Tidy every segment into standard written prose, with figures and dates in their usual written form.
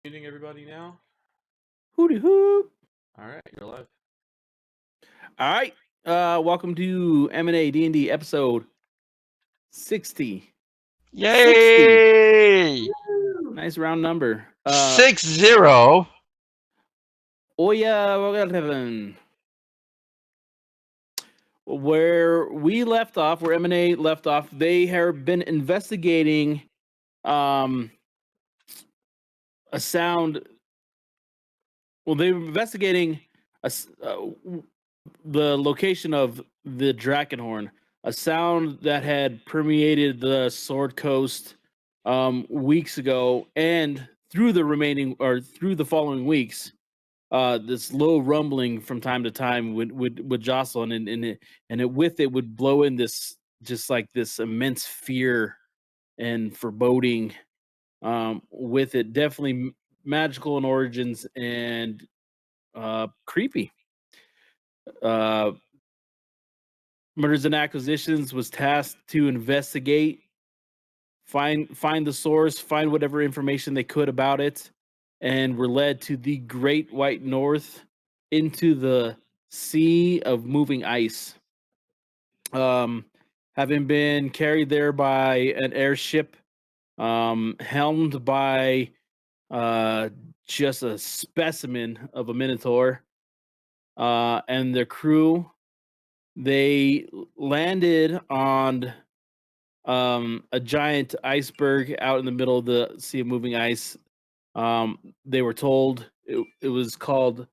Meeting everybody now. Hooty hoop. All right, you're live. All right. Welcome to M&A&D&D episode 60. Yay! Nice round number. 6-0. Oh yeah, where we left off, where M&A left off, they have been investigating a sound. Well, they were investigating the location of the Drakenhorn, a sound that had permeated the Sword Coast weeks ago, and through the following weeks. This low rumbling from time to time would jostle, and with it would blow in this just like this immense fear and foreboding. With it, definitely magical in origins and creepy. Murders and Acquisitions was tasked to investigate, find the source, find whatever information they could about it, and were led to the Great White North into the sea of moving ice. Having been carried there by an airship, helmed by just a specimen of a minotaur, and their crew. They landed on a giant iceberg out in the middle of the sea of moving ice. They were told it was called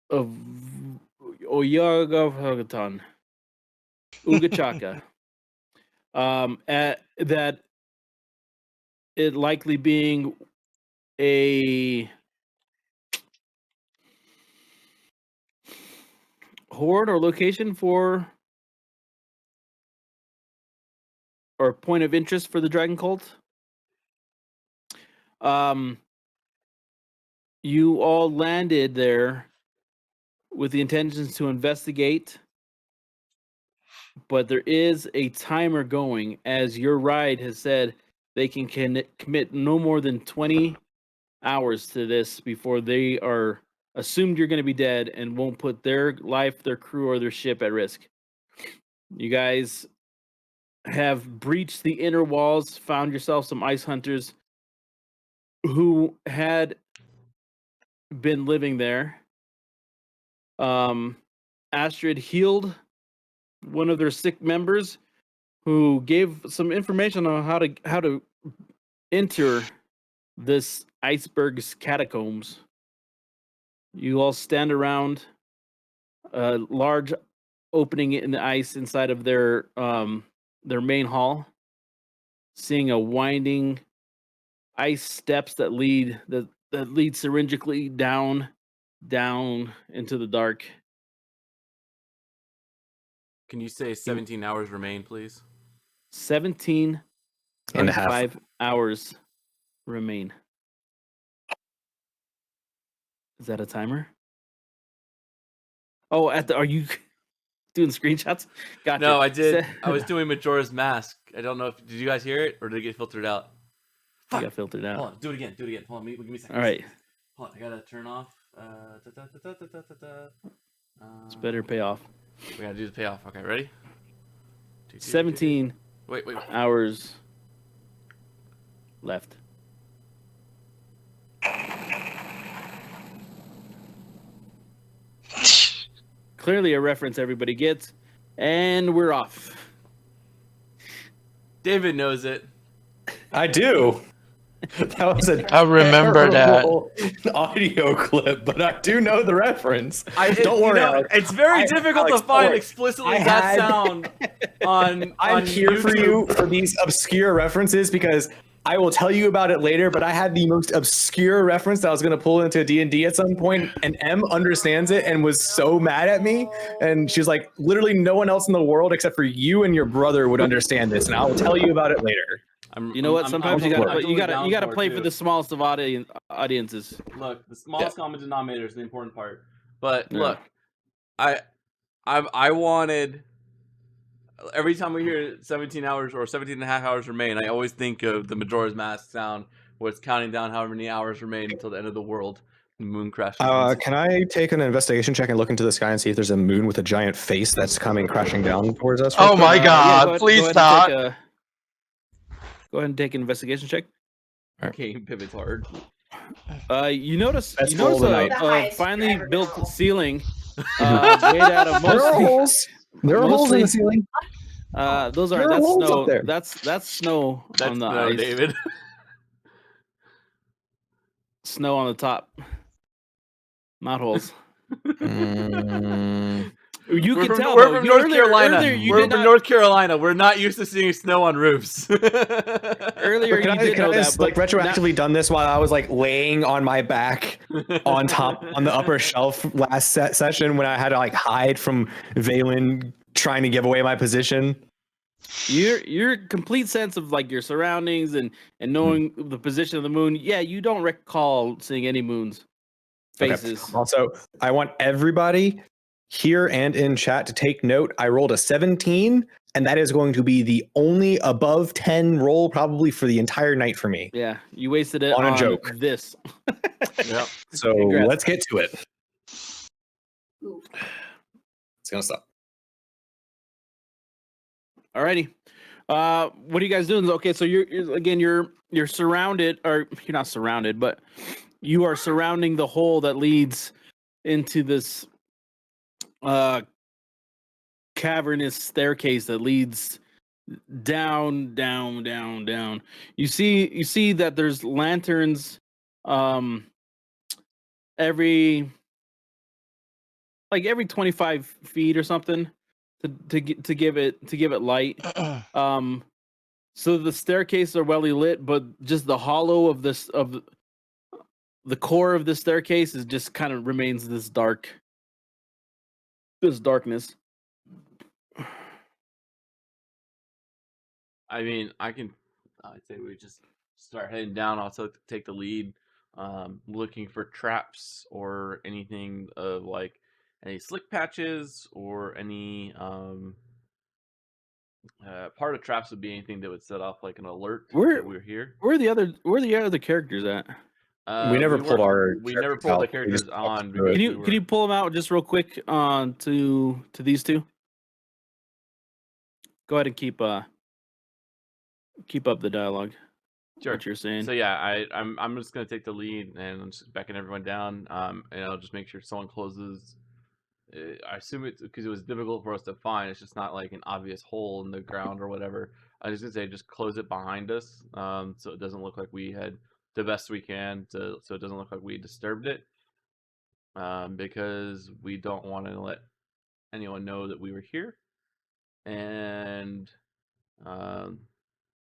of Oyagavaton, Ogachaka. That it likely being a horde or location for or point of interest for the dragon cult. You all landed there with the intentions to investigate, but there is a timer going, as your ride has said they can commit no more than 20 hours to this before they are assumed you're going to be dead and won't put their life, their crew, or their ship at risk. You guys have breached the inner walls, found yourself some ice hunters who had been living there. Astrid healed one of their sick members, who gave some information on how to enter this iceberg's catacombs. You all stand around a large opening in the ice inside of their main hall, seeing a winding ice steps that lead syringically down into the dark. Can you say 17 hours remain, please? 17 and a half 5 hours remain. Is that a timer? Oh, are you doing screenshots? Gotcha. No, I did. I was doing Majora's Mask. I don't know if did you guys hear it or did it get filtered out? It got filtered out. Hold on, do it again. Hold on, give me a second. All right. Hold on, I gotta turn off. It's better payoff. We gotta do the payoff. Okay, ready? 17 Wait. hours left. Clearly a reference everybody gets, and we're off. David knows it. I do. That was I remember that audio clip, but I do know the reference. Don't worry. Alex. It's very difficult to find explicitly that sound on. I'm here YouTube. for you for these obscure references because I will tell you about it later. But I had the most obscure reference that I was going to pull into D&D at some point, and M understands it and was so mad at me. And she was like, "Literally, no one else in the world except for you and your brother would understand this." And I will tell you about it later. You know what? Sometimes you gotta play for the smallest of audiences. Look, the smallest common denominator is the important part. But look, I wanted every time we hear 17 hours or 17 and a half hours remain, I always think of the Majora's Mask sound where it's counting down however many hours remain until the end of the world. The moon crashes. into- Can I take an investigation check and look into the sky and see if there's a moon with a giant face that's coming crashing down towards us? real Oh quick? my yeah, god, go ahead- please go ahead not. and take a- Go ahead and take an investigation check. Game pivots hard. You notice Let's you notice roll the a, night. The a highest finely you're ever built gonna roll. ceiling made out of There are mostly. holes. There are holes in the mostly- ceiling. Those There are are that's holes up snow. there. That's snow That's on the no, ice. David. Snow on the top. Not holes. Mm, You We're can from, tell. we're though. from You- North earlier- Carolina. earlier you We're did from not- North Carolina. We're not used to seeing snow on roofs. Earlier can you I, did can know I that, just, but like retroactively done this while I was like laying on my back on top on the upper shelf last session when I had to like hide from Valen trying to give away my position? your complete sense of like your surroundings and knowing the position of the moon. Yeah, you don't recall seeing any moons Okay. faces. Also, I want everybody here and in chat to take note. I rolled a 17, and that is going to be the only above 10 roll probably for the entire night for me. Yeah, you wasted it On on a joke. this. Yep. So Congrats. let's get to it. Ooh. It's gonna stop. Alrighty. What are you guys doing? Okay, so you're surrounded, or you're not surrounded, but you are surrounding the hole that leads into this cavernous staircase that leads down. You see that there's lanterns every 25 feet or something to give it light. So the staircases are well lit, but just the hollow of the core of the staircase is just kind of remains this darkness. I mean, I'd say we just start heading down. Also, take the lead, looking for traps or anything of like any slick patches or any part of traps would be anything that would set off like an alert Where- that we're here. Where are the other characters at? We never pulled our We never characters pulled the out. We characters just on. walked through it. because Can you pull them out just real quick to these two? Go ahead and keep up the dialogue. Sure. What you're saying. So yeah, I'm just gonna take the lead and I'm just backing everyone down. And I'll just make sure someone closes. I assume it's because it was difficult for us to find. It's just not like an obvious hole in the ground or whatever. I was gonna say just close it behind us, so it doesn't look like we had the best we can so it doesn't look like we disturbed it. Because we don't want to let anyone know that we were here. And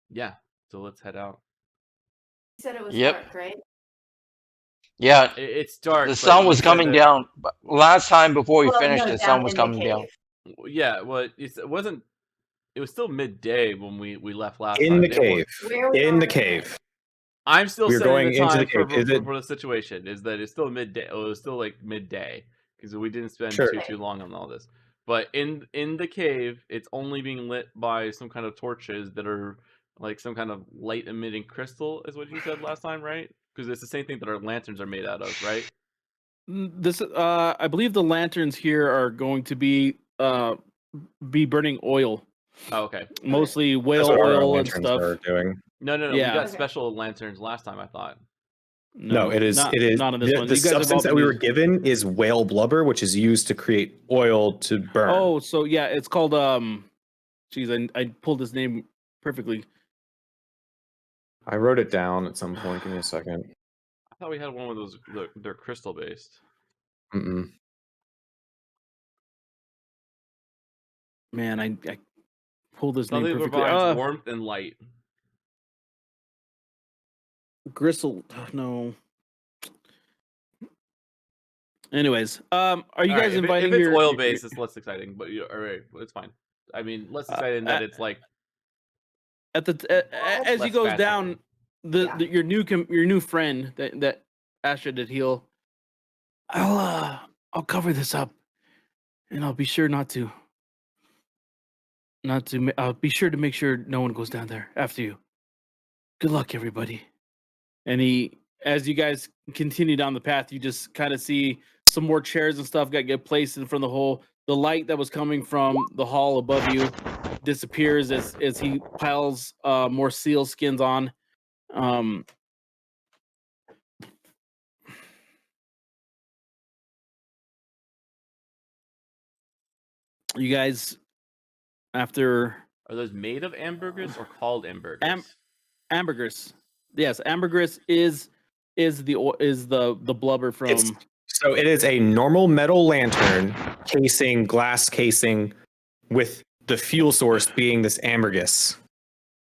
yeah, so let's head out. You said it was Yep. dark, right? Yeah, It's dark. the but sun you was said coming that- down. But last time before we Well, finished, no, the down sun was in the coming down. cave. Yeah, well, it wasn't. It was still midday when we left last In time. the It wa- cave. Where we In are the now. cave. I'm still We're setting going the into time the cave. Is it- for the situation. Is that it's still midday? Oh, it was still like midday because we didn't spend Sure. too long on all this. But in the cave, it's only being lit by some kind of torches that are like some kind of light emitting crystal, is what you said last time, right? Because it's the same thing that our lanterns are made out of, right? This I believe the lanterns here are going to be burning oil, Oh, okay. mostly That's whale what our oil and lanterns stuff. are doing. No. Yeah. We got Okay. special lanterns last time. I thought. No, it is. Not, It is not on this the, one. the You guys have all substance that been we were using- given is whale blubber, which is used to create oil to burn. Oh, so yeah, it's called Jeez, I pulled his name perfectly. I wrote it down at some point. Give me a second. I thought we had one of those. They're crystal based. Mm-mm. Man, I pulled his name Something that perfectly. provides warmth and light. Gristle. No. Anyways, are you All guys right, if inviting it's your oil your- based, it's less exciting. But all right, it's fine. I mean, less exciting that it's like at the as he less goes fast down Yeah. your new friend that Astra did heal. I'll cover this up, and I'll be sure I'll be sure to make sure no one goes down there after you. Good luck, everybody. And as you guys continue down the path, you just kind of see some more chairs and stuff get placed in front of the hole. The light that was coming from the hall above you disappears as he piles more seal skins on. You guys, after Are those made of ambergris or called ambergris? ambergris, yes, ambergris is the blubber from. So it is a normal metal lantern casing, glass casing, with the fuel source being this ambergris,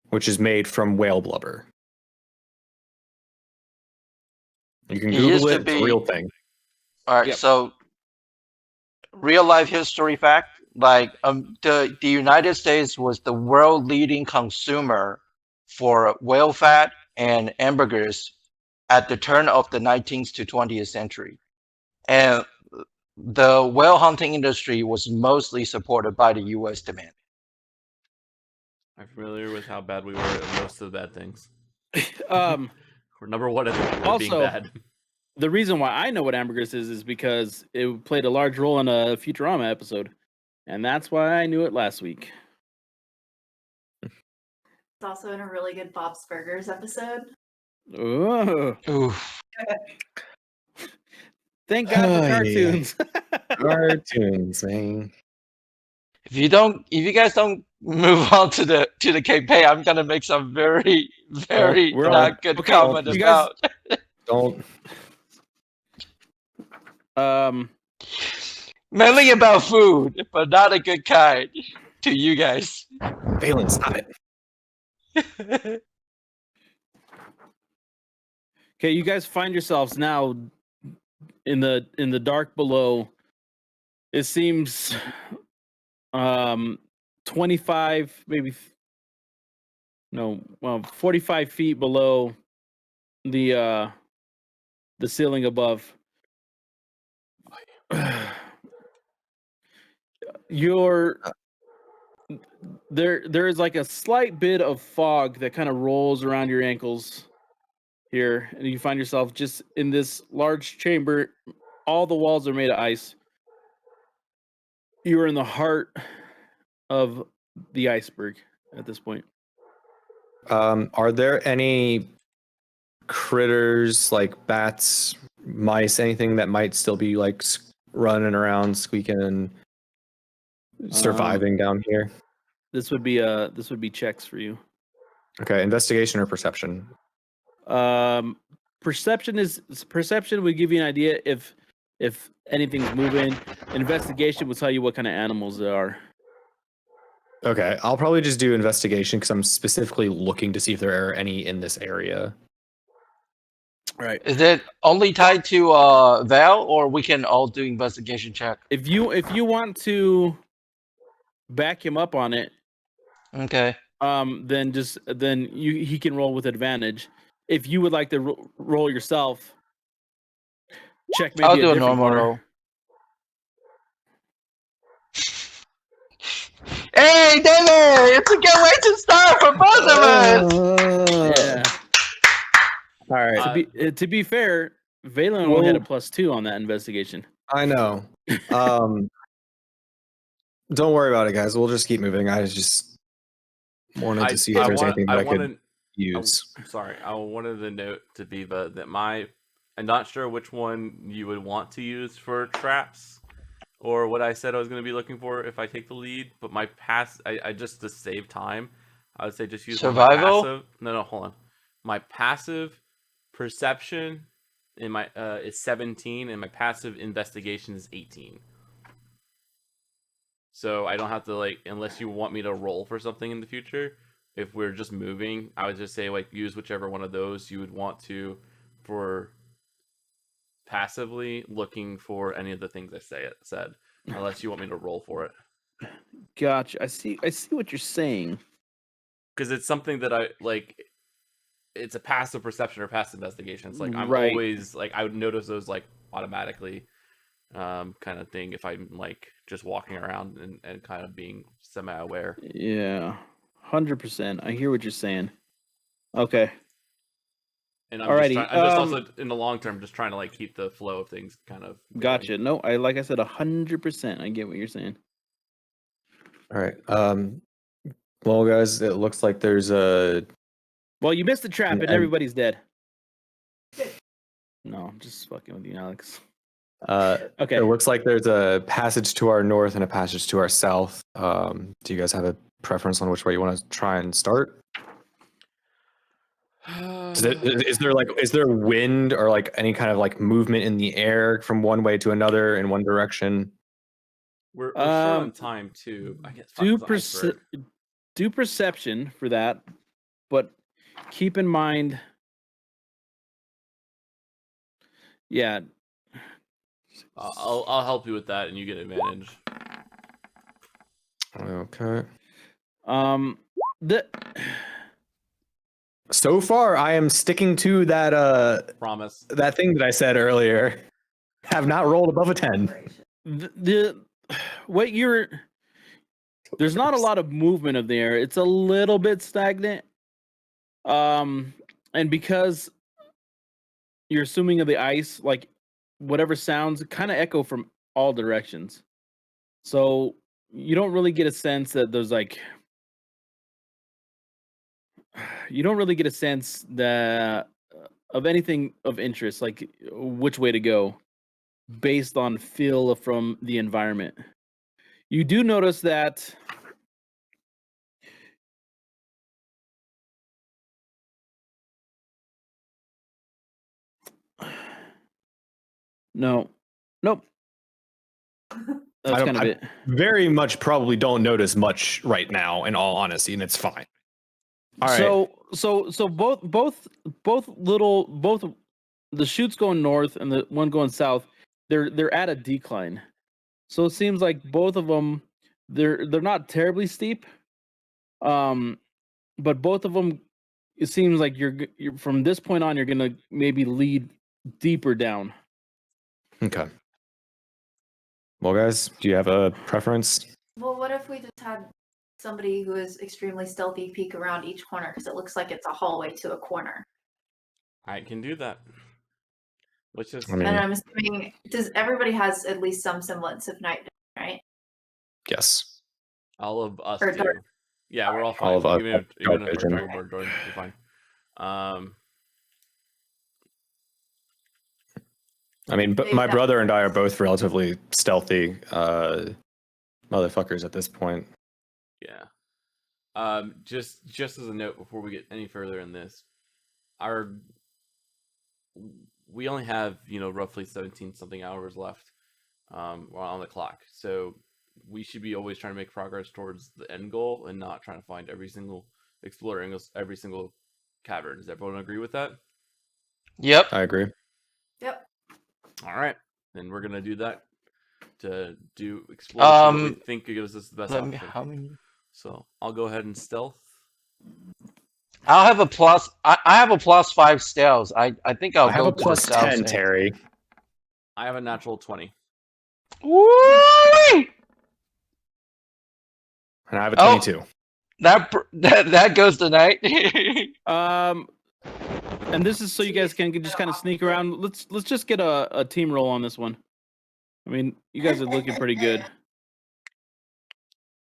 which is made from whale blubber. You can It used Google to it. It's a be- real thing. All right, Yep. so real life history fact, like the United States was the world leading consumer for whale fat and ambergris at the turn of the 19th to 20th century. And the whale hunting industry was mostly supported by the US demand. I'm familiar with how bad we were at most of the bad things. We're number one at being Also, bad. The reason why I know what ambergris is because it played a large role in a Futurama episode, and that's why I knew it last week. It's also in a really good Bob's Burgers episode. Oh, Oof. thank God for Oh, yeah. cartoons. Cartoons, man. If you guys don't move on to the campaign, I'm gonna make some very we're not on- good okay, comment you guys- about Don't. mainly about food, but not a good kind to you guys. Valen, stop it. Okay, you guys find yourselves now in the dark below. It seems 25, maybe no, well, 45 feet below the ceiling above. There is like a slight bit of fog that kind of rolls around your ankles here, and you find yourself just in this large chamber. All the walls are made of ice. You are in the heart of the iceberg at this point. Are there any critters like bats, mice, anything that might still be like running around, squeaking and surviving down here? This would be checks for you. Okay, investigation or perception? Perception would give you an idea if anything's moving. Investigation will tell you what kind of animals they are. Okay, I'll probably just do investigation because I'm specifically looking to see if there are any in this area. Right. Is it only tied to Val, or we can all do investigation check? If you want to back him up on it, Okay. then he can roll with advantage. If you would like to roll yourself, check maybe I'll do a different normal color. roll. Hey, David! It's a good way to start for both of us! Yeah. All right. To be fair, Valen only had a +2 on that investigation. I know. Don't worry about it, guys. We'll just keep moving. I just wanted to see if there's anything that I could use. I wanted to note to Viva that I'm not sure which one you would want to use for traps or what I said I was going to be looking for if I take the lead, but my I just to save time, I would say just use Survival? My passive. No, hold on. My passive perception in my is 17 and my passive investigation is 18. So I don't have to unless you want me to roll for something in the future. If we're just moving, I would just say use whichever one of those you would want to for passively looking for any of the things I said, unless you want me to roll for it. Gotcha. I see what you're saying. Because it's something that I like. It's a passive perception or passive investigation. It's I'm Right. always I would notice those automatically, kind of thing if I'm just walking around and kind of being semi-aware. Yeah, 100%. I hear what you're saying. Okay. And I'm Alrighty, just also in the long term just trying to like keep the flow of things kind of going. Gotcha. No, like I said, 100%. I get what you're saying. All right. Well, guys, it looks like there's a. Well, you missed the trap, and And- everybody's dead. No, I'm just fucking with you, Alex. Okay. It looks like there's a passage to our north and a passage to our south. Do you guys have a preference on which way you want to try and start? Is there wind or like any kind of like movement in the air from one way to another in one direction? We're short on time too. I guess Do perception for that, but keep in mind. Yeah. I'll help you with that, and you get advantage. Okay. The So far, I am sticking to that Promise. that thing that I said earlier. Have not rolled above a 10. what you're there's not a lot of movement of the air. It's a little bit stagnant. And because you're assuming of the ice, like whatever sounds kind of echo from all directions. So you don't really get a sense that there's like you don't really get a sense that of anything of interest, like which way to go based on feel from the environment. You do notice that nope. That's kind of it. Very much probably don't notice much right now, in all honesty, and it's fine. All right. So both the chutes going north and the one going south, they're at a decline. So it seems like both of them they're not terribly steep. But both of them, it seems like you're from this point on, you're gonna maybe lead deeper down. Okay. Well, guys, do you have a preference? Well, what if we just had somebody who is extremely stealthy peek around each corner because it looks like it's a hallway to a corner? I can do that. Let's just. And I'm assuming everybody has at least some semblance of night vision, right? Yes. All of us Or do. dark. Yeah, we're all fine. All of us even have if dark we're vision. Dragonborn, we're fine. I mean, but my brother and I are both relatively stealthy motherfuckers at this point. Yeah. Just as a note before we get any further in this, we only have roughly 17 something hours left on the clock, so we should be always trying to make progress towards the end goal and not trying to find exploring every single cavern. Does everyone agree with that? Yep. I agree. Yep. All right, then we're gonna do that to explore what we think gives us the best option. So I'll go ahead and stealth. I'll have a plus. I have a +5 stealth. I think I'll I have go a to plus the south 10, Terry. I have a natural 20. Woo! And I have a 22. That goes tonight. And this is so you guys can just kind of sneak around. Let's just get a team roll on this one. I mean, you guys are looking pretty good.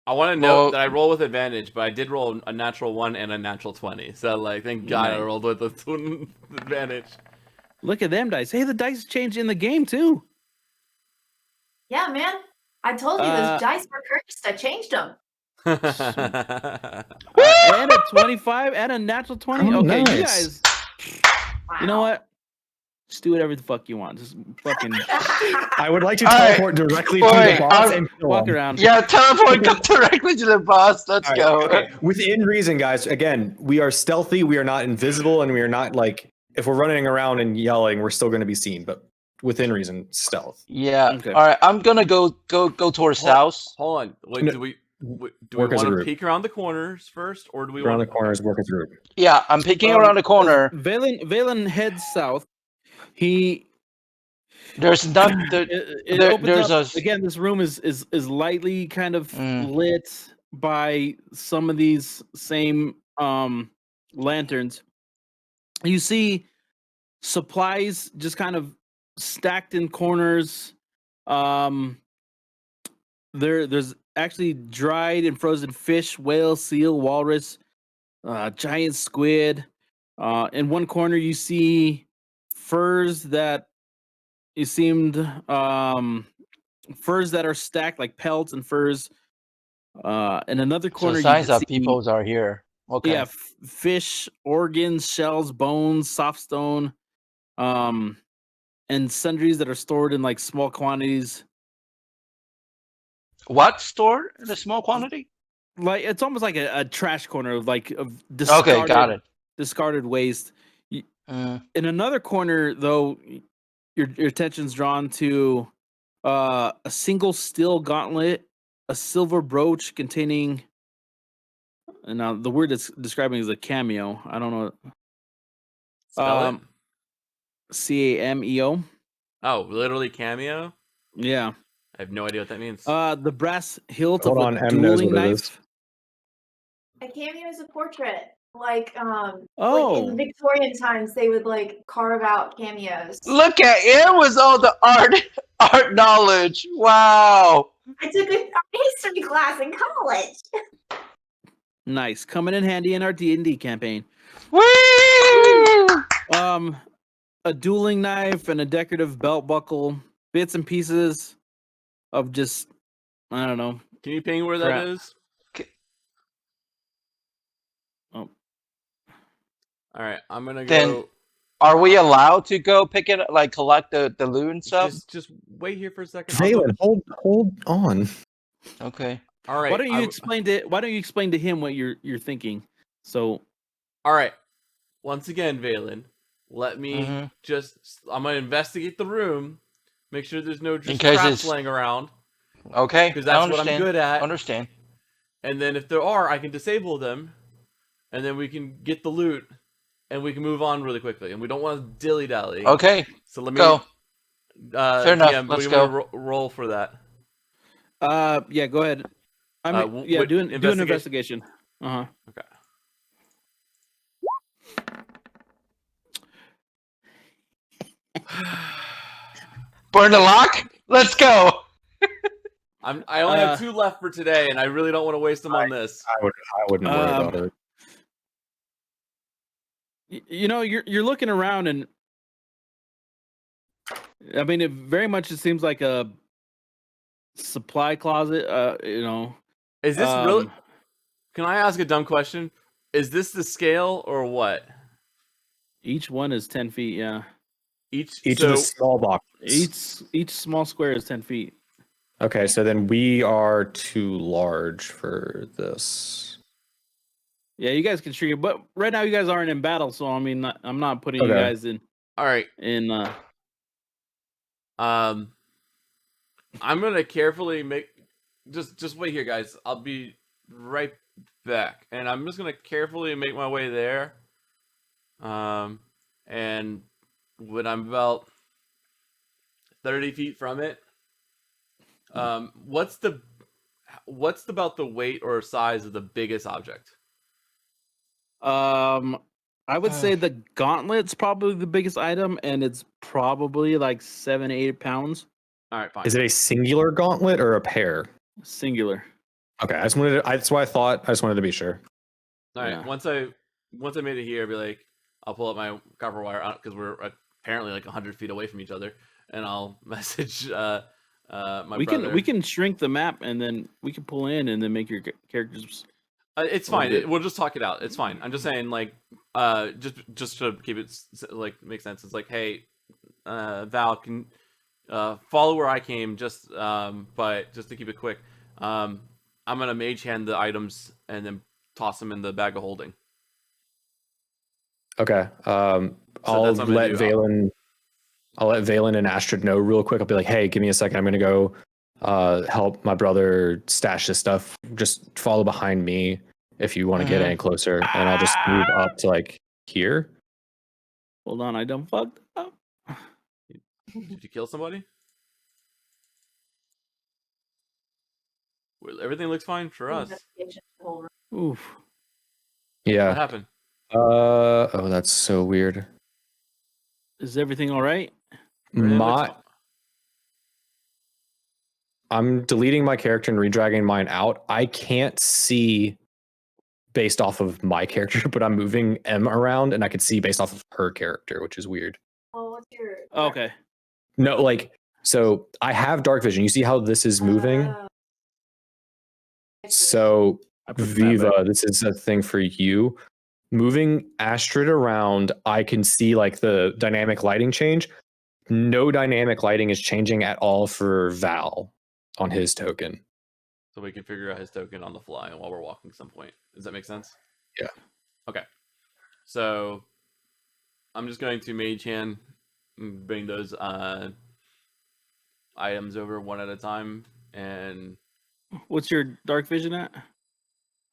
I want to note that I roll with advantage, but I did roll a natural 1 and a natural 20. So, thank God I rolled with advantage. Look at them dice. Hey, the dice changed in the game, too. Yeah, man. I told you those dice were cursed. I changed them. And a 25 and a natural 20. Oh, okay, nice. You guys. Wow. You know what? Just do whatever the fuck you want. Just fucking I would like to teleport directly to the boss and kill walk him. around. Yeah, teleport go directly to the boss. Let's All right, go. okay. Within reason, guys. Again, we are stealthy. We are not invisible, and we are not if we're running around and yelling, we're still going to be seen. But within reason, stealth. Yeah. Okay. All right. I'm gonna go towards south. Hold on. Wait, No, do we work as a want to group. peek around the corners first, or do we Around want the corners, work as a group. Yeah, I'm peeking around the corner. Valen heads south. There's not It opens there's up. a Again, this room is lightly kind of Mm. lit by some of these same lanterns. You see supplies just kind of stacked in corners. There's actually dried and frozen fish, whale, seal, walrus, giant squid. In one corner, you see furs that it seemed furs that are stacked like pelts and furs. In another So corner, you signs can that see peoples are here. Okay. yeah, fish, organs, shells, bones, soft stone, and sundries that are stored in like small quantities. What stored in a small quantity? Like it's almost like a trash corner, like of Okay, got it. discarded waste. Mm. In another corner, though, your attention's drawn to a single steel gauntlet, a silver brooch containing. And now the word it's describing is a cameo. I don't know. Spell it. Cameo. Oh, literally cameo. Yeah. I have no idea what that means. The brass hilt Hold of on, a M knows dueling what it is. knife. A cameo is a portrait. Like in Oh, the Victorian times, they would like carve out cameos. Look at it was all the art knowledge. Wow. I took a history class in college. nice. Coming in handy in our D&D campaign. Whee! A dueling knife and a decorative belt buckle, bits and pieces of just I don't know. Can you ping where that crap. is? Oh. All right, I'm gonna Then- go. Are we allowed to go pick it, like collect the loot and stuff? Just wait here for a second. I'll go- Valen, hold on. Okay. All right. Why don't you explain to him what you're thinking? So All right. Once again, Valen, let me Mhm. I'm gonna investigate the room, make sure there's no just case traps it's- laying around, Okay. because I that's what I'm understand. good at. Understand. And then if there are, I can disable them, and then we can get the loot, and we can move on really quickly. And we don't want to dilly dally. Okay. So let me Go. Fair enough, DM, let's we wanna roll for that. yeah, go ahead. I mean, what- do an investigation? investigation. Uh-huh. Okay. Burn the lock. Let's go. I only have 2 left for today, and I really don't want to waste them on this. I wouldn't worry about it. You know, you're looking around, and I mean, it seems like a supply closet. You know, Is this really? Can I ask a dumb question? Is this the scale or what? each one is 10 feet. Yeah, Each so, of the small boxes. each small square is 10 feet. Okay, so then we are too large for this. Yeah, you guys can shrink it, but right now you guys aren't in battle, so I mean, I'm not putting you Okay. guys in. all right. I'm gonna carefully make. Just wait here, guys. I'll be right back, and I'm just gonna carefully make my way there. And when I'm about 30 feet from it, what's about the weight or size of the biggest object? I would say the gauntlet's probably the biggest item, and it's probably like 7 to 8 pounds. All right, fine. Is it a singular gauntlet or a pair? Singular. Okay, that's what I thought. I just wanted to be sure. All right. Yeah. Once I made it here, I'll be like, I'll pull up my copper wire because we're apparently like 100 feet away from each other, and I'll message my brother. We can shrink the map, and then we can pull in, and then make your characters. It's fine. We'll just talk it out. It's fine. I'm just saying, like, just to keep it like make sense. It's like, hey, Val can follow where I came. But just to keep it quick, I'm gonna mage hand the items and then toss them in the bag of holding. Okay. I'll that's what I'm gonna let do. Valen and Astrid know real quick. I'll be like, hey, give me a second. I'm gonna go help my brother stash this stuff. Just follow behind me if you want to get any closer, and I'll just move up to like here. Hold on, I done fucked up. Did you kill somebody? Well, everything looks fine for us. Investigation of the whole room. Oof. What Yeah. happened? Oh, that's so weird. Is everything all right? Everything looks My, I'm deleting my character and redragging mine out. I can't see based off of my character, but I'm moving M around and I could see based off of her character, which is weird. Oh, what's your? Okay. No, like, so I have dark vision. You see how this is moving? Oh. I see. So I put the map Viva, back. this is a thing for you. Moving Astrid around, I can see like the dynamic lighting change. No dynamic lighting is changing at all for Val on his token. so we can figure out his token on the fly while we're walking some point. Does that make sense? Yeah. Okay. So I'm just going to mage hand bring those items over one at a time and What's your dark vision at?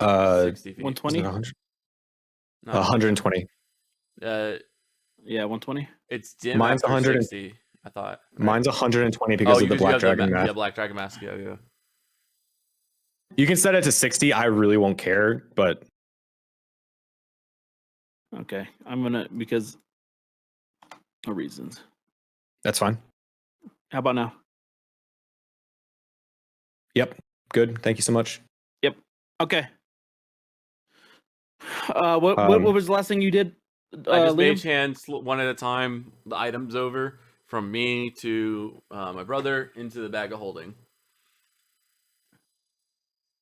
60 feet. 120? 100? No, 120. Yeah, 120. It's dim Mine's after 100 60, I thought. Right? Mine's 120 because of the you Black have Dragon the mask. Yeah, Black Dragon mask. Yeah. You can set it to 60. I really won't care, but Okay. I'm gonna because of reasons. that's fine. How about now? Yep. Good. Thank you so much. Okay. What was the last thing you did? I just Liam? mage hand one at a time the items over from me to my brother into the bag of holding.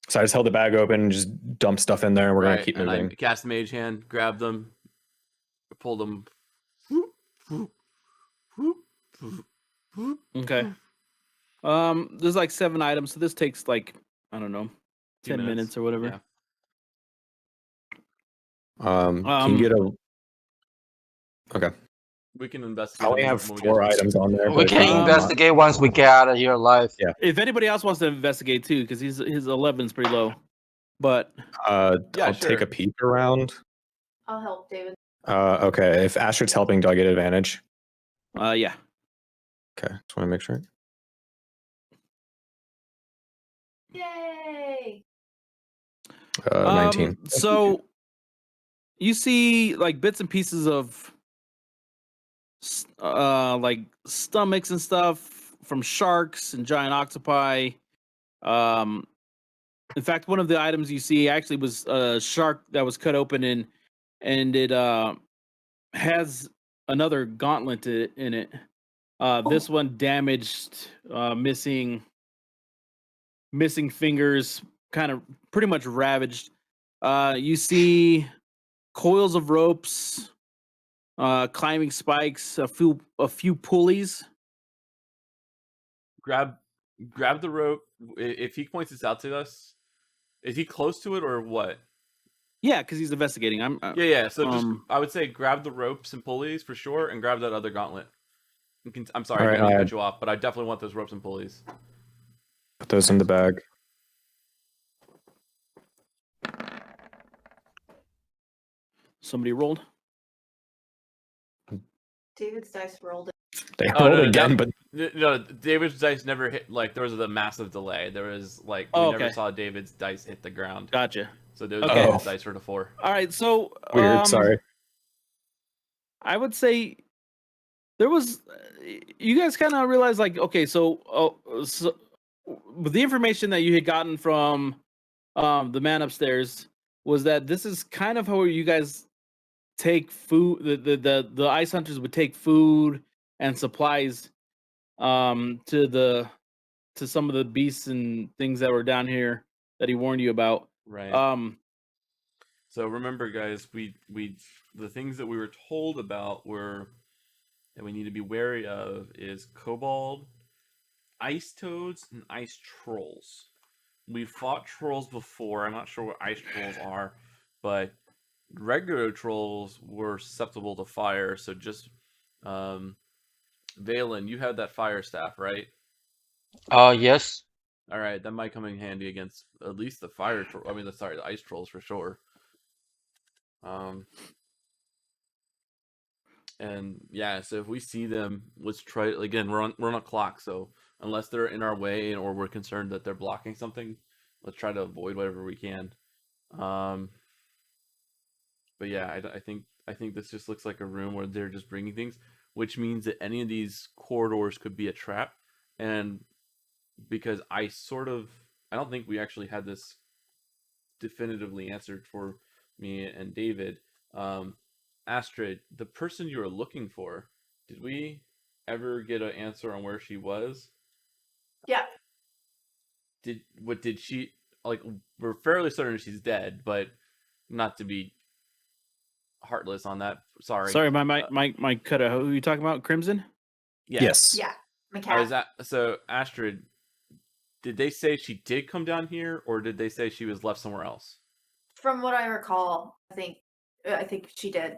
So I just held the bag open and just dumped stuff in there, and we're gonna keep and moving. I cast mage hand, grab them, pull them. Whoop, whoop, whoop, whoop, whoop. Okay. There's like 7 items, so this takes like, I don't know, 2 10 minutes or whatever. Yeah. Can you get a? Okay. We can investigate. I only them have when we 4 get to- items on there. We but, can investigate once we get out of here alive. Yeah. If anybody else wants to investigate too, because his 11's pretty low. But I'll Yeah, take sure. a peek around. I'll help David. Okay. If Astrid's helping, do I get advantage? yeah. Okay. Just want to make sure. Yay! 19. So you see like bits and pieces of like stomachs and stuff from sharks and giant octopi. In fact, one of the items you see actually was a shark that was cut open and it has another gauntlet in it. This one damaged, missing fingers, kind of pretty much ravaged. You see coils of ropes, climbing spikes, a few pulleys. Grab the rope. If he points this out to us, is he close to it or what? Yeah, because he's investigating. Yeah. So just I would say grab the ropes and pulleys for sure, and grab that other gauntlet. I'm sorry, All right, I didn't mean to I- cut you off, but I definitely want those ropes and pulleys. Put those in the bag. Somebody rolled. David's dice rolled it. They Oh, rolled no, again, but No, David's dice never hit. Like there was a massive delay. There was like we Oh, never okay. saw David's dice hit the ground. Gotcha. So those Okay. David's dice were to 4. All right, so weird. Sorry. I would say there was. You guys kind of realize, like, okay, so with the information that you had gotten from the man upstairs was that this is kind of how you guys take food. The ice hunters would take food and supplies to some of the beasts and things that were down here that he warned you about. Right. So remember, guys, we the things that we were told about were that we need to be wary of is kobold, ice toads, and ice trolls. We've fought trolls before. I'm not sure what ice trolls are, but regular trolls were susceptible to fire. So just Valen, you had that fire staff, right? Yes. All right, that might come in handy against at least the fire troll. I mean, the ice trolls for sure. And yeah, so if we see them, let's try again. We're on a clock, so unless they're in our way or we're concerned that they're blocking something, let's try to avoid whatever we can. But yeah, I think this just looks like a room where they're just bringing things. which means that any of these corridors could be a trap. And because I don't think we actually had this definitively answered for me and David. Astrid, the person you were looking for, did we ever get an answer on where she was? Yeah. Did she, like, we're fairly certain she's dead, but not to be heartless on that. Sorry, my cut out. Who are you talking about? Crimson? Yeah. Yes. Yeah. I was McCaff. so Astrid, did they say she did come down here, or did they say she was left somewhere else? From what I recall, I think she did.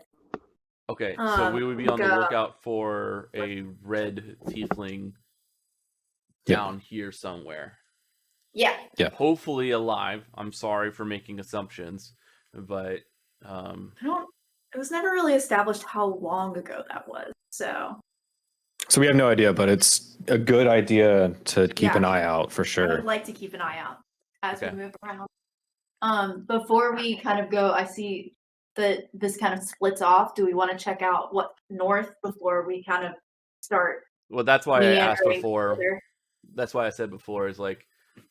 Okay, so we would be on the Go. lookout for a red tiefling down here somewhere. Yeah. Yeah. Hopefully alive. I'm sorry for making assumptions, but It was never really established how long ago that was. So So we have no idea, but it's a good idea to keep Yeah. an eye out for I sure. would like to keep an eye out as Okay. we move around. Before we kind of go, I see that this kind of splits off. Do we want to check out what north before we kind of start? well, that's why I asked meandering before. further? That's why I said before is like,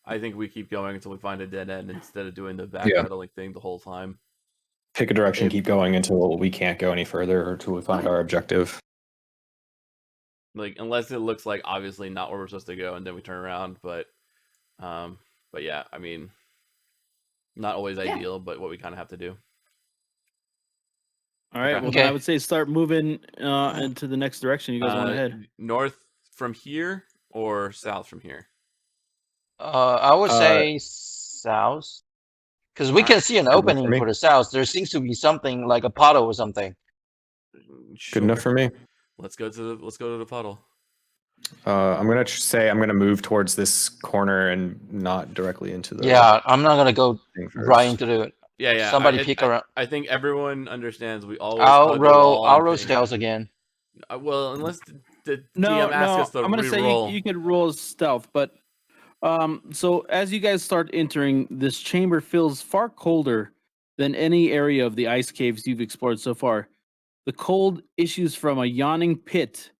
I think we keep going until we find a dead end instead of doing the Yeah. backpedaling thing the whole time. Pick a direction, keep going until we can't go any further or until we find our objective. Like, unless it looks like obviously not where we're supposed to go, and then we turn around. But yeah, I mean, not always Yeah. ideal, but what we kind of have to do. All right. Okay. Well, then I Okay. would say start moving into the next direction you guys want to head. North from here or south from here? I would say south, because we can see an Good enough for opening me. for the south. There seems to be something like a puddle or something. Good enough for me. Let's go to the puddle. I'm gonna say I'm gonna move towards this corner and not directly into the Yeah, I'm not gonna go thing first. right into the. Yeah. Somebody peek around. I think everyone understands. We always hug the wall I'll and roll think- stealth again. Well, unless the No, DM asks us to I'm gonna say re-roll. you could roll stealth, but so as you guys start entering, this chamber feels far colder than any area of the ice caves you've explored so far. The cold issues from a yawning pit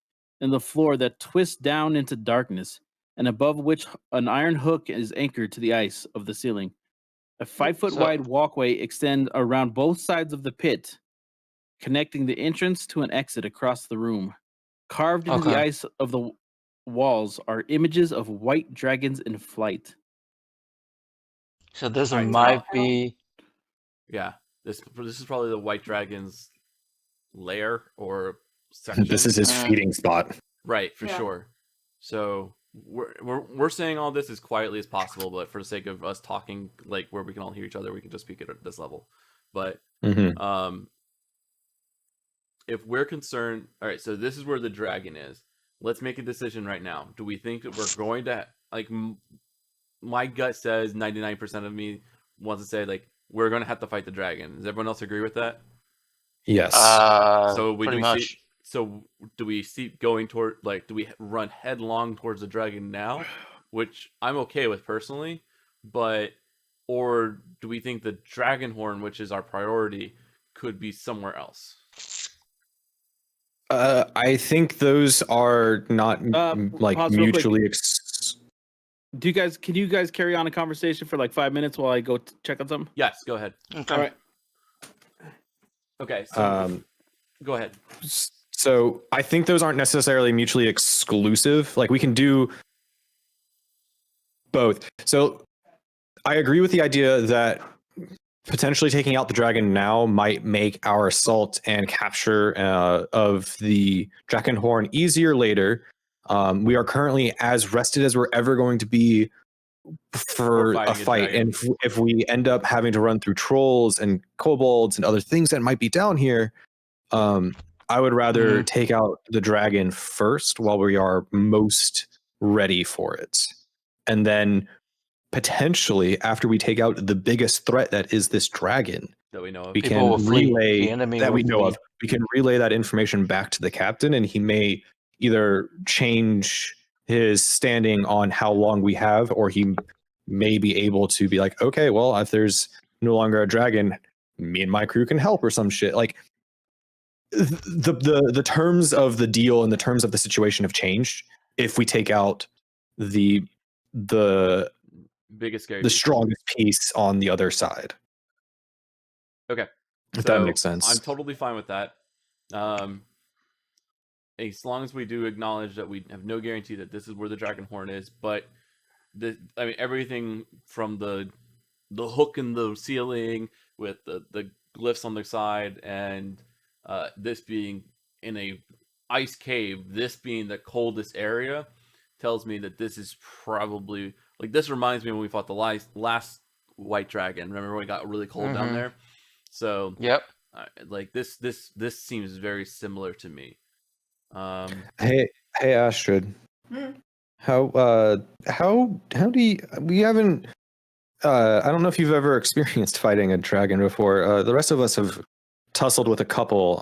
in the floor that twists down into darkness, and above which an iron hook is anchored to the ice of the ceiling. A 5-foot So- wide walkway extends around both sides of the pit, connecting the entrance to an exit across the room. Carved into the Okay. ice of the walls are images of white dragons in flight. So this Alright, might so- be. Yeah, this is probably the White Dragon's lair or section. This is his feeding spot. right for Yeah. sure. So we're saying all this as quietly as possible, but for the sake of us talking, like where we can all hear each other, we can just speak at this level. But Mm-hmm. if we're concerned, all right. So this is where the dragon is. Let's make a decision right now. Do we think that we're going to like? My gut says 99% of me wants to say like we're going to have to fight the dragon. Does everyone else agree with that? Yes. So Pretty do we much. see? So do we see going toward like? Do we run headlong towards the dragon now, which I'm okay with personally, but or do we think the dragon horn, which is our priority, could be somewhere else? I think those are not like pause real quick. mutually. Can you guys carry on a conversation for like 5 minutes while I go check on something? Yes, go ahead. Okay. All right. Okay, so go ahead. So I think those aren't necessarily mutually exclusive. Like we can do both. So I agree with the idea that potentially taking out the dragon now might make our assault and capture of the dragon horn easier later. We are currently as rested as we're ever going to be for fighting a a fight. dragon. And if we end up having to run through trolls and kobolds and other things that might be down here, I would rather take out the dragon first while we are most ready for it. And then potentially after we take out the biggest threat that is this dragon, That we know of. we People will can flee. relay The enemy that will we know flee. of. We can relay that information back to the captain, and he may either change his standing on how long we have, or he may be able to be like, okay, well, if there's no longer a dragon, me and my crew can help or some shit. Like the terms of the deal and the terms of the situation have changed if we take out the Biggest scary the beast. strongest piece on the other side. Okay. If So that makes sense. I'm totally fine with that. As long as we do acknowledge that we have no guarantee that this is where the dragon horn is, but I mean everything from the hook in the ceiling with the glyphs on the side, and this being in a ice cave, this being the coldest area, tells me that this is probably like, this reminds me when we fought the last white dragon. Remember when it got really cold down there? So Yep. like this seems very similar to me. Hey Astrid, Hmm. how do you, we haven't I don't know if you've ever experienced fighting a dragon before. The rest of us have tussled with a couple.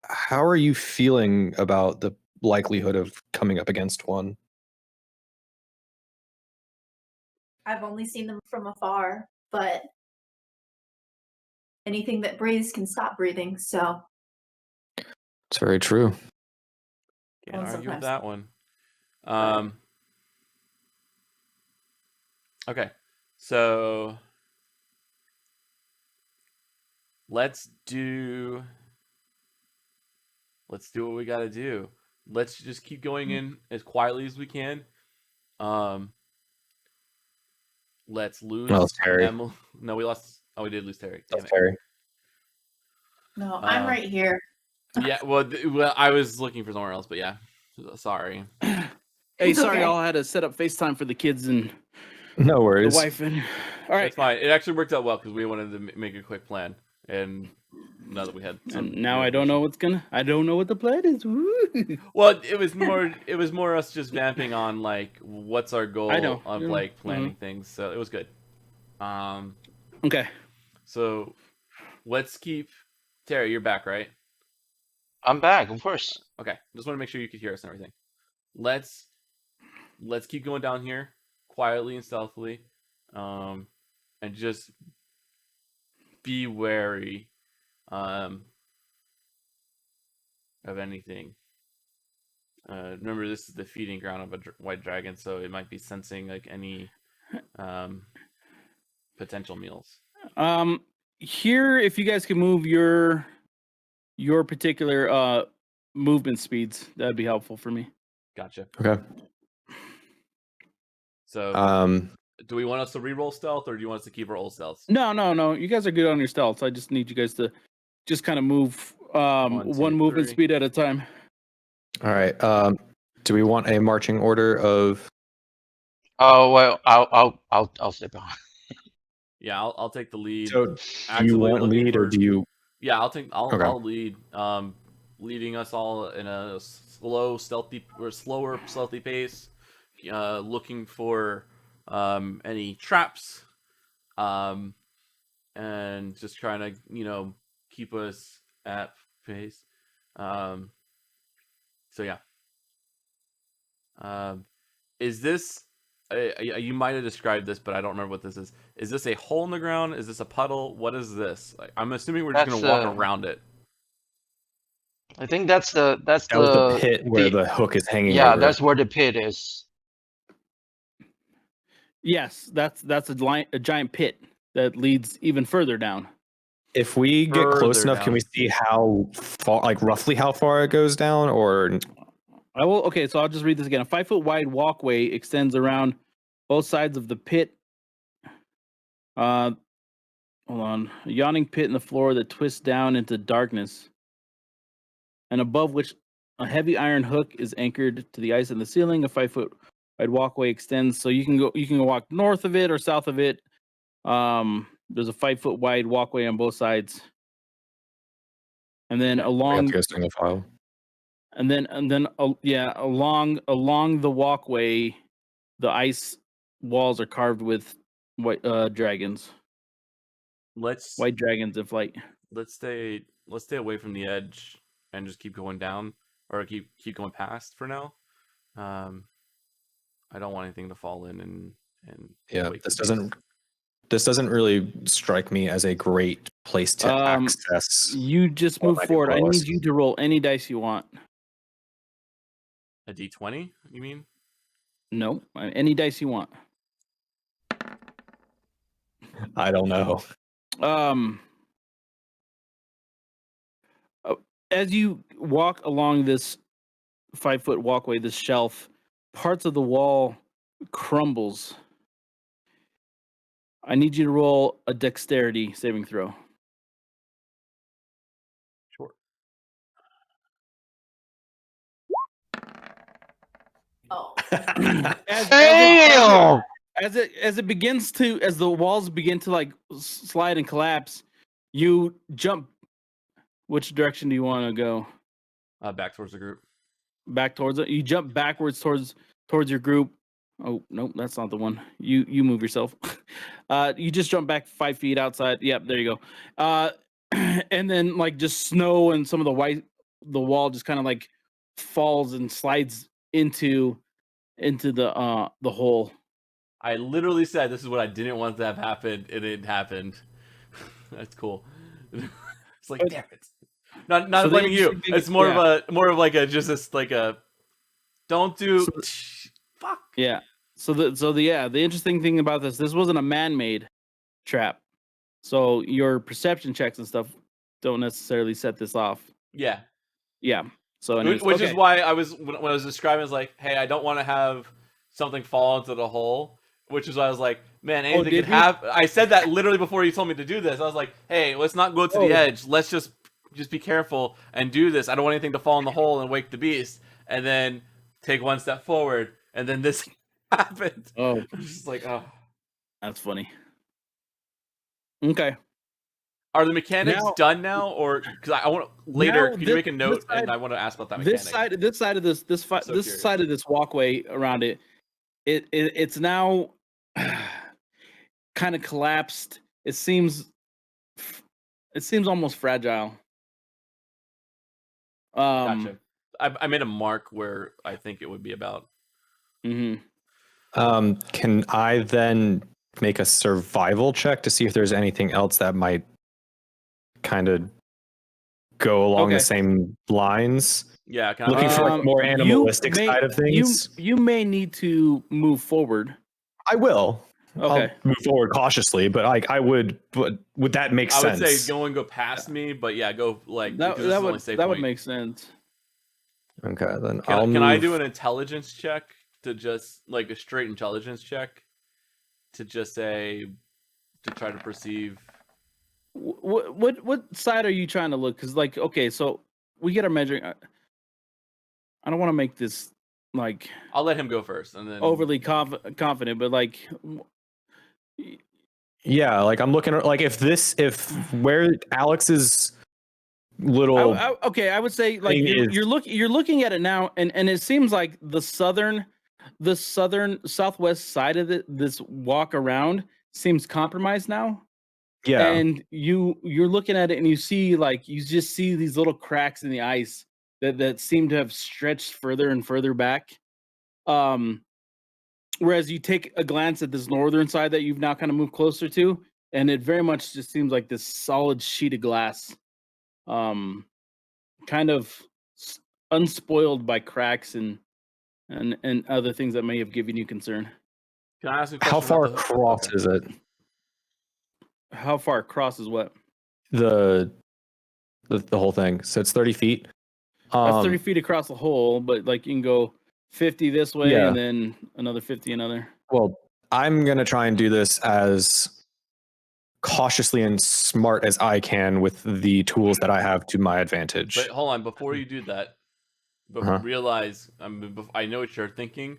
How are you feeling about the likelihood of coming up against one? I've only seen them from afar, but anything that breathes can stop breathing. So It's very true. Can't Well, argue with sometimes. that one. Okay, so let's do what we gotta do. Let's just keep going in as quietly as we can. Let's lose Well, it's Terry. Emily. No, we lost. Oh, we did lose Terry. Damn That's it. Terry. no, I'm right here. Yeah, well, I was looking for somewhere else, but yeah, sorry. Hey, It's sorry, okay. y'all had to set up FaceTime for the kids and No the worries. wife. And all right, That's fine. It actually worked out well because we wanted to make a quick plan, and now that we had some and now new I don't know information. I don't know what the plan is. Woo. Well, it was more us just vamping on like what's our goal I know. of Yeah. like planning things. So it was good. Okay. So let's keep Terry. You're back, right? I'm back, of course. Okay. Just want to make sure you could hear us and everything. Let's keep going down here quietly and stealthily, and just be wary of anything. Remember, this is the feeding ground of a white dragon, so it might be sensing like any potential meals. Here, if you guys can move your particular movement speeds, that'd be helpful for me. Gotcha. Okay. So, do we want us to re-roll stealth, or do you want us to keep our old stealth? No. You guys are good on your stealth. I just need you guys to just kind of move One, two, one movement three. speed at a time. All right. Do we want a marching order of? Oh well, I'll stay behind. Yeah, I'll take the lead. So, do you Actively want looking lead or for- do you? Yeah, Okay. I'll lead. Leading us all in a slower, stealthy pace. Looking for any traps. And just trying to keep us at pace. So yeah. Is this? You might have described this, but I don't remember what this is. Is this a hole in the ground? Is this a puddle? What is this? Like, I'm assuming we're just That's, gonna walk around it. I think that's the That was the pit where the hook is hanging yeah, over. that's where the pit is. Yes, that's a giant pit that leads even further down. If we get close Further enough, down. can we see how far, like roughly how far it goes down, or? I will. Okay, so I'll just read this again. A 5-foot wide walkway extends around both sides of the pit. Hold on. A yawning pit in the floor that twists down into darkness, and above which a heavy iron hook is anchored to the ice in the ceiling. A 5-foot wide walkway extends, so you can go walk north of it or south of it. There's a 5-foot wide walkway on both sides, and then We have along to go single file. along the walkway, the ice walls are carved with white dragons, Let's white dragons in flight. let's stay away from the edge and just keep going down, or keep going past for now. I don't want anything to fall in and Yeah, wake this the doesn't. beast. this doesn't really strike me as a great place to access. You just all move my forward. I prowess. need you to roll any dice you want. A D20, you mean? No, any dice you want. I don't know. As you walk along this 5-foot walkway, this shelf, parts of the wall crumbles. I need you to roll a dexterity saving throw. Sure. Oh. Damn! As it begins to, as the walls begin to like slide and collapse, you jump. Which direction do you want to go? Back towards the group. Back towards it. You jump backwards towards your group. Oh nope, that's not the one. You move yourself. You just jump back 5 feet outside. Yep, there you go. And then like just snow and some of the wall just kind of like falls and slides into the hole. I literally said this is what I didn't want to have happen, and it happened. That's cool. It's like, damn it. Not So the blaming you. interesting thing- It's more yeah. of like a just this like a don't do So fuck. Yeah. The interesting thing about this wasn't a man-made trap. So your perception checks and stuff don't necessarily set this off. Yeah. Yeah. So anyways, Which is okay. why I was when I was describing, I was like, hey, I don't want to have something fall into the hole. Which is why I was like, man, anything did could you? happen. I said that literally before you told me to do this. I was like, hey, let's not go to the edge. Let's just be careful and do this. I don't want anything to fall in the hole and wake the beast. And then take one step forward, and then this happened. Oh, I'm just like, oh. that's funny. Okay. Are the mechanics Now- done now, or because I want later? Now Can you this- make a note? this side- And I want to ask about that mechanic. This side of this So curious. side of this walkway around it's now kind of collapsed. It seems almost fragile. Gotcha. I made a mark where I think it would be about. Mhm. Can I then make a survival check to see if there's anything else that might kind of go along Okay. the same lines? Yeah, can I Looking for like, more animalistic side of things. You may need to move forward. I will. Okay. I'll move forward cautiously, but like I would. But would that make I would sense? say go and go past me, but yeah, go like That because this is the only would safe that would point. make sense. Okay, then Can I do an intelligence check to just like a straight intelligence check to just say to try to perceive? What side are you trying to look? Because like, okay, so we get our measuring. I don't want to make this like I'll let him go first, and then overly confident, but like, Yeah, like I'm looking at like if where Alex's little okay, I would say like thing you're looking at it now, and it seems like the southern southwest side of this walk around seems compromised now. yeah. And you're looking at it and you just see these little cracks in the ice that seem to have stretched further and further back. Whereas you take a glance at this northern side that you've now kind of moved closer to, and it very much just seems like this solid sheet of glass, kind of unspoiled by cracks and other things that may have given you concern. can I ask you a question? How far about the- across okay. is it? How far across is what? The whole thing. So it's 30 feet. That's 30 feet across the hole, but like you can go 50 this way Yeah. and then another 50 another. Well, I'm gonna try and do this as cautiously and smart as I can with the tools that I have to my advantage. But hold on, before you do that, but Uh-huh. realize I know what you're thinking,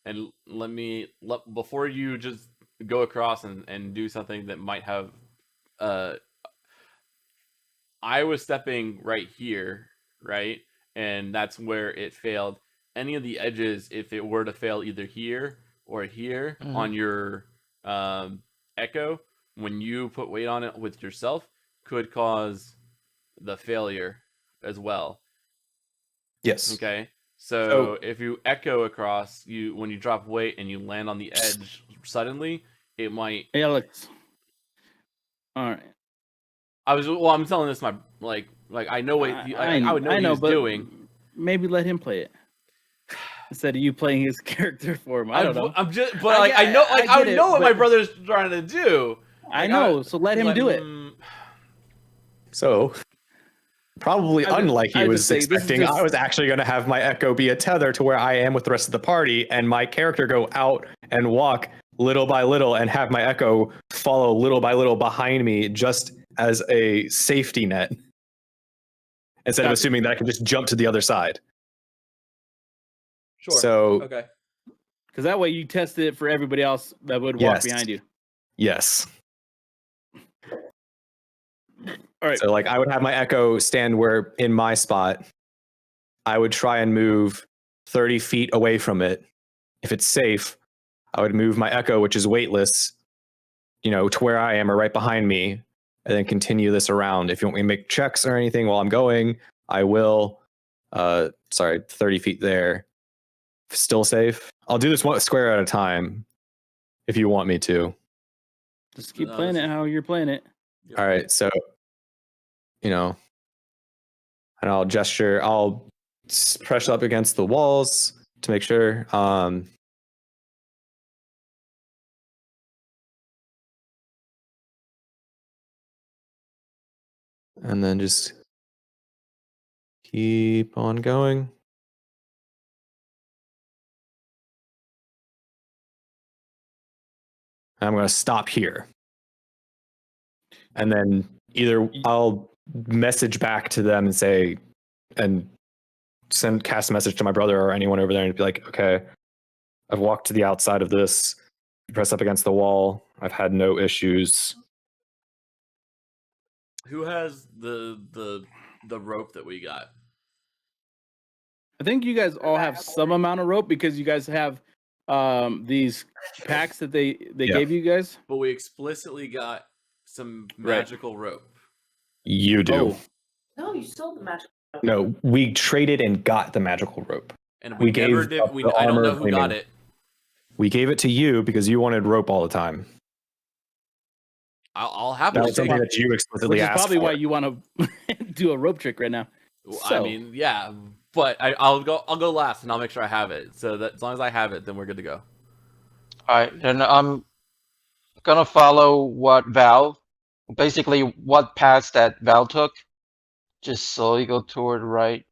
and before you just go across and do something that might have, I was stepping right here, right, and that's where it failed. Any of the edges, if it were to fail either here or here on your echo, when you put weight on it with yourself, could cause the failure as well. Yes. Okay. So if you echo across, when you drop weight and you land on the edge suddenly, it might. Hey, Alex. All right. I'm telling this my I know what I would know what he was but doing. maybe let him play it instead of you playing his character for him. I don't know. I'm just, but I know, I would know what my brother's trying to do. I know, so let him do it. So, probably unlike he was expecting, I was actually going to have my echo be a tether to where I am with the rest of the party, and my character go out and walk little by little and have my echo follow little by little behind me just as a safety net. Instead of assuming that I can just jump to the other side. Sure. So, okay. Because that way you test it for everybody else that would walk behind you. Yes. All right. So like I would have my echo stand where in my spot, I would try and move 30 feet away from it. If it's safe, I would move my echo, which is weightless, to where I am or right behind me, and then continue this around. If you want me to make checks or anything while I'm going, I will. 30 feet there. Still safe. I'll do this one square at a time if you want me to. Just keep playing it how you're playing it. All right, so and I'll gesture. I'll press up against the walls to make sure. And then just keep on going. I'm going to stop here. And then either I'll message back to them and say, and cast a message to my brother or anyone over there and be like, okay, I've walked to the outside of this, press up against the wall. I've had no issues. Who has the rope that we got? I think you guys all have some amount of rope because you guys have these packs that they gave you guys. But we explicitly got some magical rope. You do. Oh. No, you sold the magical rope. No, we traded and got the magical rope. And we never did. I don't know who got it. We gave it to you because you wanted rope all the time. I'll have that. Something that you explicitly asked for. Probably why you want to do a rope trick right now. So. I mean, yeah, but I'll go last, and I'll make sure I have it. So that as long as I have it, then we're good to go. All right, then I'm gonna follow what path that Val took. Just slowly go toward the right.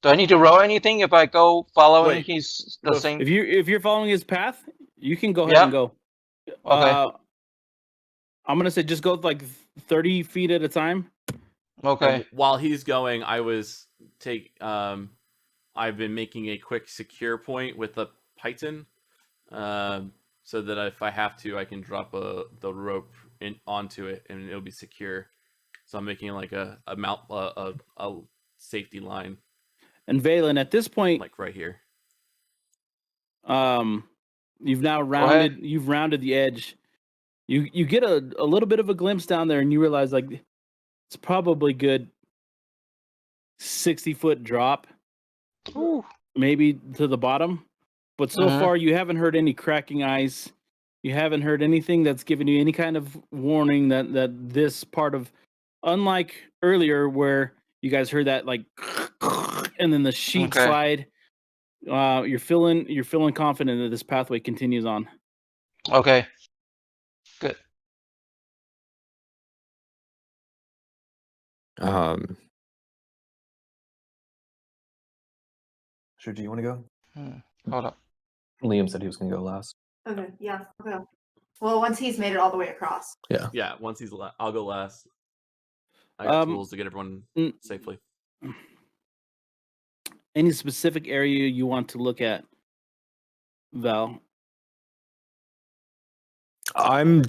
Do I need to roll anything if I go following the same? If you're following his path, you can go ahead and go. Okay. I'm gonna say just go like 30 feet at a time. Okay. And while he's going, I've been making a quick secure point with a python, so that if I have to, I can drop the rope onto it and it'll be secure. So I'm making like a safety line. And Valen, at this point, like right here, you've now rounded the edge. You get a little bit of a glimpse down there, and you realize like it's probably good 60-foot drop, maybe to the bottom. But so far, you haven't heard any cracking ice. You haven't heard anything that's given you any kind of warning that this part of, unlike earlier where you guys heard that like, and then the sheet slide. You're feeling confident that this pathway continues on. Okay. Good. Sure, do you want to go? Hold up. Liam said he was going to go last. Okay, yeah, okay. Well, once he's made it all the way across. Yeah. Yeah, once he's I'll go last. I got tools to get everyone safely. Any specific area you want to look at, Val? I'm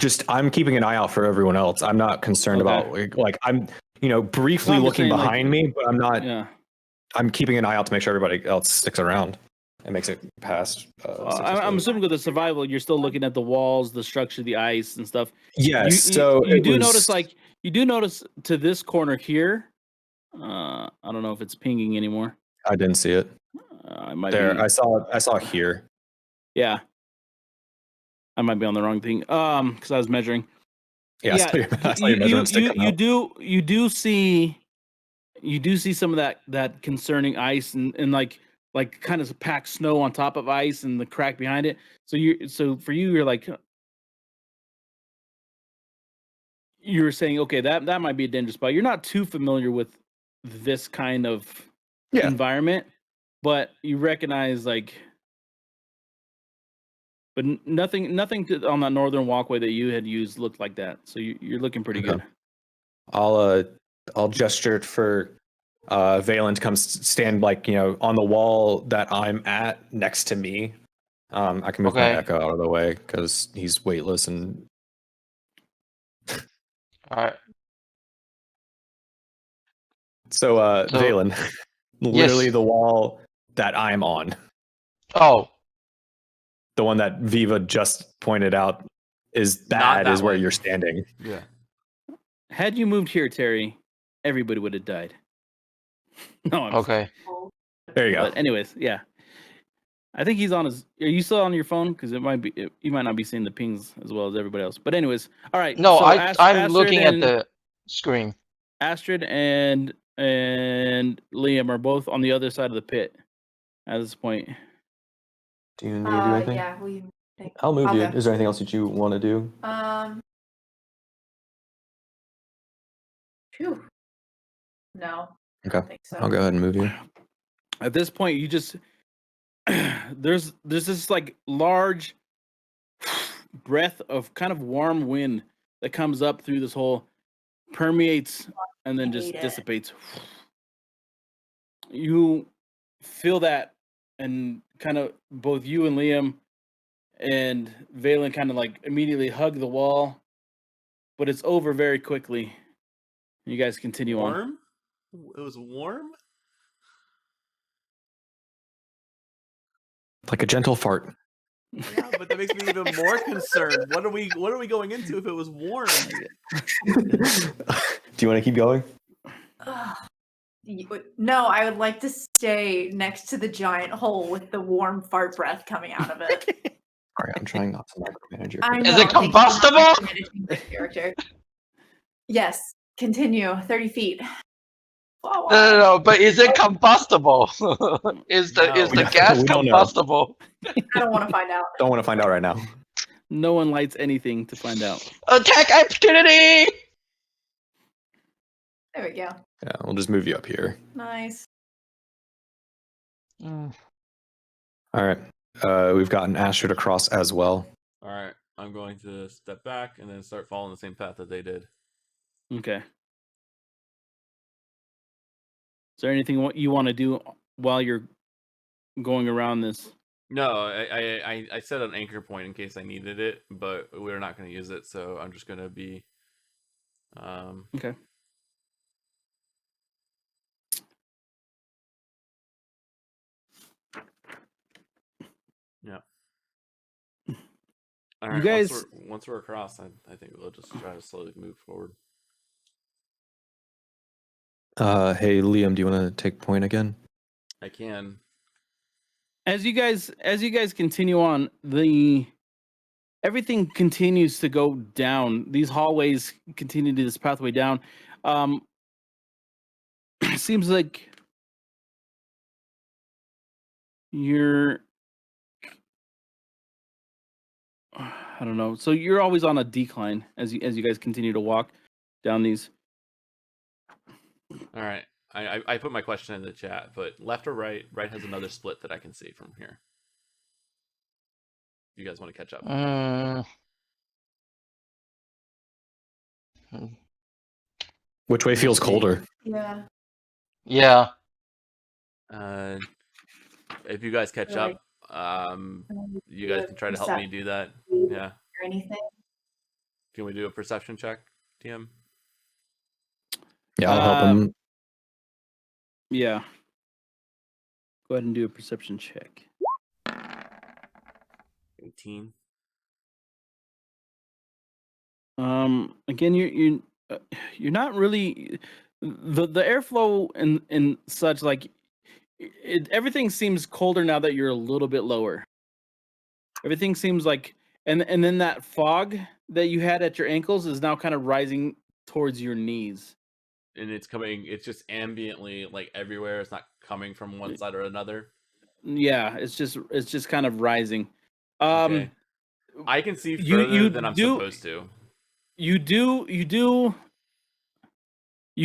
keeping an eye out for everyone else. I'm not concerned about like I'm briefly looking behind me, but I'm not. Yeah. I'm keeping an eye out to make sure everybody else sticks around and makes it past. I'm assuming with the survival, you're still looking at the walls, the structure, the ice, and stuff. Yes. You do notice to this corner here. I don't know if it's pinging anymore. I didn't see it. I might there. be... I saw here. Yeah. I might be on the wrong thing. Because I was measuring. Yeah, I saw your measurements stick come out. you do see some of that concerning ice and like kind of packed snow on top of ice and the crack behind it. So for you, you're like you were saying, okay, that might be a dangerous spot. You're not too familiar with this kind of Yeah. environment, but you recognize but nothing on that northern walkway that you had used looked like that. So you're looking pretty Okay. good. I'll gesture for Valen to come stand on the wall that I'm at next to me. I can move my Okay. echo out of the way because he's weightless and All right. so So- Valen, literally Yes. the wall that I'm on, Oh, the one that Viva just pointed out is Not bad that is where one. you're standing. Yeah. Had you moved here, Terry, everybody would have died. No, I'm just okay. There you go. But anyways, yeah. I think he's on his. Are you still on your phone? Because you might not be seeing the pings as well as everybody else. But anyways, all right. No, so I'm Astrid looking at and- the screen. Astrid and Liam are both on the other side of the pit at this point. Do you need to do anything? Yeah, we think. I'll move I'll you. go. Is there anything else that you want to do? Phew. No. I Okay. don't think so. I'll go ahead and move you. At this point, you just there's this like large breath of kind of warm wind that comes up through this hole, permeates, and then just Hate it. dissipates. You feel that, and kind of both you and Liam and Valen kind of like immediately hug the wall, but it's over very quickly. You guys continue on. Warm? It was warm? Like a gentle fart. Yeah, but that makes me even more concerned. What are we going into if it was warm? Do you want to keep going? No, I would like to stay next to the giant hole with the warm fart breath coming out of it. All right, I'm trying not to micromanage your. I Is know, it thank you for not combustible? micromanaging this character. Yes, continue. 30 feet. No, but is it combustible? is the No. gas We don't know. combustible? I don't want to find out. Don't want to find out right now. No one lights anything to find out. Attack opportunity! There we go. Yeah, we'll just move you up here. Nice. Mm. All right. We've gotten Astrid across as well. All right, I'm going to step back and then start following the same path that they did. Okay. Is there anything you want to do while you're going around this? No, I set an anchor point in case I needed it, but we're not going to use it, so I'm just going to be. Okay. Yeah. All right. guys- Once we're across, I think we'll just try to slowly move forward. Hey, Liam, do you want to take point again? I can. As you guys continue on, everything continues to go down. These hallways continue to this pathway down. It seems like you're I don't know. So you're always on a decline as you guys continue to walk down these. All right. I put my question in the chat, but left or right? Right has another split that I can see from here. You guys want to catch up? Which way feels colder? Yeah. Yeah. If you guys catch Right. up, you guys can try to help me do that. Yeah. Or anything. Can we do a perception check, TM? Yeah, I'll help him. Yeah. Go ahead and do a perception check. 18. Again, you're not really the airflow and such, like everything seems colder now that you're a little bit lower. Everything seems like and then that fog that you had at your ankles is now kind of rising towards your knees. And it's just ambiently like everywhere. It's not coming from one side or another. Yeah, it's just kind of rising. Okay. I can see you- further you than I'm do- supposed to. You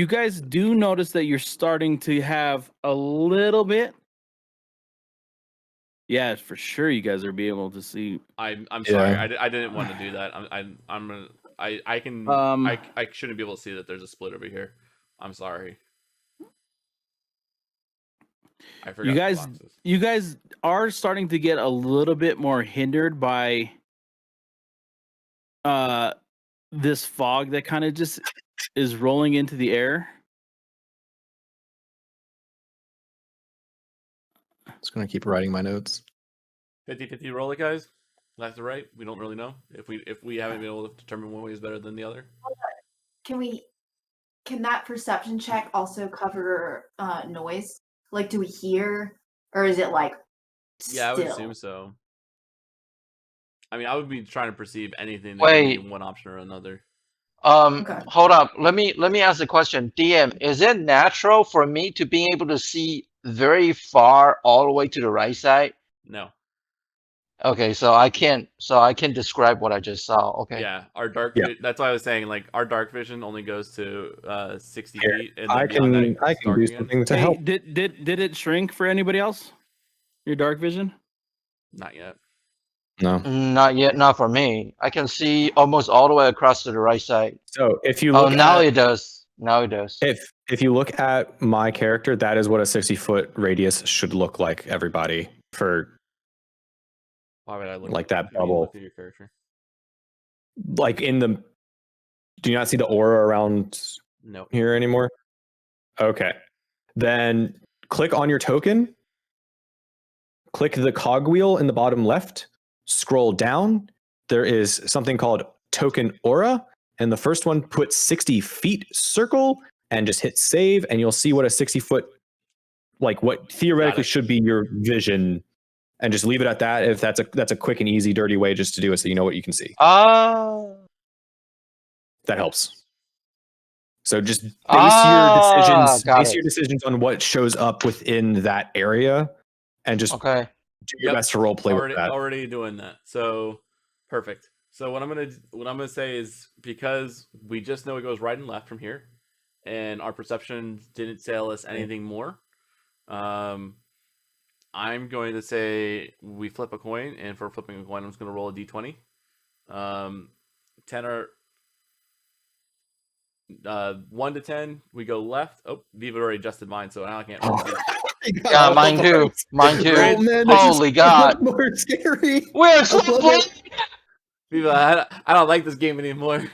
guys do notice that you're starting to have a little bit. Yeah, for sure. You guys are be able to see. I'm sorry. Yeah. I didn't want to do that. I can I shouldn't be able to see that there's a split over here. I'm sorry. I forgot. You guys are starting to get a little bit more hindered by this fog that kind of just is rolling into the air. Just gonna keep writing my notes. 50-50 roll it, guys. Left to right. We don't really know if we haven't been able to determine one way is better than the other. Can that perception check also cover noise? Like, do we hear, or is it like Yeah, I would still? assume so. I mean, I would be trying to perceive anything that Wait. could be one option or another. Okay. Hold up. Let me ask a question. DM, is it natural for me to be able to see very far all the way to the right side? No. Okay, so I can describe what I just saw. Okay. Yeah, our dark. Yeah. That's why I was saying like our dark vision only goes to 60 Here, feet, and I then beyond that, can it's I can dark do again. something to Hey, help. did it shrink for anybody else? Your dark vision? Not yet. No. Not yet, not for me. I can see almost all the way across to the right side. So if you Oh, look now at it does. Now it does. if you look at my character, that is what a 60-foot radius should look like. Everybody for Why would I look like that give me a bubble. look at your character? Like in the. Do you not see the aura around No. here anymore? Okay. Then click on your token. Click the cogwheel in the bottom left. Scroll down. There is something called token aura. And the first one, put 60 feet circle and just hit save. And you'll see what a 60-foot, like what theoretically should be your vision. And just leave it at that. If that's a quick and easy, dirty way just to do it so you know what you can see. That helps. So just base your decisions on what shows up within that area, and just Okay. do your best to role play with that. Already doing that. So perfect. So what I'm gonna say is, because we just know it goes right and left from here, and our perception didn't tell us anything more. I'm going to say we flip a coin, and for flipping a coin, I'm just gonna roll a d20. 10 or 1 to 10, we go left. Oh, Viva already adjusted mine, so now I can't. Yeah, mine too. Mine too. Oh, man, Holy God. More scary. We're so Viva, I don't like this game anymore.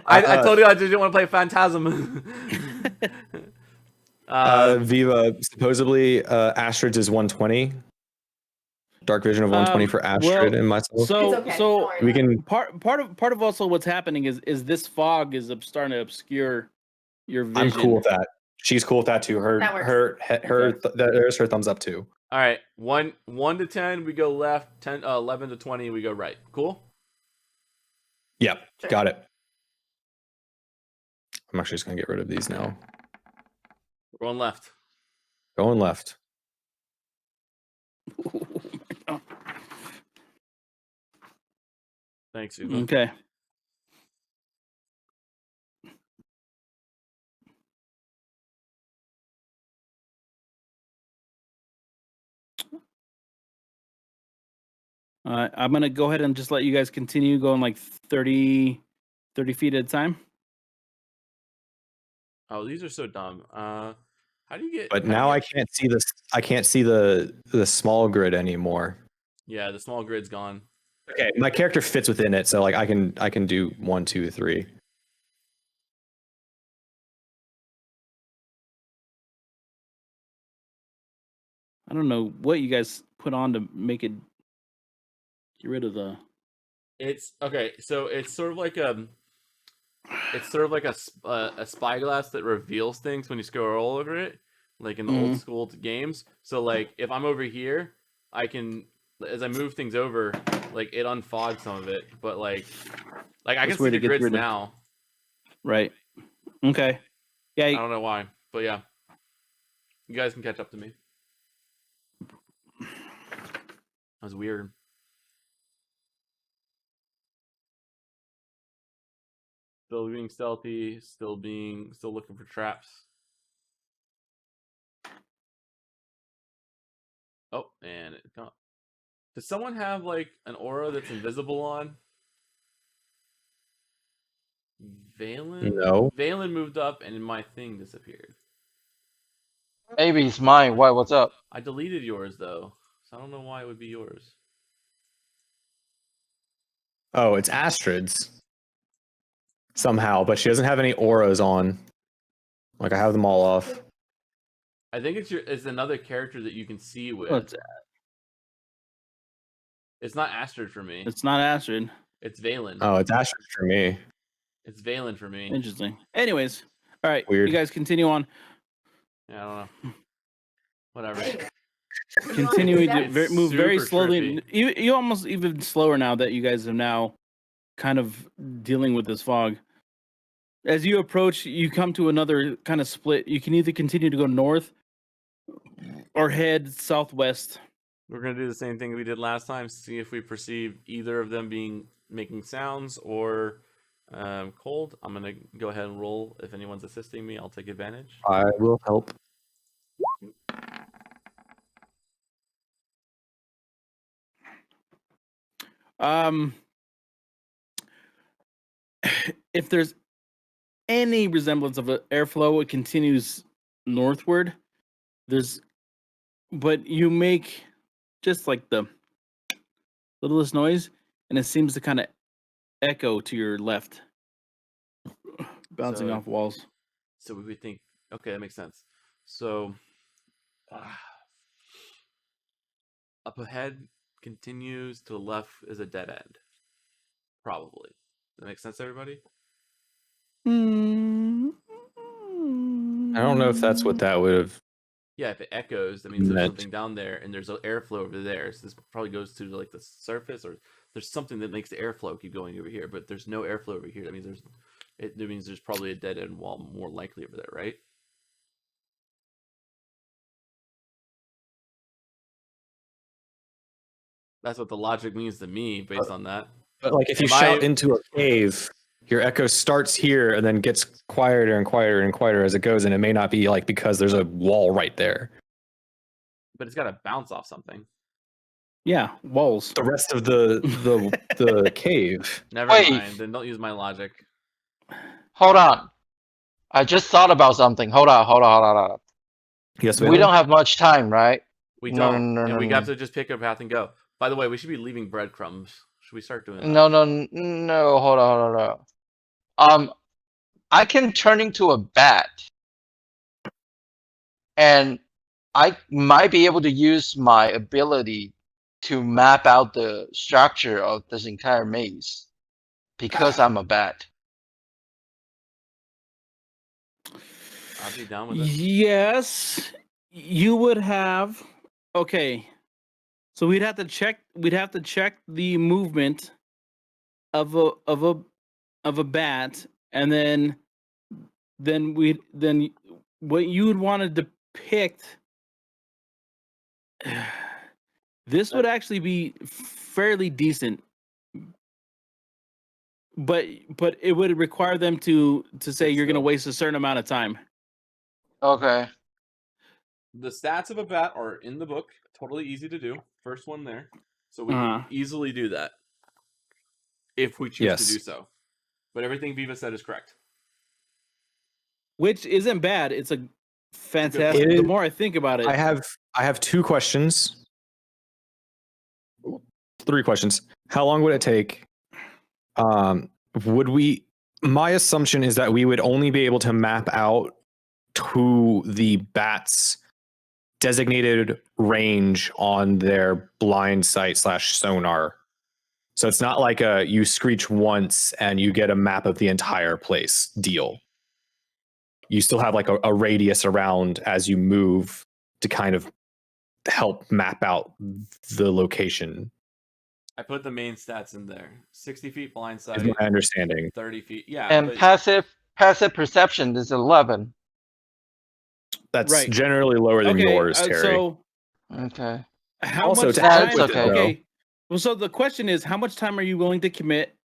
I told you I just didn't want to play Phantasm. Viva, supposedly Astrid's is 120. Dark vision of 120 for Astrid and myself. So It's okay, don't worry we about can part of also what's happening is this fog is starting to obscure your vision. I'm cool with that. She's cool with that too. That works. There's her thumbs up too. All right, 1 to 10, we go left. 11 to 20, we go right. Cool. Yep, Sure. got it. I'm actually just gonna get rid of these now. We're going left. Going left. Thanks, Viva. Okay. I'm gonna go ahead and just let you guys continue going like 30 feet at a time. Oh, these are so dumb. How do you get? But now I can't see this. I can't see the small grid anymore. Yeah, the small grid's gone. Okay, my character fits within it, so like I can do 1, 2, 3. I don't know what you guys put on to make it get rid of the. It's okay. So it's sort of like a spyglass that reveals things when you scroll over it, like in the old school games. So like if I'm over here, I can as I move things over, like it unfogged some of it, but like I can That's see where the it gets grids rid of- now. Right. Okay. Yeah. I don't know why, but yeah, you guys can catch up to me. That was weird. Still being stealthy, still looking for traps. Oh, and it got. Does someone have like an aura that's invisible on? Valen? No. Valen moved up and my thing disappeared. Maybe it's mine. Why? What's up? I deleted yours though, so I don't know why it would be yours. Oh, it's Astrid's somehow, but she doesn't have any auras on. Like I have them all off. I think it's another character that you can see with. What's that? It's not Astrid for me. It's not Astrid. It's Valen. Oh, it's Astrid for me. It's Valen for me. Interesting. Anyways, all right. Weird. You guys continue on. Yeah, I don't know. Whatever. Continue to It's move very super slowly. You almost even slower now that you guys are now kind of dealing with this fog. As you approach, you come to another kind of split. You can either continue to go north or head southwest. We're gonna do the same thing we did last time. See if we perceive either of them making sounds or cold. I'm gonna go ahead and roll. If anyone's assisting me, I'll take advantage. I will help. If there's any resemblance of an airflow, it continues northward. But you make just like the littlest noise, and it seems to kind of echo to your left, bouncing So- off walls. So we think, okay, that makes sense. So up ahead continues to the left is a dead end. Probably. That makes sense, everybody? I don't know if that's what that would have. Yeah, if it echoes, that means there's Meant. something down there, and there's an airflow over there. So this probably goes to like the surface, or there's something that makes the airflow keep going over here. But there's no airflow over here. That means there's probably a dead end wall more likely over there, right? That's what the logic means to me, based on that. But like if you Am shout I- into a cave, your echo starts here and then gets quieter and quieter and quieter as it goes, and it may not be like because there's a wall right there. But it's got to bounce off something. Yeah, walls. The rest of the cave. Never Wait. mind. Then don't use my logic. Hold on. I just thought about something. Hold on. Yes, We don't have much time, right? We No, don't, no, and no, we no. have to just pick a path and go. By the way, we should be leaving breadcrumbs. Should we start doing that? No. Hold on. I can turn into a bat, and I might be able to use my ability to map out the structure of this entire maze because I'm a bat. I'd be down with it. Yes, you would have. Okay, so we'd have to check. We'd have to check the movement of a bat, and then what you would want to depict. This would actually be fairly decent, but it would require them to say Sit you're going to still. waste a certain amount of time. Okay. The stats of a bat are in the book. Totally easy to do. First one there. So we Uh-huh. can easily do that if we choose Yes. to do so. But everything Viva said is correct. Which isn't bad. It's a fantastic. It The is- more I think about it, I have 2 questions. 3 questions. How long would it take? Would we? My assumption is that we would only be able to map out to the bats' designated range on their blind sight / sonar. So it's not like you screech once and you get a map of the entire place deal. You still have like a radius around as you move to kind of help map out the location. I put the main stats in there. 60 feet blind Is sight, my understanding. 30 feet. Yeah, And but passive perception is 11. That's Right. generally lower than Okay, yours, Terry. so Okay. how Also, much to add time? with it, though- Okay. Well, so the question is, how much time are you willing to commit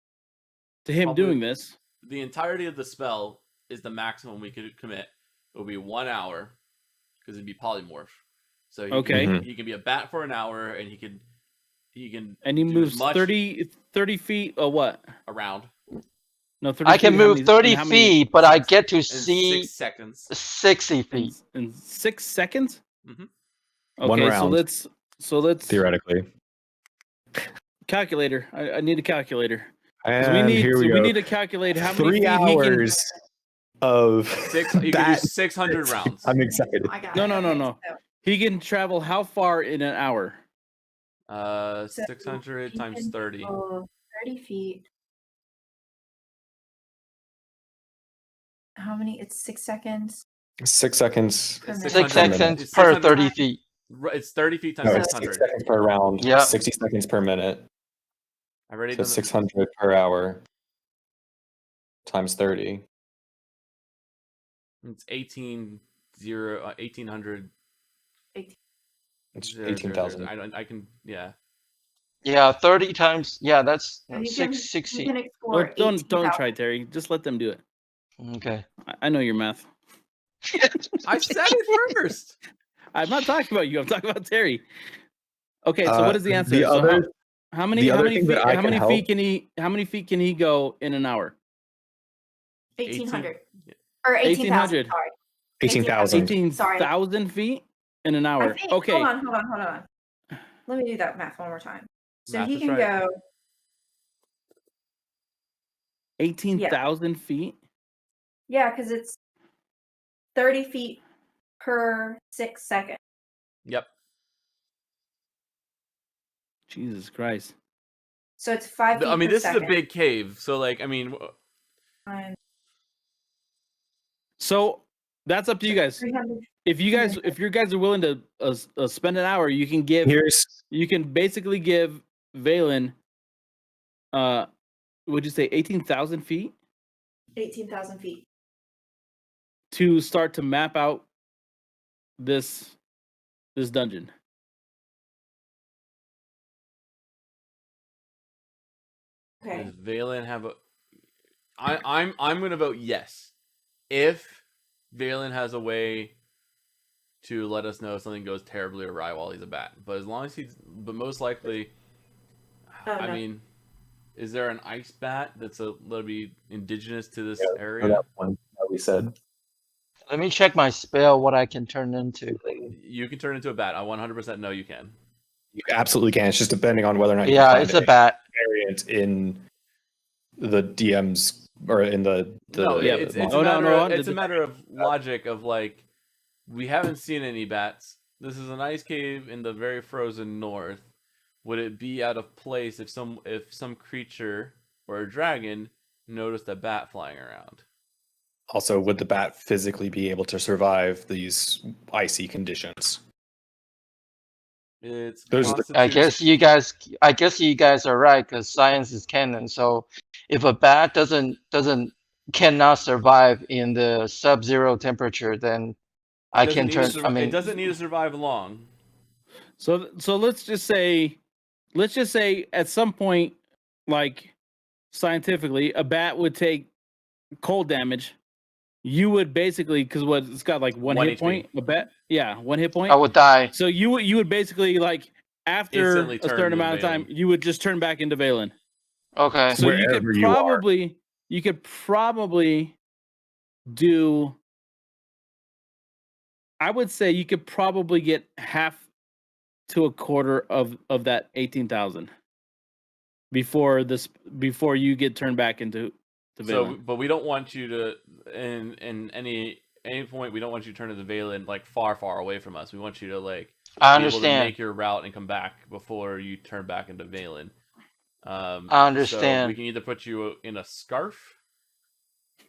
to him Probably- doing this? the entirety of the spell is the maximum we could commit. It will be 1 hour because it'd be polymorph. So Okay. he can be a bat for an hour, and he can And he do as moves much 30 feet or what? around No, 30 I can feet, how move many- 30 and how many- feet, but I six- get to in see 6 seconds. 60 in, feet. in 6 seconds? Mhm. Okay, One so round. let's Theoretically. calculator. I need a calculator. 'Cause And here we go. we need to calculate how many 3 feet hours of You can do bat. 600 rounds. I'm excited. I got No, it. no, no, Okay, no. so he can travel how far in an hour? 600 he times can 30. go 30 feet. How many? It's 6 seconds. 6 seconds. per It's minute. 6 600 seconds It's per 600 30 feet. It's 30 feet times No, it's 6 600. seconds per round. Yeah. 60 seconds per minute. I already So done the- 600 per hour times 30. It's 1800. It's 000. 18,000. I can, yeah. Yeah, 30 times. Yeah, that's So he can, 660. he can explore. Don't 18,000. try, Terry. Just let them do it. Okay. I know your math. I said it first. I'm not talking about you. I'm talking about Terry. Okay, so what is the answer? The So other, how many the how other many thing feet that I how can many help- feet can he go in an hour? 1,800. Yeah. Or 18,000. 1800. Sorry. 18,000. 18,000 feet in an I hour. think, Okay. Hold on. Let me do that math one more time. So Math he is can right. go 18,000 feet. Yeah, because it's 30 feet per 6 seconds. Yep. Jesus Christ. So it's 5 feet I mean, per this second. is a big cave, so like, I mean, Times So that's up to you guys. 300. If you guys are willing to spend an hour, you can basically give Valen would you say 18,000 feet 18,000 feet. to start to map out this dungeon. Okay. does Valen have a? I'm gonna vote yes, if Valen has a way to let us know if something goes terribly awry while he's a bat. But as long as but most likely, Oh, I no. mean, is there an ice bat that's a little bit indigenous to this So area? that one that we said. Let me check my spell, what I can turn into. You can turn into a bat. I 100% know you can. You absolutely can. It's just depending on whether or not you Yeah, find it's a bat. variant in the DMs or in the No, Yeah. it's Oh, a no, matter. no, It's a matter of logic of like, we haven't seen any bats. This is an ice cave in the very frozen north. Would it be out of place if some creature or a dragon noticed a bat flying around? Also, would the bat physically be able to survive these icy conditions? It's Those are I guess you guys are right, because science is canon. So if a bat cannot survive in the sub-zero temperature, then I can turn. I mean, it doesn't need to survive long. So let's just say at some point, like scientifically, a bat would take cold damage. You would basically, because it's got like one One hit HP. point. A bat, yeah, 1 hit point. I would die. So you would basically like after Instantly a turn certain into amount of time, Valen. you would just turn back into Valen. Okay. So you could Wherever you are. probably do. I would say you could probably get half to a quarter of that 18,000 before you get turned back into So, Valen. but we don't want you to in any point. We don't want you to turn into Valen like far away from us. We want you to like I be able to understand. make your route and come back before you turn back into Valen. I So understand. we can either put you in a scarf,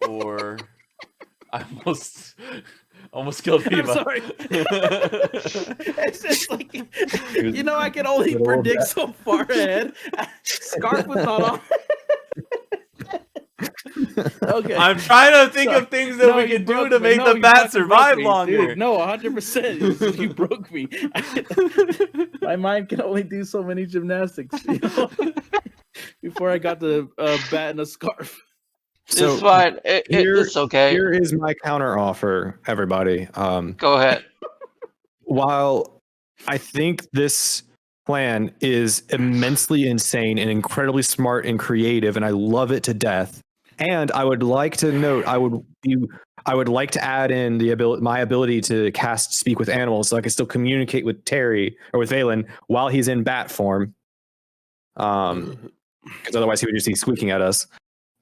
or I almost killed I'm Viva. sorry. It's just like I can only Little predict bit. so far ahead. Scarf was not on. Okay. I'm trying to think Sorry. of things that No, we you can do broke to me. make No, the you bat fucking broke survive me, longer. Dude, no, 100%. You broke me. My mind can only do so many gymnastics. Before I got the bat and a scarf. So It's fine. It's okay. Here is my counter offer, everybody. Go ahead. While I think this plan is immensely insane and incredibly smart and creative, and I love it to death. And I would like to note, I would like to add in my ability to cast Speak with Animals, so I can still communicate with Terry or with Valen while he's in bat form. Because otherwise he would just be squeaking at us.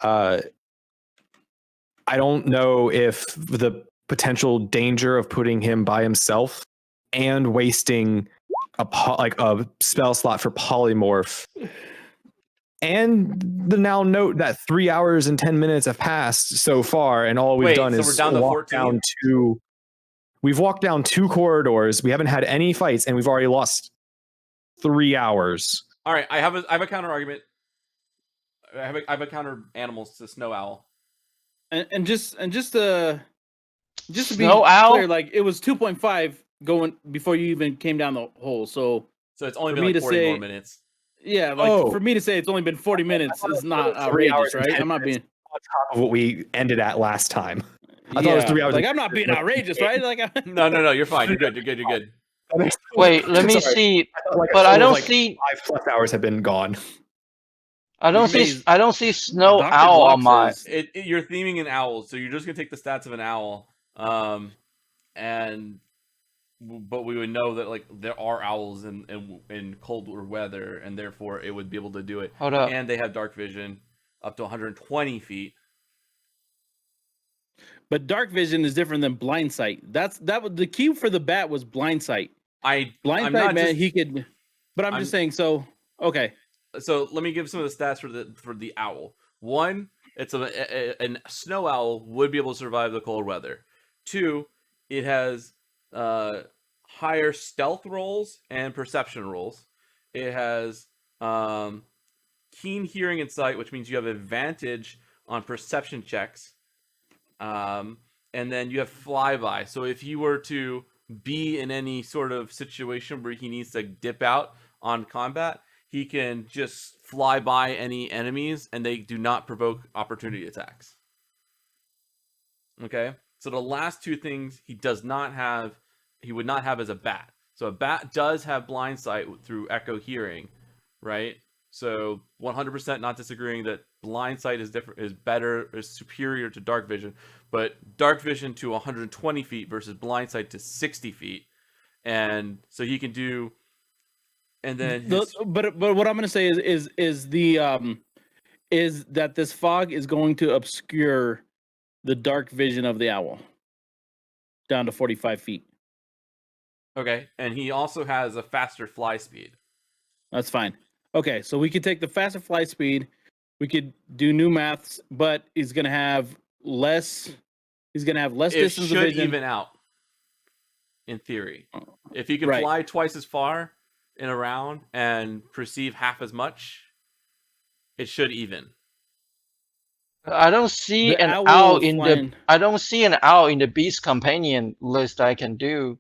I don't know if the potential danger of putting him by himself and wasting a spell slot for polymorph, and the now note that 3 hours and 10 minutes have passed so far, and all we've Wait, done so is we're down to walk 14? we've walked down 2 corridors. We haven't had any fights, and we've already lost 3 hours. All right, I have a counter argument. I have a counter animals to Snow Owl. And just to be Snow Owl? clear, like it was 2.5 going before you even came down the hole. So it's only for been me like to 40 more say- minutes. yeah, like Oh. for me to say it's only been 40 minutes is not 3 hours outrageous, and right? 10 I'm not being On top of what we ended at last time. I thought it yeah, was 3 hours. like I'm not being outrageous, right? Like No, you're fine. You're good. You're good. Wait, let me Sorry. see. Like But I don't like see. 5+ hours have been gone. I don't see. Maze- I don't see Snow Dr. Owl Glock on my. says- You're theming an owl, so you're just gonna take the stats of an owl, but we would know that like there are owls in colder weather, and therefore it would be able to do it. Hold up. And they have dark vision up to 120 feet. But dark vision is different than blind sight. That was the key for the bat was blind sight. I'm Blind sight, not man, just- he could. But I'm just saying. So okay, So let me give some of the stats for the owl. One, it's a snow owl would be able to survive the cold weather. Two, it has higher stealth rolls and perception rolls. It has keen hearing and sight, which means you have advantage on perception checks. And then you have flyby. So if he were to be in any sort of situation where he needs to dip out on combat, he can just fly by any enemies and they do not provoke opportunity attacks. Okay? So the last two things he would not have as a bat. So a bat does have blind sight through echo hearing, right? So 100% not disagreeing that blind sight is superior to dark vision, but dark vision to 120 feet versus blind sight to 60 feet. And so he can do, and then but what I'm going to say is that this fog is going to obscure the dark vision of the owl down to 45 feet. okay, and he also has a faster fly speed. That's fine. Okay, so we could take the faster fly speed. We could do new maths, but he's going to have less. He's going to have less It distance of should vision. even out, in theory. If he can Right. fly twice as far in a round and perceive half as much, it should even. I don't see The an owl owl is in flying. the. I don't see an owl in the Beast Companion list I can do.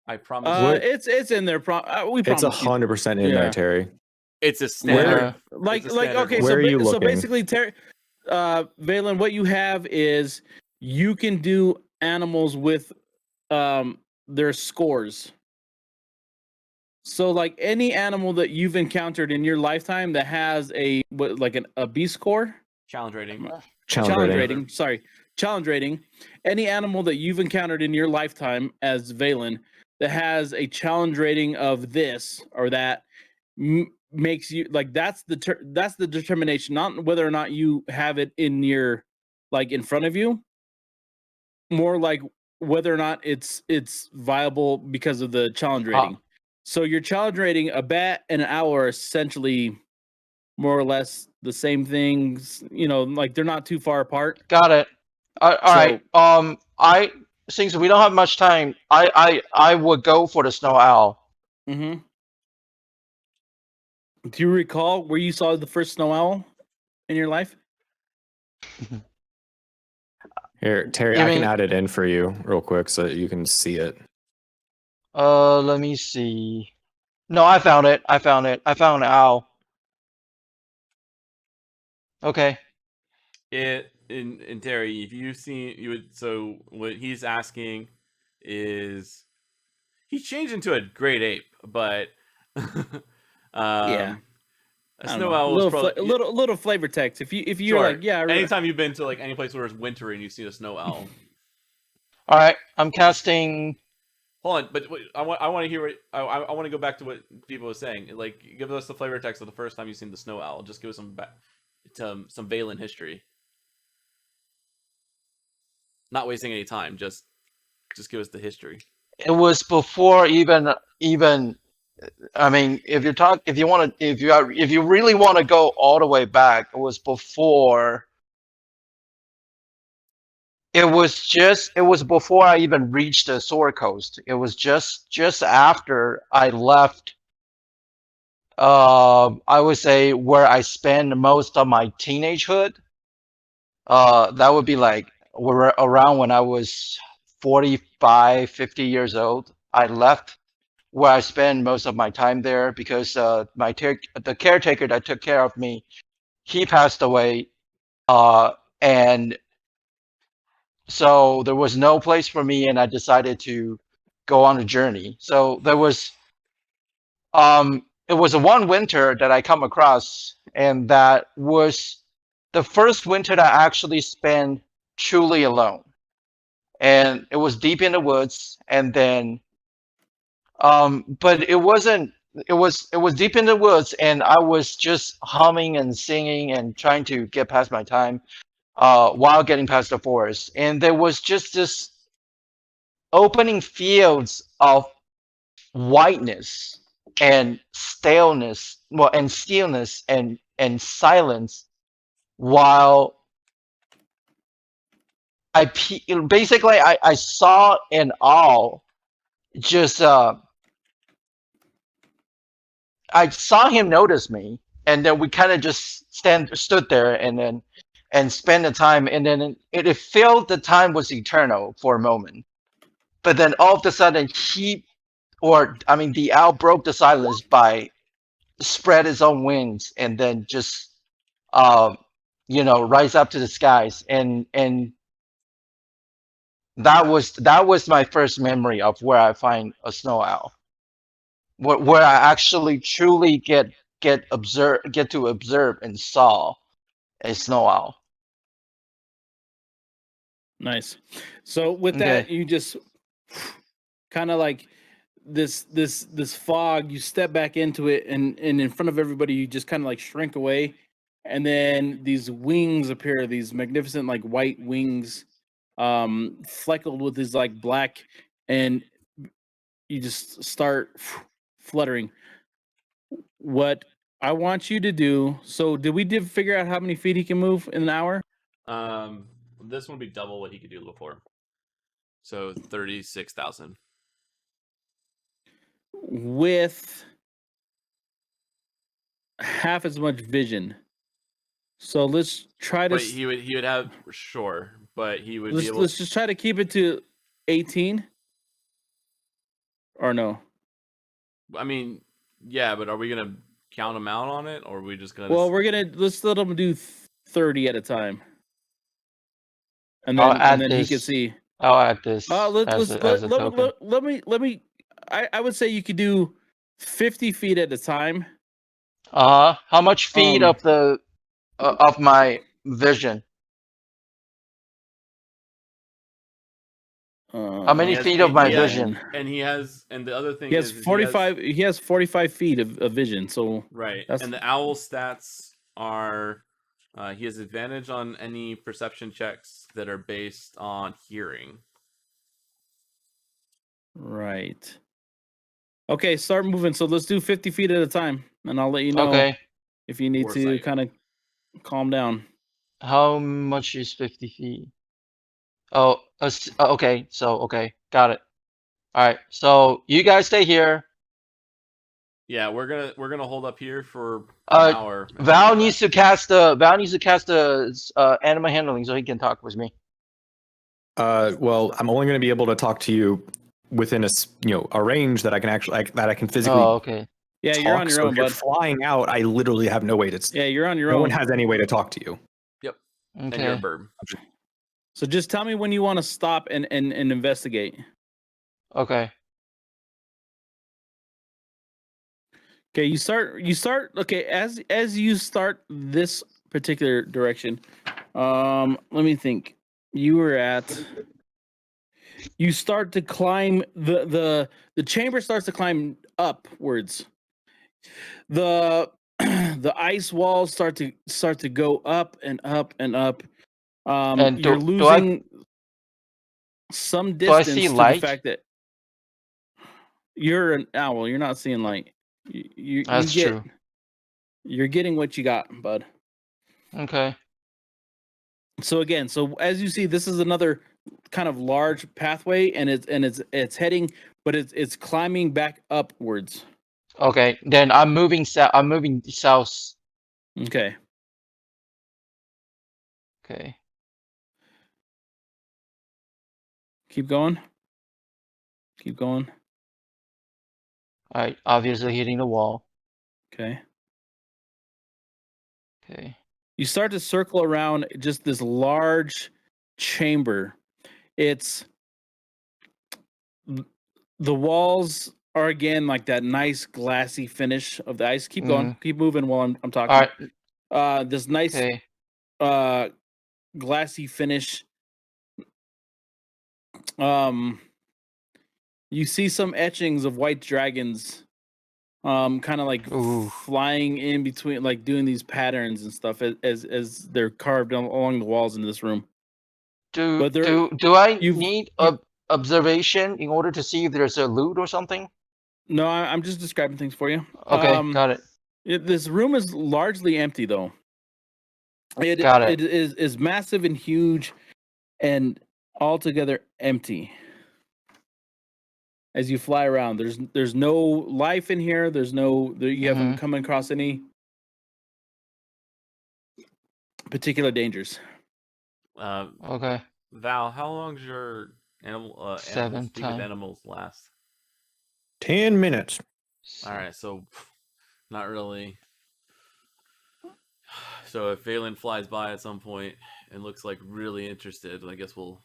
I promise. It's in there. We It's promise you. 100% in Yeah. there, Terry. It's a standard. Like It's a standard okay, one. Where are you so looking? basically, Valen, what you have is you can do animals with their scores. So like any animal that you've encountered in your lifetime that has a B score, Challenge rating. Challenge rating. challenge rating. Any animal that you've encountered in your lifetime as Valen that has a challenge rating of this or that makes you like that's the determination, not whether or not you have it in your in front of you, more like whether or not it's viable because of the challenge rating. So your challenge rating, a bat and an owl are essentially more or less the same things, like they're not too far apart. Got it. All right. since we don't have much time, I would go for the snow owl. Mm-hmm. Do you recall where you saw the first snow owl in your life? Here, Terry, You I can mean- add it in for you real quick so that you can see it. Let me see. No, I found it. I found an owl. Okay. In Terry, if you've seen you would so what he's asking is he changed into a great ape, but Yeah. a I don't snow know. owl was probably a little flavor text. If you're sure. like, yeah, Anytime you've been to like any place where it's winter and you see a snow owl. All right. I'm casting. Hold on, but wait, I want to hear what I want to go back to what people was saying. Like, give us the flavor text of the first time you seen the snow owl. Just give us some some Valen history. Not wasting any time. Just give us the history. It was before even. I mean, if you really want to go all the way back, it was before. It was before I even reached the Sword Coast. It was just after I left. I would say where I spent most of my teenagehood. That would be like around when I was 45, 50 years old. I left where I spent most of my time there because the caretaker that took care of me, he passed away. And so there was no place for me, and I decided to go on a journey. So it was a one winter that I come across, and that was the first winter that I actually spent truly alone. And it was deep in the woods, and then but it was deep in the woods, and I was just humming and singing and trying to get past my time while getting past the forest. And there was just this opening fields of whiteness and staleness, well, and stillness and silence, while basically I saw an owl just I saw him notice me, and then we kind of just stood there and spend the time, and then it felt the time was eternal for a moment. But then all of a sudden the owl broke the silence by spread its own wings and then just rise up to the skies, and that was my first memory of where I find a snow owl, where I actually truly get to observe and saw a snow owl. Nice. So with Okay. that, you just kind of like this fog. You step back into it, and in front of everybody, you just kind of like shrink away, and then these wings appear. These magnificent like white wings, fleckled with these like black, and you just start fluttering. What I want you to do. So, did we figure out how many feet he can move in an hour? This one would be double what he could do before. So 36,000. With half as much vision. So let's try to. But he would have sure, but he would be able. Let's just try to keep it to 18. Or no? I mean, yeah, but are we gonna count him out on it, or are we just gonna? Well, let's let him do 30 at a time, and I'll then add he can this. see. I'll add this Let as a token. me. I would say you could do 50 feet at a time. How much feet Um, of the of my vision? How many He has- feet of my he has- vision? And the other thing He has is 45. He has 45 feet of vision. So right, That's- and the owl stats are he has advantage on any perception checks that are based on hearing. right. Okay, start moving. So let's do 50 feet at a time, and I'll let you know Okay. if you need to Foresight. kind of calm down. How much is 50 feet? Oh, okay. So okay, got it. All right. So you guys stay here. Yeah, we're gonna hold up here for an hour. and then Val get needs back. to cast the animal handling so he can talk with me. Well, I'm only going to be able to talk to you within a range that I can actually that I can physically Oh, okay. Yeah, talk. you're on your So own, if you're bud. flying out, I literally have no way to. Yeah, you're on your No own. one has any way to talk to you. Yep. And you're a Okay. bird. So just tell me when you want to stop and investigate. Okay. Okay, you start okay, as you start this particular direction. Let me think. You start to climb the chamber starts to climb upwards. The the ice walls start to go up and up and up. And You're do I losing some do I see distance to the light? fact that you're an owl. You're not seeing light. That's true. You're getting what you got, bud. Okay. So again, so as you see, this is another kind of large pathway, and it's heading, but it's climbing back upwards. Okay. Then I'm moving south. I'm moving south. Okay. Okay. Keep going. Keep going. All right. Obviously hitting the wall. Okay. Okay. You start to circle around just this large chamber. It's the walls are again like that nice glassy finish of the ice. Keep going. Keep moving while I'm talking. All right. This nice Okay. glassy finish. You see some etchings of white dragons, kind of like Ooh. flying in between, like doing these patterns and stuff as they're carved along the walls in this room. Do But I you've- need you- observation in order to see if there's a loot or something? No, I'm just describing things for you. Okay, got it. This room is largely empty, though. Got it. It is massive and huge, and altogether empty. As you fly around, there's no life in here. You haven't come across any particular dangers. Okay. Val, how long does your Seven speak with time. animals last? 10 minutes. All right, so not really. So if Valen flies by at some point and looks like really interested, I guess we'll.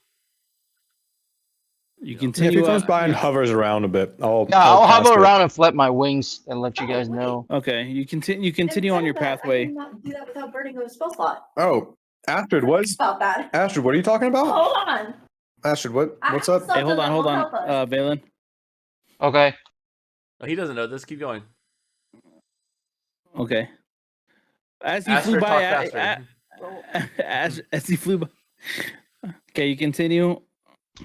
You Yeah, continue. If he comes by and hovers around a bit, I'll I'll cast hover it. around and flap my wings and let you guys know. Okay, you continue on your I pathway. cannot do that without burning a spell slot. Oh, Astrid, About that. Astrid, what are you talking about? Hold on. Astrid, what's I up? have Hey, hold something on, that will help us. Valen. Okay. Oh, he doesn't know this. Keep going. Okay. As he Astrid, flew by, talk faster. as he flew by. Okay, you continue.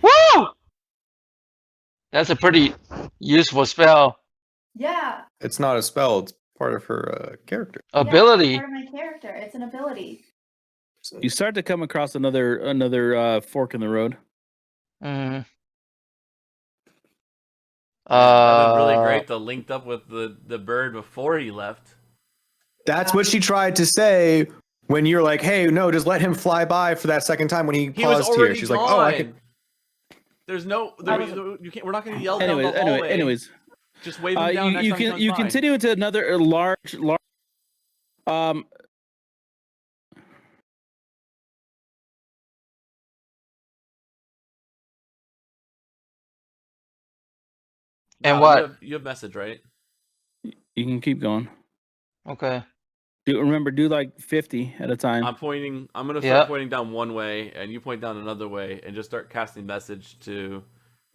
Woo! That's a pretty useful spell. Yeah. It's not a spell, it's part of her character. Ability. Yeah, part of my character. It's an ability. You start to come across another fork in the road. Mm. That'd been really great to linked up with the bird before he left. That's what she tried to say when you're like, hey, no, just let him fly by for that second time when he He was paused here. already She's gone. like, oh, I can. There's no. You can't. We're not going to yell down Anyways, the hallway. anyways, Just wave him down. you continue into another large. And Val, what? You have message, right? You can keep going. Okay. Do like 50 at a time. I'm gonna start pointing down one way, and you point down another way, and just start casting message to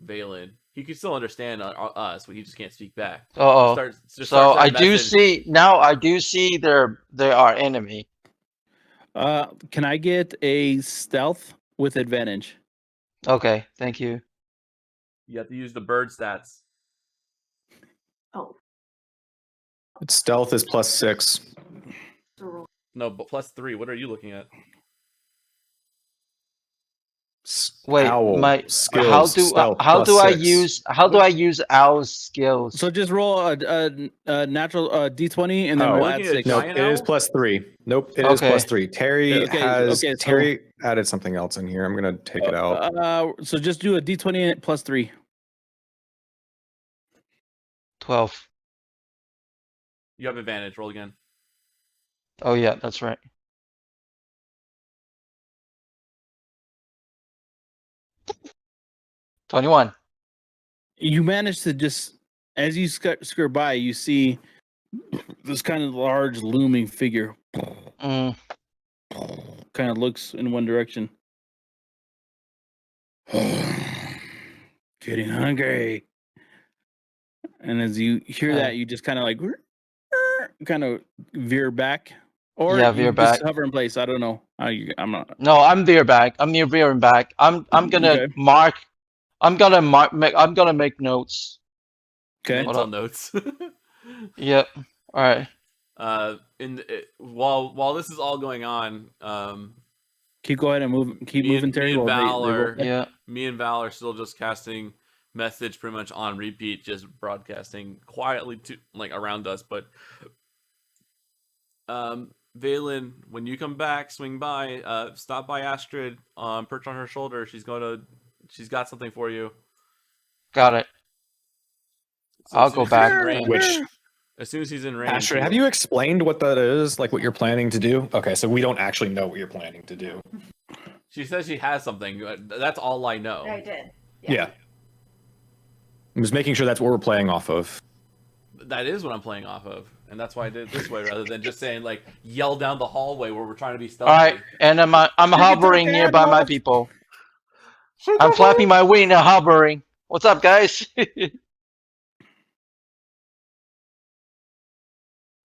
Valen. He can still understand us, but he just can't speak back. So I do see now. I do see they are enemy. Can I get a stealth with advantage? Okay, thank you. You have to use the bird stats. Oh. Its stealth is +6. No, but +3. What are you looking at? Wait, Owl my skills, stealth how do plus I 6. use I use Owl's skills? So just roll a natural D20 and then Oh. we'll We're add looking at a 6. Nope, giant it is owl? +3. Nope, it is Okay. +3. Terry Okay, so- Terry added something else in here. I'm gonna take it out. So just do a D20 plus 3. 12. You have advantage. Roll again. Oh yeah, that's right. $21. You manage to just, as you skirt by, you see this kind of large looming figure. Mm, Kind of looks in one direction. Getting hungry. And as you hear that, you just kind of like kind of veer back, or Yeah, you veer just back. hover in place. I don't know. I'm not. No, I'm veer back. I'm near veering back. I'm gonna Okay. mark. I'm gonna I'm gonna make notes. Okay. Hold Mental up. notes. Yep. All right. While this is all going on, Keep going and move. Keep Me moving, and- Terry. me and while Val they roll are- back. Yeah. me and Val are still just casting message pretty much on repeat, just broadcasting quietly to like around us. But Valen, when you come back, swing by, stop by Astrid, perch on her shoulder. She's got something for you. Got it. So I'll as soon go as he's back. in range- Which as soon as he's in range, Astrid, have you explained what that is? Like what you're planning to do? Okay, so we don't actually know what you're planning to do. She says she has something. That's all I know. I did. Yeah. I'm just making sure that's what we're playing off of. That is what I'm playing off of, and that's why I did it this way rather than just saying like yell down the hallway where we're trying to be stealthy. All right. And I'm hovering nearby my people. I'm flapping my wing and hovering. What's up, guys?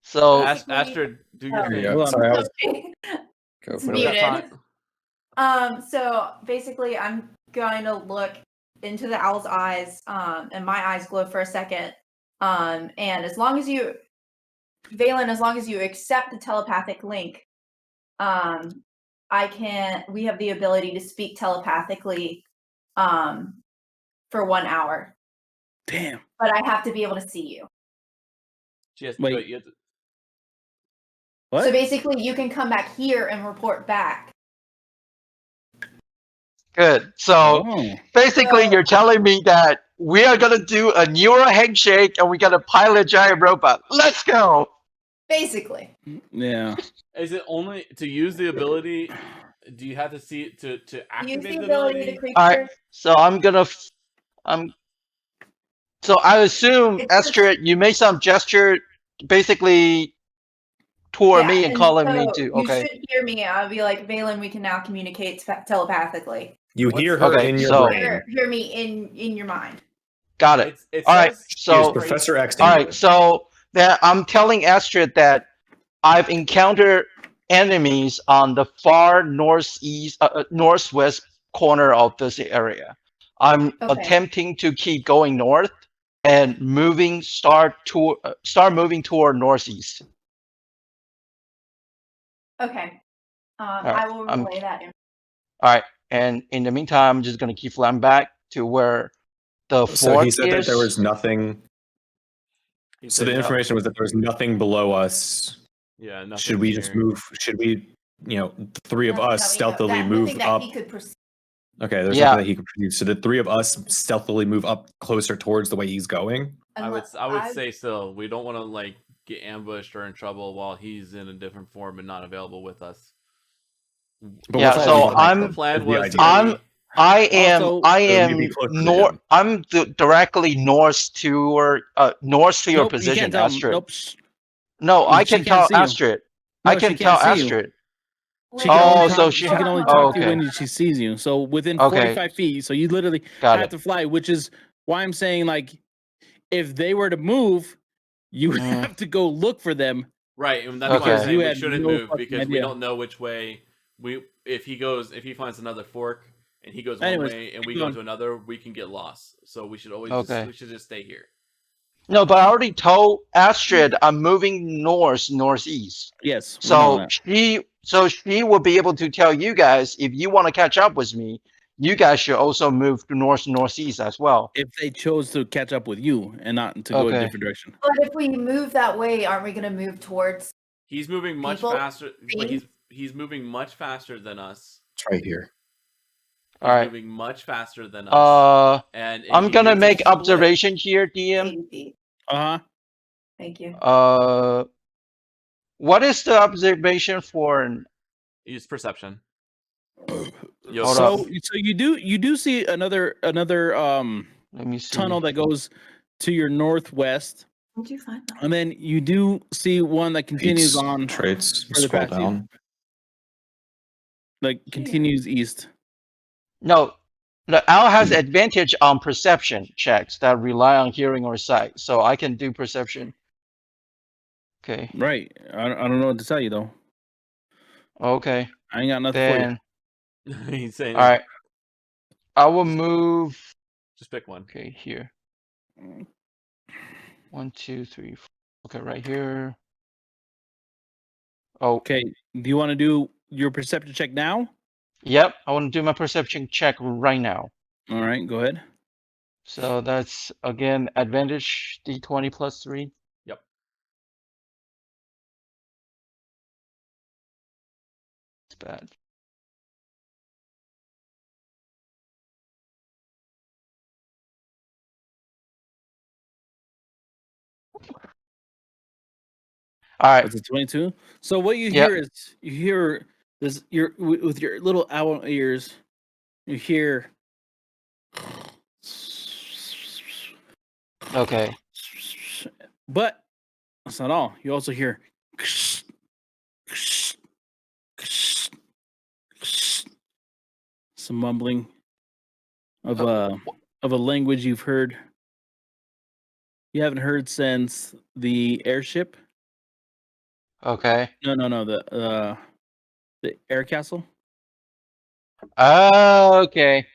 So Astrid, do your Oh. thing. Hold on. Sorry, I was Okay. go It's for We got it. muted. time. So basically, I'm going to look into the owl's eyes, and my eyes glow for a second. And as long as you, Valen, as long as you accept the telepathic link, we have the ability to speak telepathically, for 1 hour. Damn. But I have to be able to see you. Wait. You have to- What? So basically, you can come back here and report back. good. So Oh. basically, So- you're telling me that we are gonna do a neural handshake and we're gonna pilot a giant robot. Let's go. Basically. Yeah. Is it only to use the ability? Do you have to see it to Use activate the the ability ability? to creature. All right. So So I assume, It's just- Astrid, you made some gesture, basically toward Yeah, me and calling me so to. You Okay. should hear me. I'll be like, Valen, we can now communicate telepathically. You What's- hear her Okay, in your so- brain. Hear me in your mind. Got it. It All right. says- Here's So Professor X. all right. So that I'm telling Astrid that I've encountered enemies on the far northwest corner of this area. I'm Okay. attempting to keep going north and start moving toward northeast. Okay. right, I will I'm- relay that. All right. And in the meantime, I'm just gonna keep flying back to where the So fort he said that is. there was nothing. He So said the no. information was that there was nothing below us. Yeah. Nothing Should we just near. move? Should we, the three of Nothing us that we know- stealthily that- move nothing that up? he could perceive. Okay, there's Yeah. nothing that he could produce. So the three of us stealthily move up closer towards the way he's going. I would Unless- say so. We don't want to like get ambushed or in trouble while he's in a different form and not available with us. But Yeah, we're so following I'm- The plan is the was idea. to I'm- be- I am Also- I So we am need to be closer to north. him. I'm directly north to your Nope, you position, can't tell him. Astrid. Nope. No, I She can can't tell see you. Astrid. No, I she can can't tell see you. Astrid. She can Oh, only so talk, she- she can only oh, talk to you okay. when she sees you. So within Okay. 45 feet. So you literally Got have it. to fly, which is why I'm saying like if they were to move, you would Mm. have to go look for them. Right, and that's Okay. why I'm Because saying you we had shouldn't no move fucking because we idea. don't know which way if he finds another fork and he goes Anyways, one way and we keep go going. to another, we can get lost. So we should always Okay. we should just stay here. No, but I already told Astrid I'm moving northeast. Yes. we know So that. she will be able to tell you guys if you want to catch up with me. you guys should also move to northeast as well. If they chose to catch up with you and not to go a Okay. different direction. But if we move that way, aren't we going to move towards? He's moving much People faster, but see? he's moving much faster than us. It's right here. He's All right. moving much faster than us. And I'm he gonna needs to make split. observation here, DM. 80 feet. Uh-huh. Thank you. What is the observation for? Use perception. Hold So up. you do see another Let me see. tunnel that goes to your northwest, Where'd you find that? and then you do see one that continues Beats, on, traits. further Scroll past you. down. like continues east. No, the owl has advantage on perception checks that rely on hearing or sight, so I can do perception. Okay. Right. I don't know what to tell you though. Okay. I ain't got nothing for you. Then, He's saying, all right. I will move. just pick one. Okay, here. 1, 2, 3, 4. Okay, right here. Oh, Okay. Do you want to do your perception check now? yep. I want to do my perception check right now. All right. Go ahead. So that's again advantage d20 plus 3. Yep. It's bad. All right. It's a 22. So what you Yep. hear is you hear this. You're with your little owl ears. You hear. Okay. But that's not all. You also hear some mumbling of a language you've heard. You haven't heard since the airship. Okay. No. The air castle. Okay.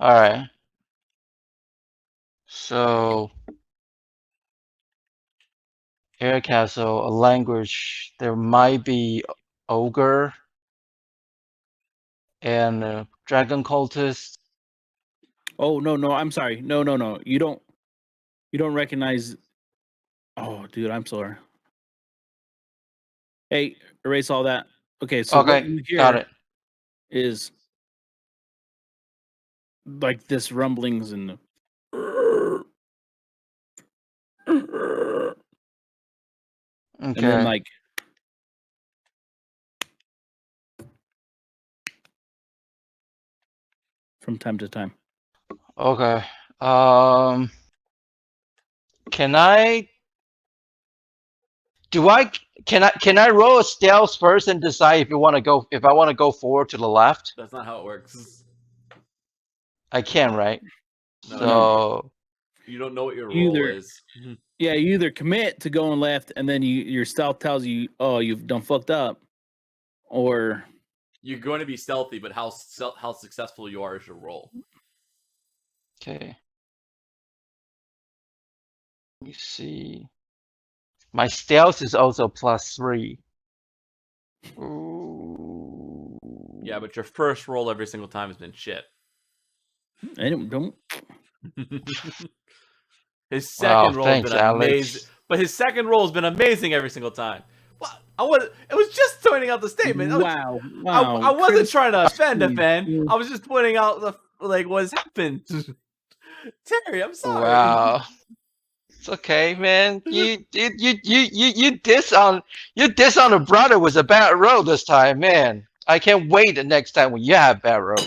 All right. So, Air Castle, a language. There might be ogre and dragon cultist. Oh no. I'm sorry. No. You don't recognize. Oh, dude, I'm sorry. Hey, erase all that. Okay, so what Okay, you got hear it. is like this rumblings and and then Okay. like from time to time. Okay. Can I? Can I roll a stealth first and decide if I want to go forward to the left? That's not how it works. I can, right? No. So You don't know what your You role either- is. Yeah, you either commit to going left and then your stealth tells you, oh, you've done fucked up, or You're going to be stealthy, but how successful you are is your role. okay. Let me see. My stealth is also +3. Ooh. Yeah, but your first roll every single time has been shit. I don't. His second roll thanks, has been amazing, Alex. but his second roll has been amazing every single time. What? It was just pointing out the statement. Wow. I wasn't Chris, trying to offend. please. I was just pointing out what's happened. Terry, I'm sorry. Wow. It's okay, man. You diss on a brother was a bad road this time, man. I can't wait the next time when you have bad road.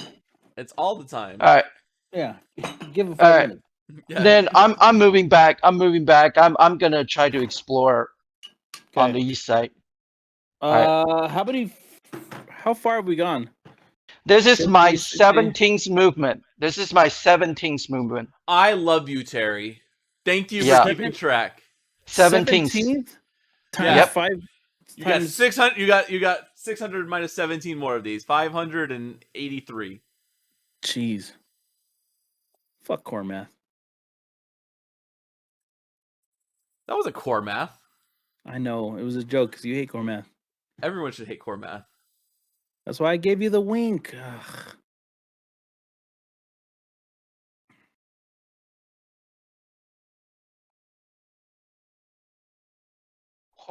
It's all the time. All right. Yeah, give him 5 All right. minutes. Yeah. Then I'm moving back. I'm gonna try to explore on the Okay. east side. How far have we gone? This is my 50, 60. 17th movement. This is my 17th movement. I love you, Terry. Thank you Yeah. for keeping track. 17th. Times Yep. 5. You got 600. You got 600 minus 17 more of these. 583. Jeez. Fuck core math. That was a core math. I know it was a joke because you hate core math. Everyone should hate core math. That's why I gave you the wink. Ugh.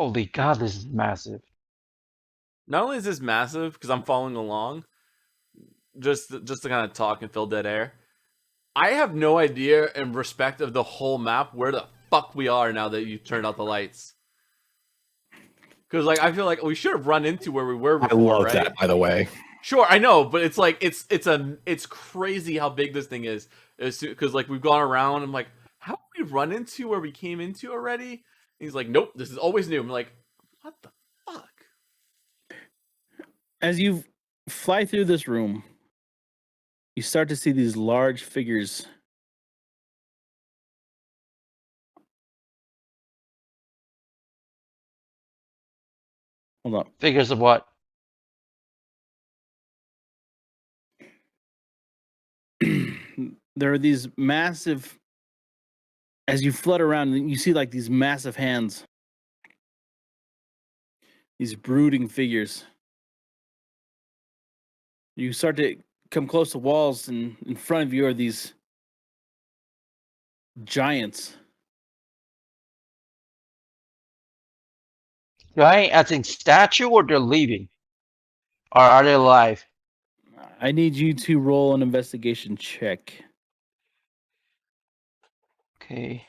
Holy God, this is massive. Not only is this massive, because I'm following along, just to kind of talk and fill dead air. I have no idea, in respect of the whole map, where the fuck we are now that you turned out the lights. Because like I feel like we should have run into where we were I before, love right? that, by the way. Sure, I know, but it's like it's crazy how big this thing is. Because like we've gone around, I'm like, how did we run into where we came into already? And he's like, nope, this is always new. I'm like, what the fuck? As you fly through this room, you start to see these large figures. Hold on. Figures of what? There are these massive, as you flood around, you see like these massive hands, these brooding figures. You start to come close to walls, and in front of you are these giants. Giant as in statue, or they're leaving? Or are they alive? I need you to roll an investigation check. Okay.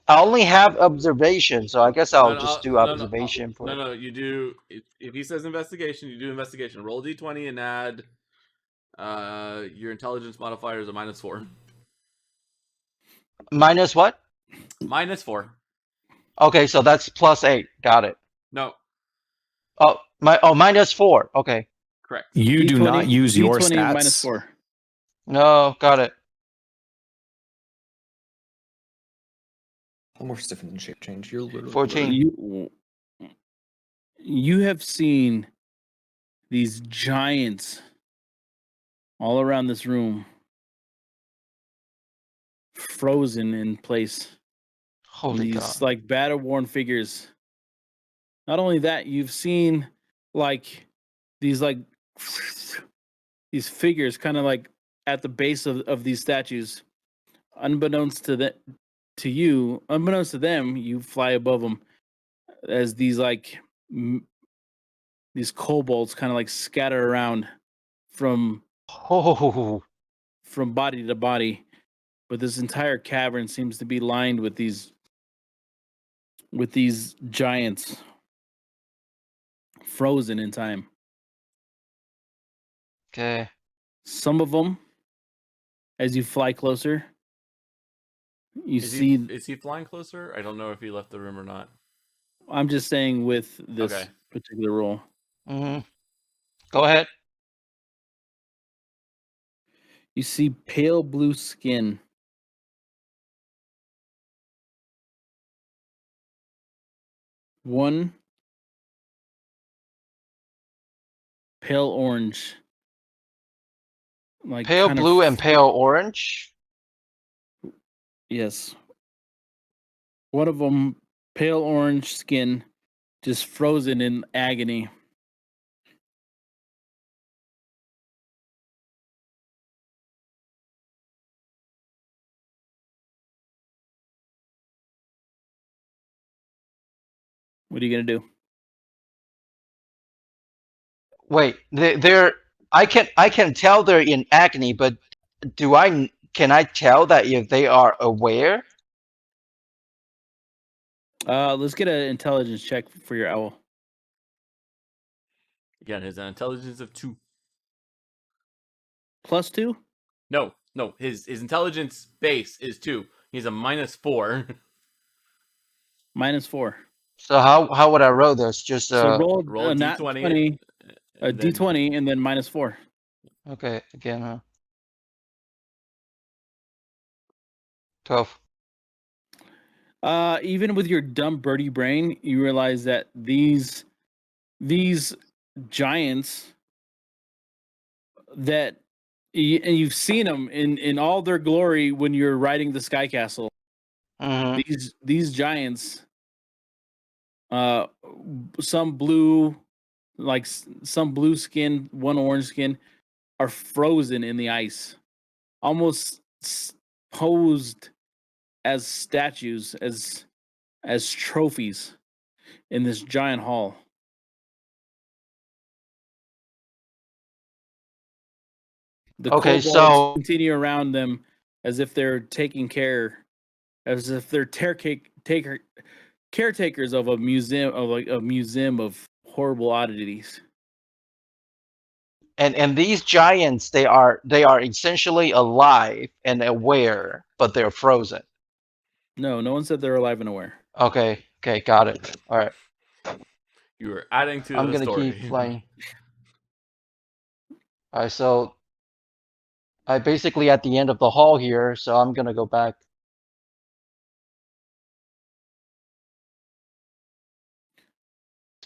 I only have observation, so I guess I'll just do observation for No, you do. If he says investigation, you do investigation. Roll d20 and add your intelligence modifier is a -4. minus what? -4. Okay, so that's +8. Got it. No, Oh, -4. Okay. correct. You do not use your D20 stats. -4. No, got it. More stiff and shape change. You're literally 14. You have seen these giants all around this room, frozen in place. Holy These God. like battle-worn figures. Not only that, you've seen like these these figures kind of like at the base of these statues. Unbeknownst to you, unbeknownst to them, you fly above them as these like these kobolds kind of like scatter around from Oh, body to body, but this entire cavern seems to be lined with these giants frozen in time. okay. Some of them, as you fly closer, you see. Is he flying closer? I don't know if he left the room or not. I'm just saying with this Okay. particular roll. Mm-hmm. Go ahead. You see pale blue skin. One pale orange. Like Pale kind of- blue and pale orange. Yes. One of them, pale orange skin, just frozen in agony. What are you gonna do? Wait, they're I can tell they're in agony, but can I tell that if they are aware? Let's get an intelligence check for your owl. Again, his intelligence of 2. +2? No, his intelligence base is 2. He's a -4. -4. So how would I roll this? Just So roll roll a a nat d20, 20, a and then- d20, and then -4. okay, again, huh? 12. Even with your dumb birdie brain, you realize that these giants that and you've seen them in all their glory when you're riding the Sky Castle. Mm-hmm. These giants, some blue, like some blue skin, one orange skin, are frozen in the ice, almost posed as statues, as trophies. in this giant hall. The Okay, kobolds so continue around them as if they're taking care, as if they're caretakers of a museum of horrible oddities. and these giants, they are essentially alive and aware, but they're frozen. No one said they're alive and aware. Okay, got it. All right, You are adding to I'm the gonna story. keep playing. All right, so I basically at the end of the hall here, so I'm gonna go back.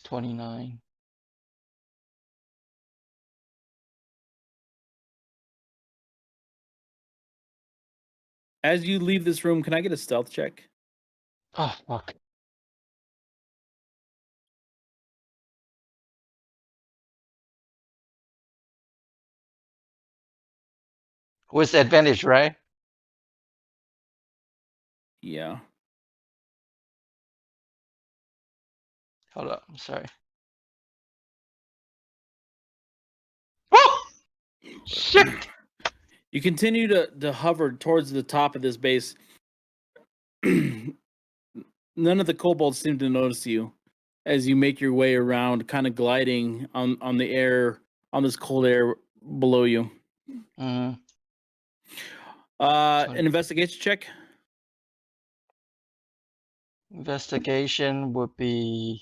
$29. As you leave this room, can I get a stealth check? Oh fuck. With advantage, right? Yeah. Hold up, I'm sorry. Oh! Shit! You continue to hover towards the top of this base. None of the kobolds seem to notice you as you make your way around, kind of gliding on the air, on this cold air below you. Mm, An investigation check. investigation would be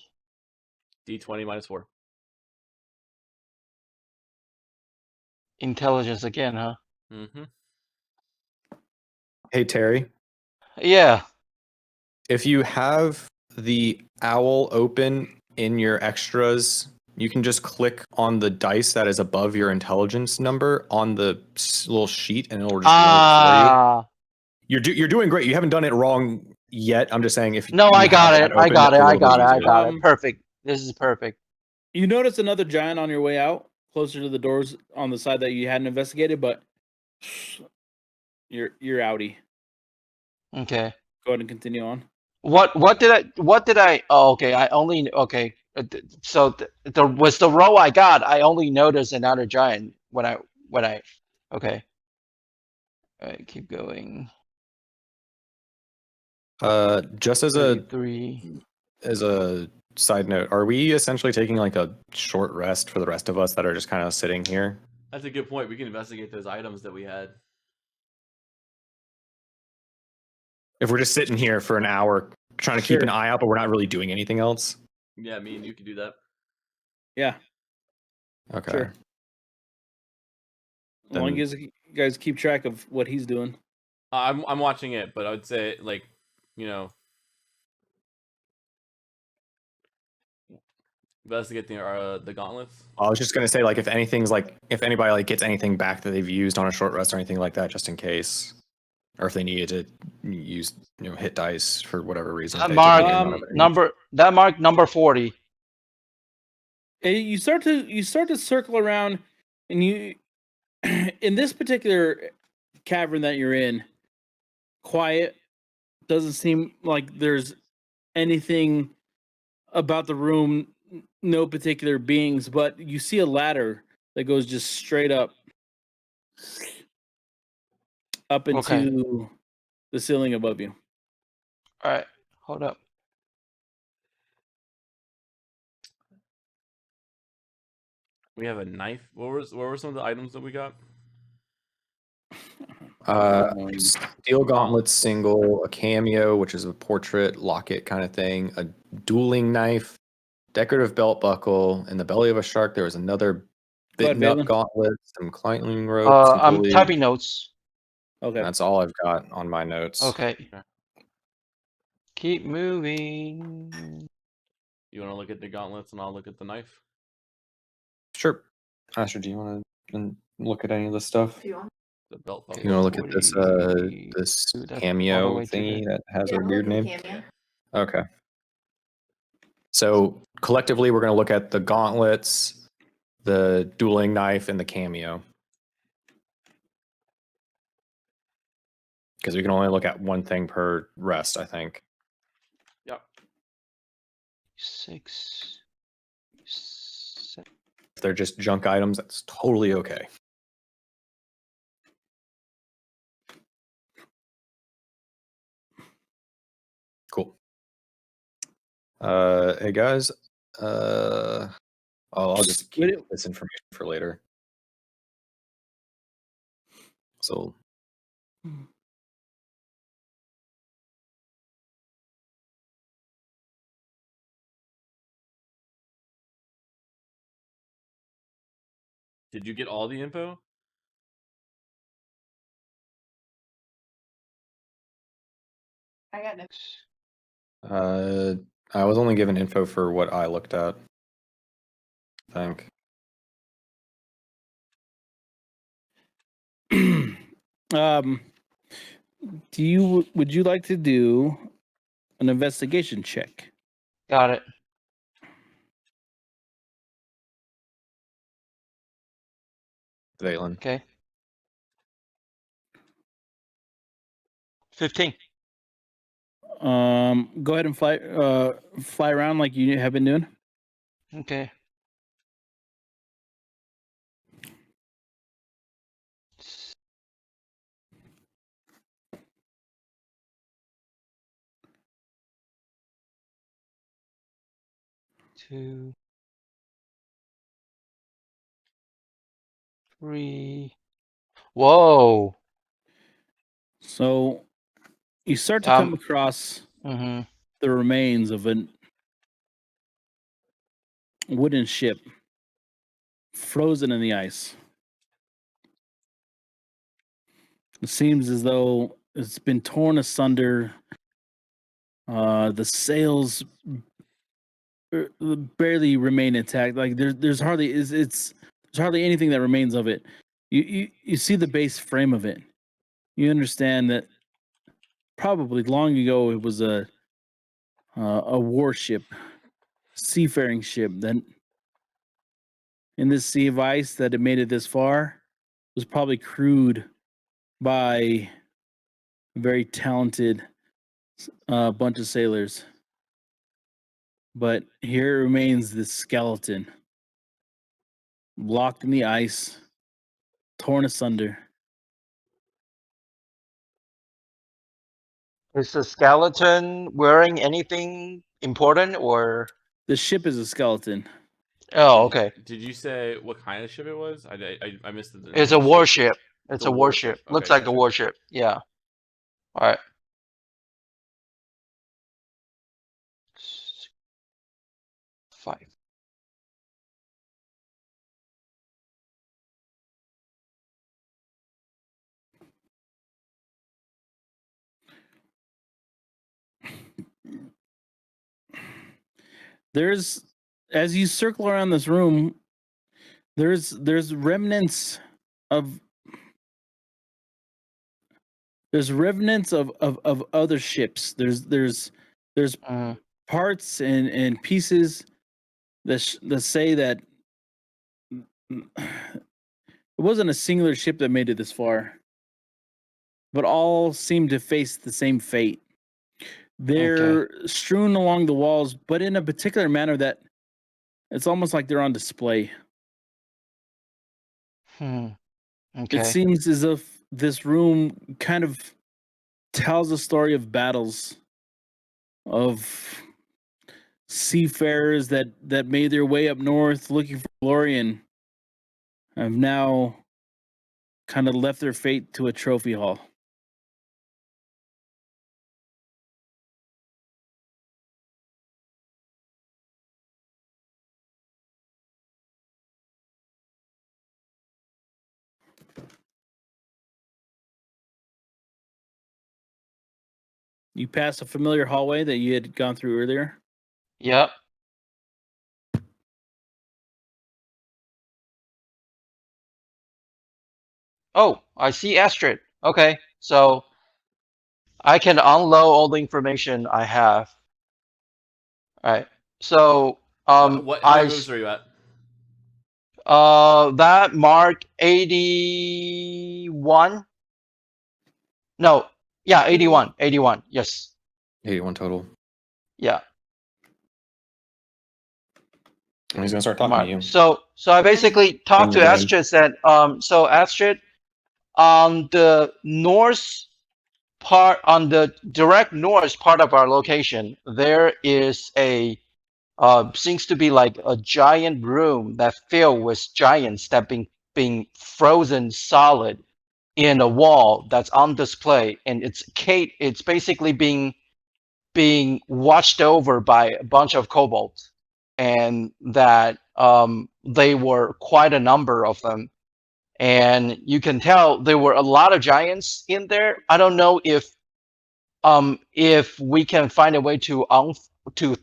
D20 -4. intelligence again, huh? Mm-hmm. Hey Terry, Yeah. if you have the owl open in your extras, you can just click on the dice that is above your intelligence number on the little sheet, and it'll just roll it for you. Ah. You're doing great. You haven't done it wrong yet. I'm just saying if No, you I have got that it. I open, got it's it. a I little bit got it. I easier. got it. Perfect. This is perfect. You notice another giant on your way out, closer to the doors on the side that you hadn't investigated, but you're outie. Okay. Go ahead and continue on. What did I oh okay, I only okay. So the was the row I got, I only noticed another giant when I okay. All right, keep going. Just as 33. a side note, are we essentially taking like a short rest for the rest of us that are just kind of sitting here? That's a good point. We can investigate those items that we had. If we're just sitting here for an hour trying to keep an eye out, but we're not really doing anything else? Yeah, me and you could do that. Yeah. Okay. Sure. As long as you guys keep track of what he's doing. I'm watching it, but I would say like, you know, investigate the gauntlets. I was just gonna say, like, if anybody like gets anything back that they've used on a short rest or anything like that, just in case, or if they needed to use, hit dice for whatever reason. That if they took mark any amount of damage. mark number 40. And you start to circle around, and you in this particular cavern that you're in, quiet. Doesn't seem like there's anything about the room, no particular beings, but you see a ladder that goes just straight up into Okay. the ceiling above you. All right. Hold up. We have a knife. What were some of the items that we got? Steel gauntlets single, a cameo, which is a portrait locket kind of thing, a dueling knife, decorative belt buckle, in the belly of a shark. There was another bitten up Valen. gauntlet, some climbing rope. some I'm pulley. typing notes. Okay. That's all I've got on my notes. Okay. Keep moving. You want to look at the gauntlets and I'll look at the knife? Sure. Asher, do you want to look at any of this stuff? The belt buckle. You want to look at this 40. this Dude, that's all the cameo way to thingy the- that has Yeah, a I'm weird looking name? at Cameo. Okay. So collectively, we're going to look at the gauntlets, the dueling knife, and the cameo. Because we can only look at one thing per rest, I think. Yep. 6, 7. If they're just junk items, that's totally okay. Cool. Hey guys. I'll just keep this information for later. So Did you get all the info? I got no. I was only given info for what I looked at. I think. Would you like to do an investigation check? Got it. Valen. Okay. 15. Go ahead and fly around like you have been doing. Okay. Two, 3. Whoa. So you start to come across Mm-hmm. the remains of a wooden ship frozen in the ice. It seems as though it's been torn asunder. The sails barely remain intact. Like there's hardly there's hardly anything that remains of it. You see the base frame of it. You understand that probably long ago it was a warship, seafaring ship that in this sea of ice that it made it this far was probably crewed by a very talented bunch of sailors. But here remains this skeleton, blocked in the ice, torn asunder. Is the skeleton wearing anything important or? The ship is a skeleton. Oh, okay. Did you say what kind of ship it was? I missed it. It's a warship. It's a warship. warship. Looks Okay, like a gotcha. warship. Yeah. All right. 5. There's, as you circle around this room, there's remnants of other ships. There's parts and pieces that say that it wasn't a singular ship that made it this far, but all seem to face the same fate. They're strewn along the walls, but in a particular manner that it's almost like they're on display. Okay. It seems as if this room kind of tells a story of battles, of seafarers that made their way up north looking for glory and have now kind of left their fate to a trophy hall. You pass a familiar hallway that you had gone through earlier. Yep. Oh, I see Astrid. Okay, so I can unload all the information I have. All right. So How many moves are you at? That mark 81. No, yeah, 81. 81. Yes. 81 total. Yeah. And he's gonna start talking to you. So I basically talked to your name. Astrid, said, so Astrid, on the north part, on the direct north part of our location, there is a seems to be like a giant room that filled with giants that being frozen solid in a wall that's on display, and it's basically being watched over by a bunch of kobolds, and that they were quite a number of them, and you can tell there were a lot of giants in there. I don't know if we can find a way to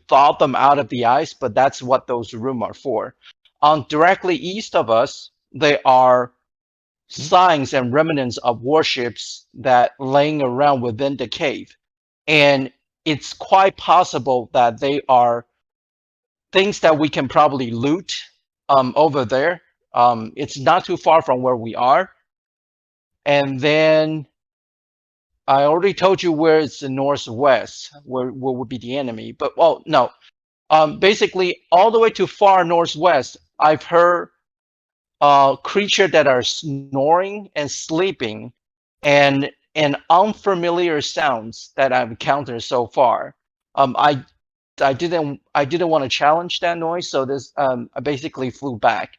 thaw them out of the ice, but that's what those rooms are for. On directly east of us, there are signs and remnants of warships that laying around within the cave, and it's quite possible that they are things that we can probably loot over there. It's not too far from where we are. And then I already told you where it's the northwest, where would be the enemy. But well, no. Basically, all the way to far northwest, I've heard creatures that are snoring and sleeping, and unfamiliar sounds that I've encountered so far. I didn't want to challenge that noise, so this I basically flew back.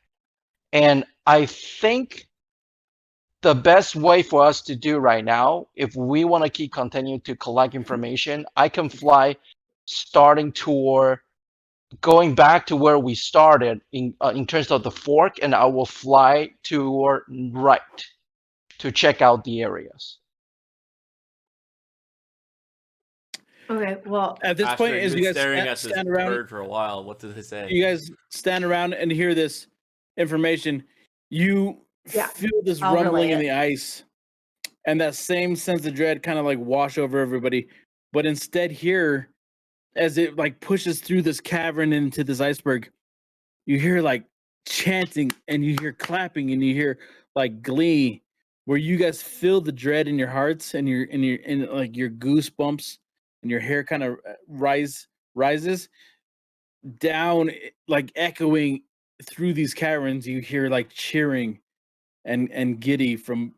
And I think the best way for us to do right now, if we want to keep continuing to collect information, I can fly starting toward going back to where we started in terms of the fork, and I will fly toward right to check out the areas. Okay, well, At this Astrid, point, you've as been you guys staring at this stand around, bird for a while. What does it say? you guys stand around and hear this information. You Yeah, feel this I'll relay rumbling in it. the ice, and that same sense of dread kind of like wash over everybody. But instead, here, as it like pushes through this cavern into this iceberg, you hear like chanting, and you hear clapping, and you hear like glee, where you guys feel the dread in your hearts, and your like your goosebumps, and your hair kind of rises down, like echoing through these caverns. You hear like cheering and giddy from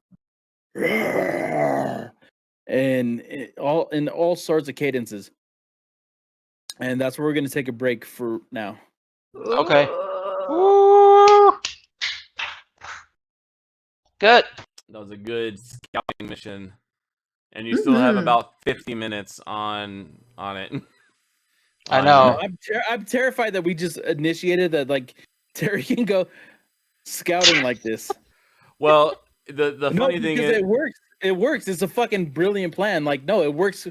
and all in all sorts of cadences. And that's where we're going to take a break for now. Okay. Ooh. Good. That was a good scouting mission, and you still have about 50 minutes on it. I know. I'm terrified that we just initiated that. Like Terry can go scouting like this. Well, the funny thing because is, it works. It works. It's a fucking brilliant plan. Like, no, it works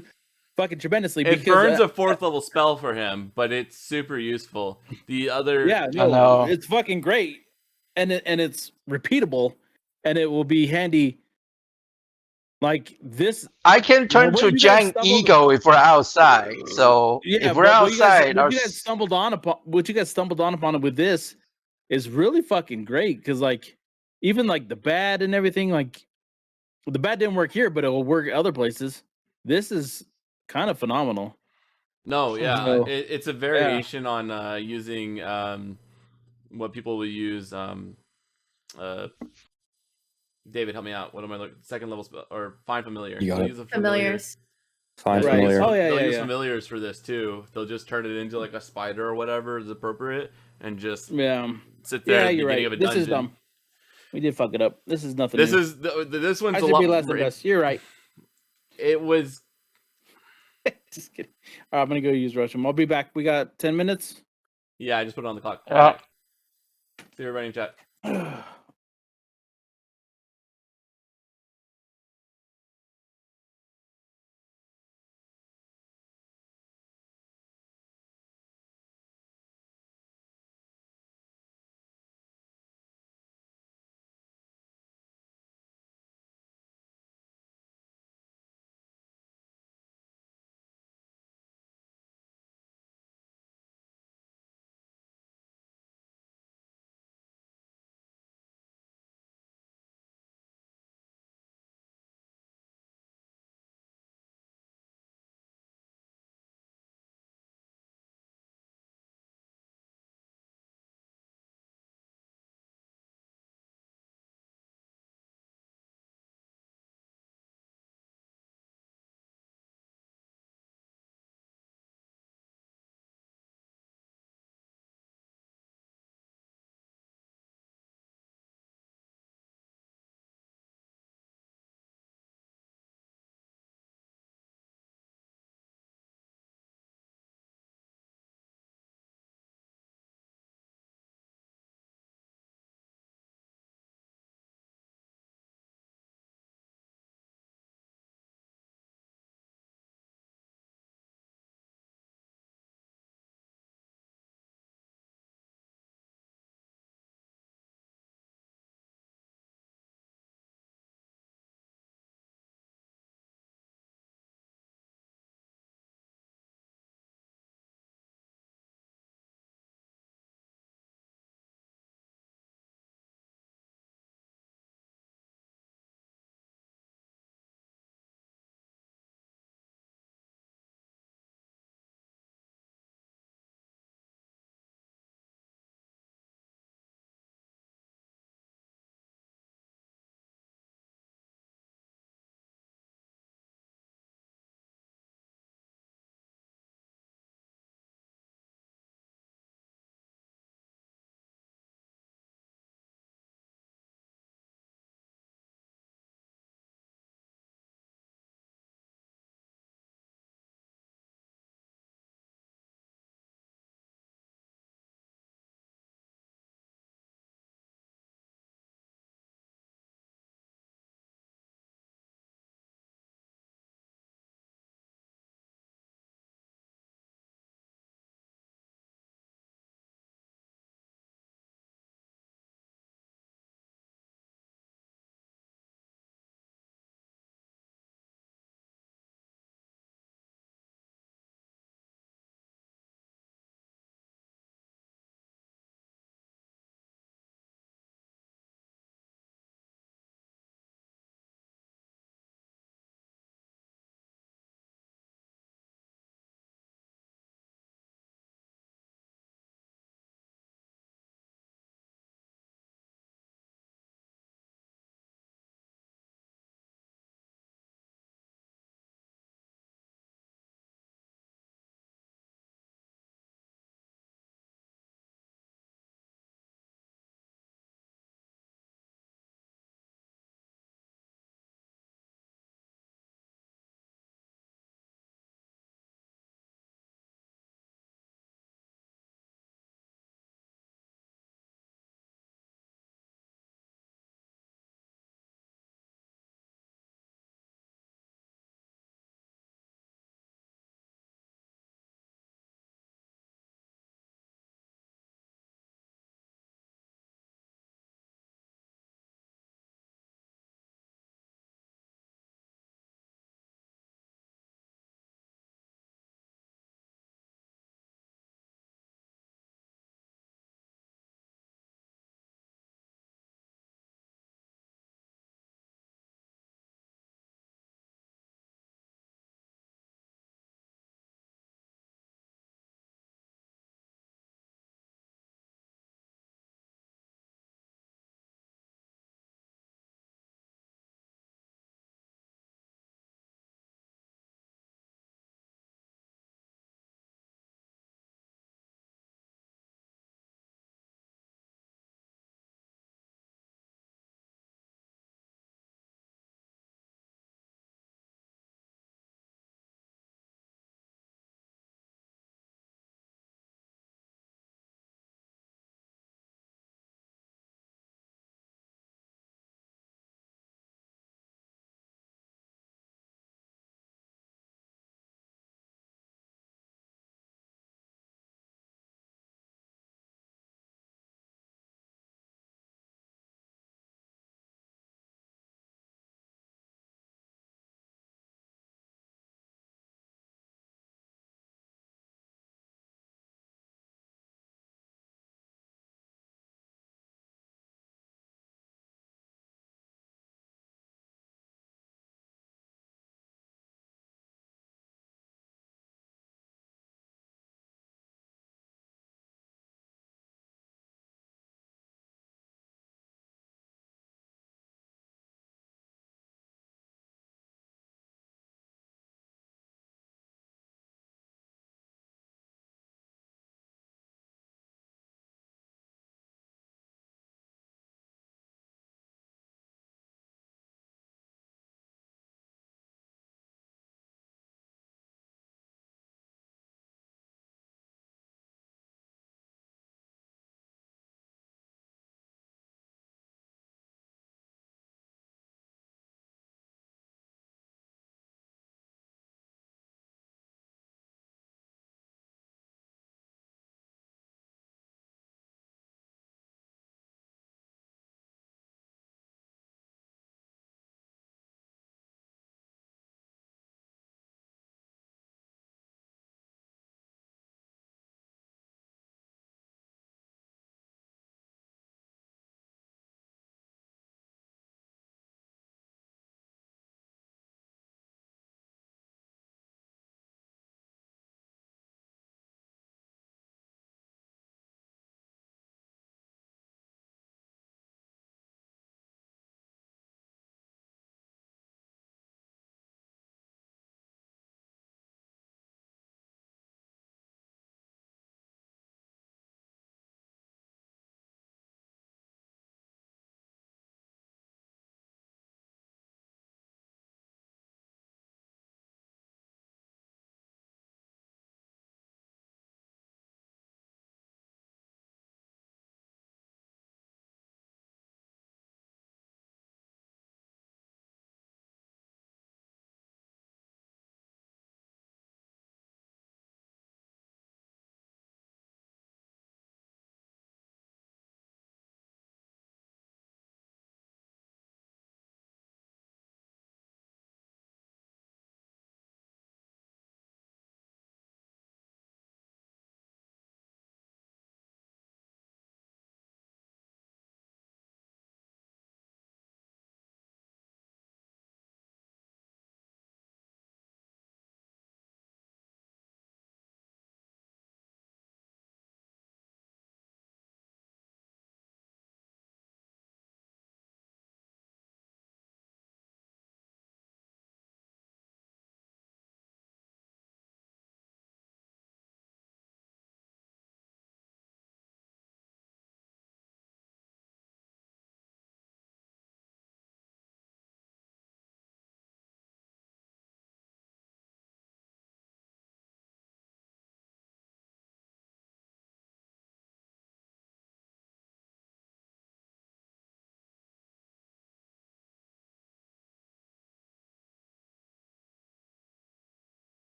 fucking tremendously. it because, burns a 4th level spell for him, but it's super useful. The other, yeah, I know. it's fucking great, and it's repeatable, and it will be handy. Like this, I can turn what to you guys giant stumbled- ego if we're outside. So yeah. if we're But outside, what you guys stumbled on upon it with this is really fucking great. Because like, even like the bad and everything, like the bad didn't work here, but it will work other places. This is kind of phenomenal. no, yeah, So, it's a variation on using what people will use. David, help me out. What am I looking? Second level spell or find familiar. You got They'll it. use a Familiars. Find Right. familiar. Oh, yeah, they'll yeah, use yeah. familiars for this too. They'll just turn it into like a spider or whatever is appropriate, and just Yeah. sit there Yeah, at the you're beginning right. of a This dungeon. is dumb. We did fuck it up. This is nothing. This new. is this one's I a should lot. be less than best. You're right. It was. Just kidding. All right, I'm gonna go use restroom. I'll be back. We got 10 minutes. Yeah, I just put it on the clock. Yeah. All right. See everybody in chat.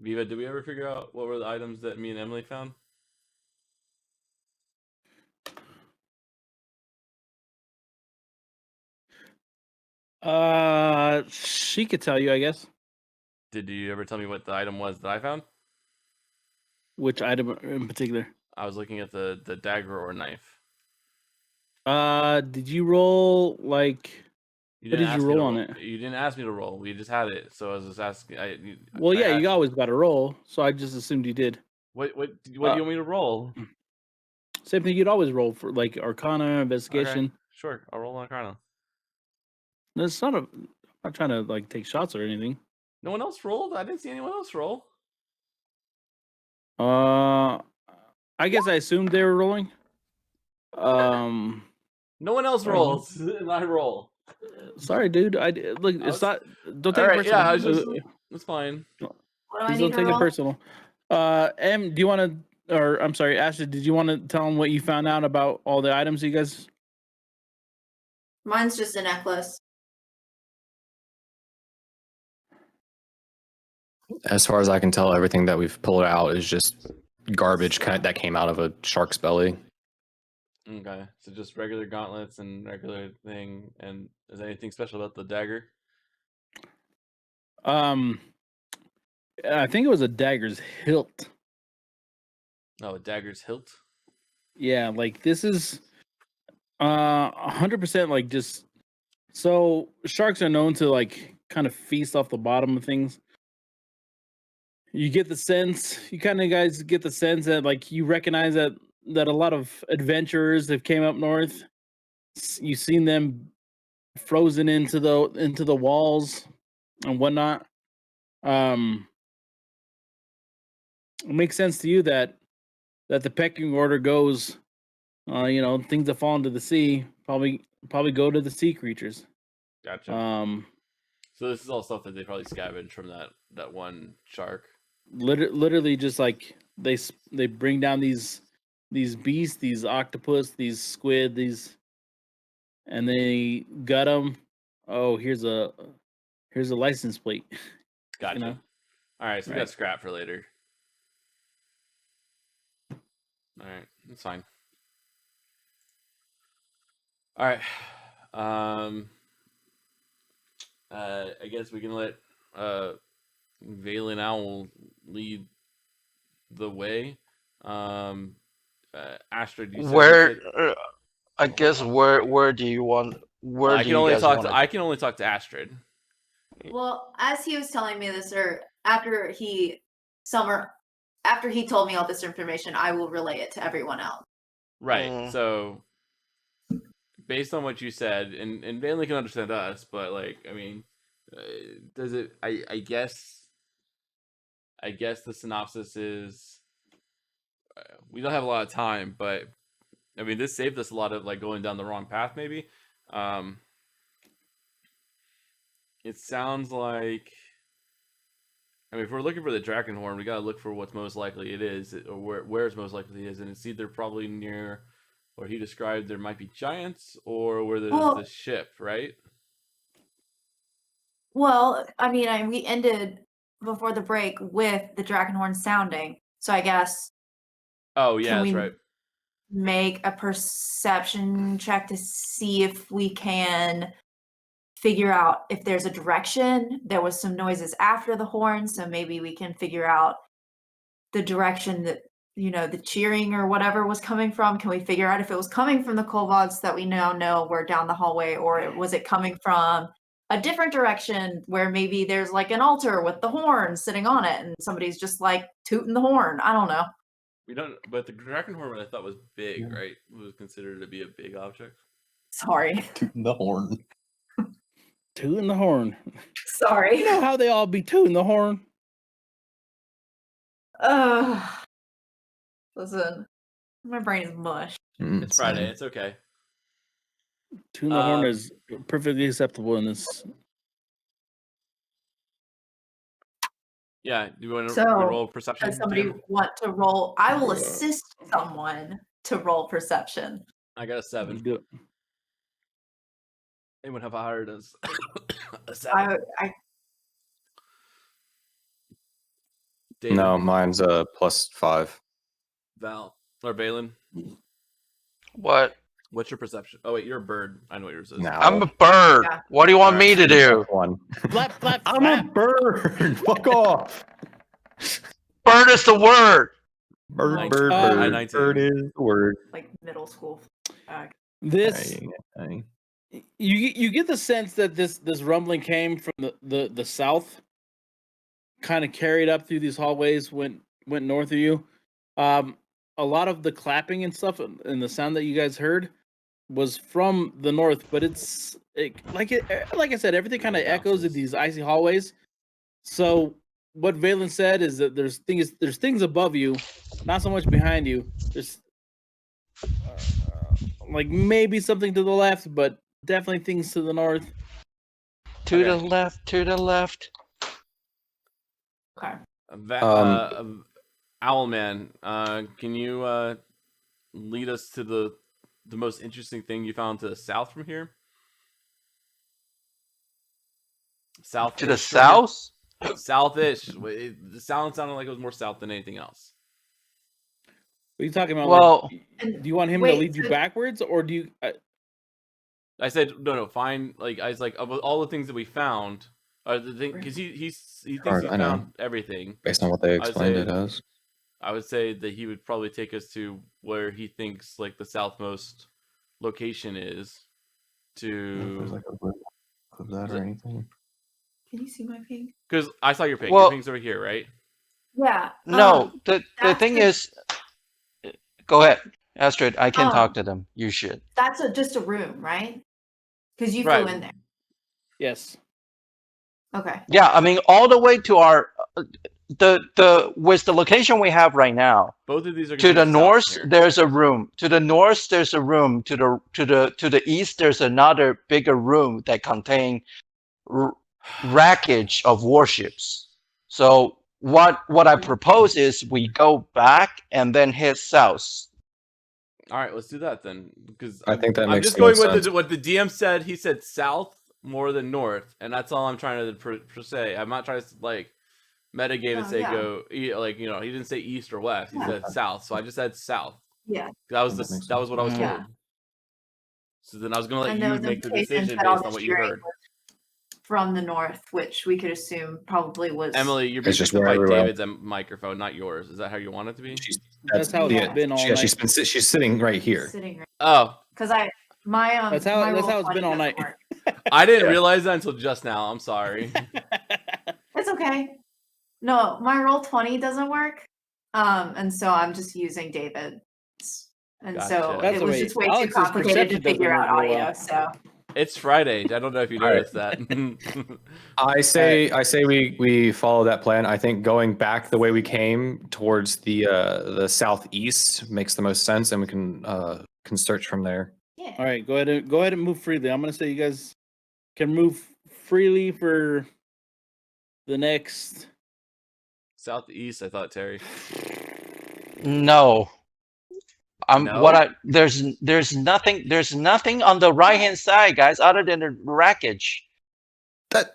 Viva, did we ever figure out what were the items that me and Emily found? She could tell you, I guess, Did you ever tell me what the item was that I found? which item in particular. I was looking at the dagger or knife. Did you roll like? You What didn't did you ask me to roll on it? You didn't ask me to roll. We just had it, so I was just asking. Well, I yeah, you asked- always got to roll, so I just assumed you did. What do you want me to roll? Same thing you'd always roll for, like Arcana, Investigation. Okay, sure. I'll roll on Arcana. That's not a. I'm not trying to like take shots or anything. No one else rolled. I didn't see anyone else roll. I guess I assumed they were rolling. No one else Sorry, rolls, and I roll. Sorry, dude. Look. It's not. Don't take All it right, yeah, personal. it's fine. What do I Please need don't to take it roll? personal. Em, do you want to? Or I'm sorry, Ashley. Did you want to tell them what you found out about all the items you guys? Mine's just a necklace. As far as I can tell, everything that we've pulled out is just garbage that came out of a shark's belly. Okay, so just regular gauntlets and regular thing. And is there anything special about the dagger? I think it was a dagger's hilt. No, a dagger's hilt. Yeah, like this is 100% like just so sharks are known to like kind of feast off the bottom of things. You get the sense, you kind of guys get the sense that like you recognize that a lot of adventurers that came up north, you've seen them frozen into the walls and whatnot. It makes sense to you that the pecking order goes, things that fall into the sea probably go to the sea creatures. Gotcha. So this is all stuff that they probably scavenged from that one shark. Literally just like they bring down these beasts, these octopus, these squid, and they gut them. Oh, here's a license plate. Gotcha. know? All right, so we Right. got scrap for later. All right, that's fine. All right. I guess we can let Valen Owl lead the way. Astrid, you said Where? I guess where do you want? Where I do can you only guys talk want to I can only talk to Astrid. Well, as he was telling me this, or after he told me all this information, I will relay it to everyone else. Right. So based on what you said, and Valen can understand us, but like, I mean, does it? I guess the synopsis is we don't have a lot of time, but I mean, this saved us a lot of like going down the wrong path. Maybe. It sounds like. I mean, if we're looking for the dragon horn, we gotta look for what's most likely it is, or where it's most likely it is, and it's either probably near where he described there might be giants, or where there's the ship, right? Well, I mean, we ended before the break with the dragon horn sounding, so I guess. Oh yeah, that's right. Make a perception check to see if we can figure out if there's a direction. There was some noises after the horn, so maybe we can figure out the direction that the cheering or whatever was coming from. Can we figure out if it was coming from the Kovacs that we now know were down the hallway, or was it coming from a different direction where maybe there's like an altar with the horn sitting on it and somebody's just like tooting the horn? I don't know. We don't, but the dragon horn I thought was big, right? It was considered to be a big object. Sorry. Tooting the horn. Tooting the horn. Sorry. You know how they all be tooting the horn? Listen, my brain is mush. It's Friday. It's okay. Tooting the horn is perfectly acceptable in this. Yeah, do you want to So, roll perception? does somebody Jim? want to roll? I will assist someone to roll perception. I got a 7. Do it. Anyone have higher than a 7? David, No, mine's +5. Val, or Valen. What? What's your perception? Oh wait, you're a bird. I know what yours is. No. I'm a bird. Yeah. What do you want Alright. me to do? +1. Flap, flap, I'm a flap. bird. Fuck off. Bird is the word. Bird, Nice. bird, I bird. 19. Bird is the word. Like middle school. This Hey. you get the sense that this rumbling came from the south, kind of carried up through these hallways, went north of you. A lot of the clapping and stuff and the sound that you guys heard was from the north, but like I said, everything kind of echoes in these icy hallways. So what Valen said is that there's things above you, not so much behind you. There's like maybe something to the left, but definitely things to the north. To the Okay. left, to the left. Okay. Owlman, can you lead us to the most interesting thing you found to the south from here? South To the south? Southish. The sound sounded like it was more south than anything else. What are you talking about? Well, do you want him to wait, lead you so- backwards, or do you? I said no. Fine. Like I was like of all the things that we found, the thing because he thinks he I know. found everything. Based on what they I'd explained say- it as. I would say that he would probably take us to where he thinks like the southmost location is. There's To like a word of that or anything. Can you see my ping? because I saw your ping. Well- Your ping's over here, right? Yeah. no. The that's thing the- is, go ahead, Astrid. I can Um, talk to them. You should. That's just a room, right? Because you Right. flew in there. Yes. Okay. Yeah, I mean, all the way to our the with the location we have right now. Both of these are To the considered south north, from here. there's a room. To the north, there's a room. To the east, there's another bigger room that contain wreckage of warships. So what I propose is we go back and then head south. All right, let's do that then. Because I think that I'm makes just the going most with sense. what the DM said. He said south more than north, and that's all I'm trying to say. I'm not trying to like metagame and Oh, say yeah. go like he didn't say east or west. He Yeah. said south, so I just said south. Yeah. That was That makes that was what I was sense. told. So then I was gonna let I know you the make the locations decision that all based the on what you sharing heard. was from the north, which we could assume probably was Emily, you're being It's just picked up by wherever David's microphone, not yours. Is that how you want it to be? That's how it's Yeah. been all Yeah, night. she's sitting right here. sitting right. Oh, Because my That's how- my that's roll how it's 20 been all doesn't night. work. I didn't Yeah. realize that until just now. I'm sorry. It's okay. No, my roll 20 doesn't work. And so I'm just using David's. And so Gotcha. That's it the was way- just way too Alex's complicated to perception doesn't figure out work real audio. well. So It's Friday. I don't know if you All right. noticed that. I say we follow that plan. I think going back the way we came towards the southeast makes the most sense, and we can search from there. yeah. All right, go ahead and move freely. I'm gonna say you guys can move freely for the next. Southeast, I thought, Terry. No. No? There's nothing on the right hand side, guys, other than the wreckage. That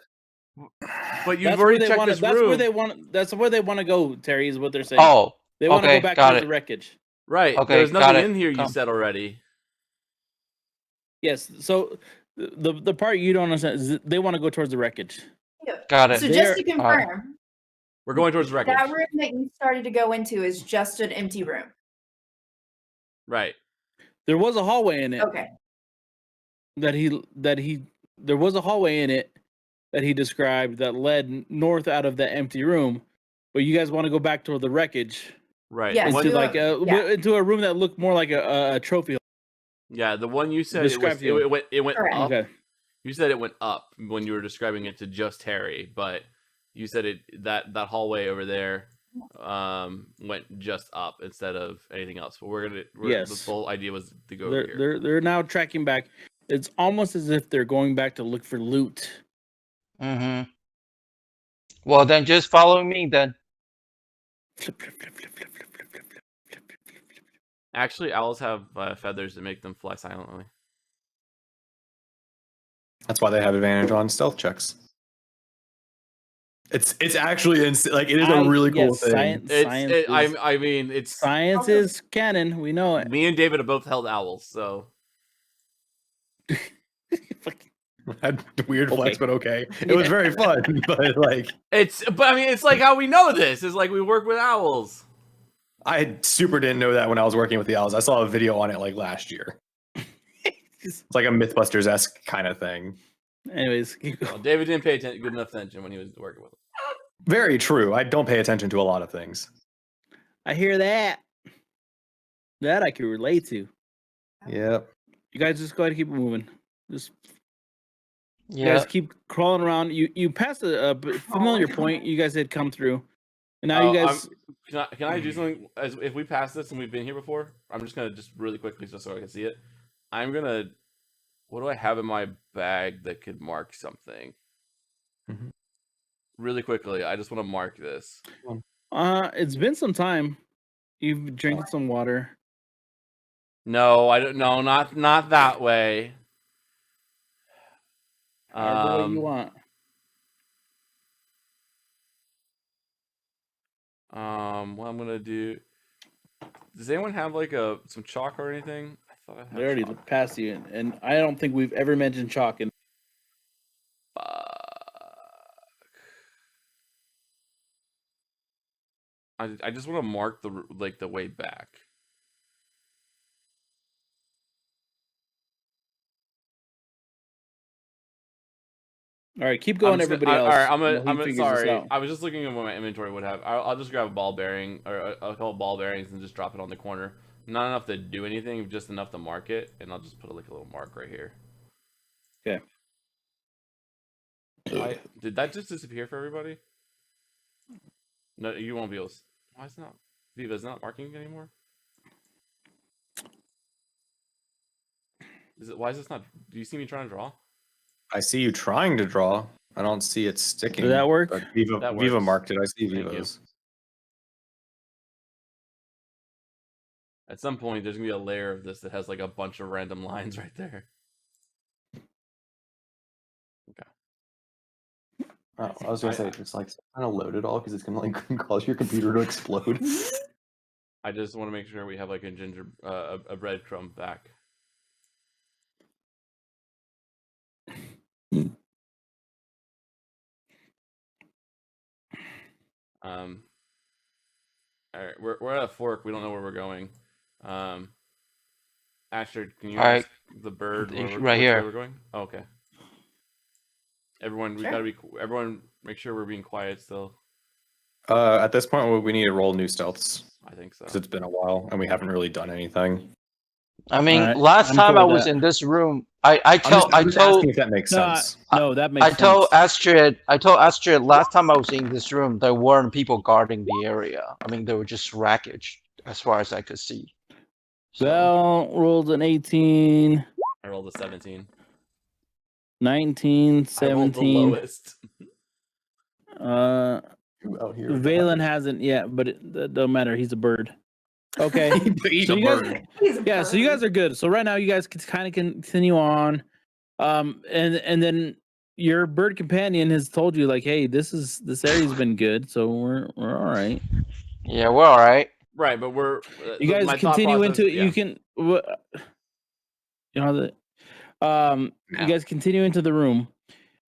But you've That's already where they checked want. this That's where room. they want. That's where they want to go. Terry is what they're saying. Oh, they want to okay, go back got to it. the wreckage. Right. Okay, There's got nothing it. in here you Come. said already. Yes. So the part you don't understand is they want to go towards the wreckage. Got it. So They're- just to confirm, We're going towards wreckage. that room that you started to go into is just an empty room. Right. There was a hallway in it Okay. there was a hallway in it that he described that led north out of that empty room, but you guys want to go back toward the wreckage Right. Yes, The one- into you like yeah. into a room that looked more like a trophy. yeah, the one you said Describe you. it went Correct. up. Okay. You said it went up when you were describing it to just Harry, but you said that hallway over there went just up instead of anything else. But Yes. the whole idea was to go over here. They're now tracking back. It's almost as if they're going back to look for loot. Mm-hmm. Well, then just follow me then. Flip, flip, flip, flip, flip, flip, flip, flip, flip, flip, flip, flip. Actually, owls have feathers that make them fly silently. That's why they have advantage on stealth checks. It's actually like it is a really cool thing. I mean, it's Science is canon. We know it. me and David have both held owls, so Had weird flex, Okay. but okay. It was very fun, but like but I mean, it's like how we know this is like we work with owls. I super didn't know that when I was working with the owls. I saw a video on it like last year. It's like a MythBusters-esque kind of thing. Anyways, keep Well, going. David didn't pay good enough attention when he was working with them. Very true. I don't pay attention to a lot of things. I hear that. That I can relate to. Yep. You guys just go ahead and keep it moving. Just you Yeah. guys keep crawling around. You passed a familiar point. You guys had come through, and now you guys. Can I do something? As if we pass this and we've been here before, I'm just gonna just really quickly just so I can see it. I'm gonna. What do I have in my bag that could mark something? Mhm. Really quickly, I just want to mark this. It's been some time. You've been drinking some water. No, I don't. No, not that way. However way you want. What I'm gonna do. Does anyone have like some chalk or anything? I thought I had They already chalk. passed you, and I don't think we've ever mentioned chalk. And I just want to mark the way back. all right, keep going, everybody else. All right, while he I'm figures this sorry. out. I was just looking at what my inventory would have. I'll just grab a ball bearing or a couple ball bearings and just drop it on the corner. Not enough to do anything, just enough to mark it, and I'll just put like a little mark right here. Okay. Did that just disappear for everybody? No, you won't be able to. Why is it not? Viva's not marking anymore? Why is this not? Do you see me trying to draw? I see you trying to draw. I don't see it sticking. Did that work? But Viva, That Viva works. marked it. I see Thank you. Viva's. At some point, there's gonna be a layer of this that has like a bunch of random lines right there. Oh, I was gonna say it's like kind of load it all because it's gonna like cause your computer to explode. I just want to make sure we have like a breadcrumb back. All right, we're at a fork. We don't know where we're going. Astrid, can you All right. ask the bird Right which way here. we're going? Oh, okay. Everyone, we Sure. gotta be. Everyone, make sure we're being quiet still. At this point, we need to roll new stealths I think so. because it's been a while and we haven't really done anything. I mean, Alright, last I'm time cool I with was that. in this room, I'm just I told asking if that makes sense. No, that makes I sense. told Astrid last time I was in this room there weren't people guarding the area. I mean, they were just wreckage as far as I could see. So, Bell rolled an 18, I rolled a 17. 19, I rolled the 17. lowest. Out here. Valen hasn't yet, but that don't matter. He's a bird. Okay. Eat So a you guys, bird. He's a yeah, so you bird. guys are good. So right now you guys can kind of continue on, and then your bird companion has told you like, hey, this area's been good, so we're all right. yeah, we're all right. Right, but we're. You guys my thought continue process- into yeah. you can, you know the, you Yeah. guys continue into the room.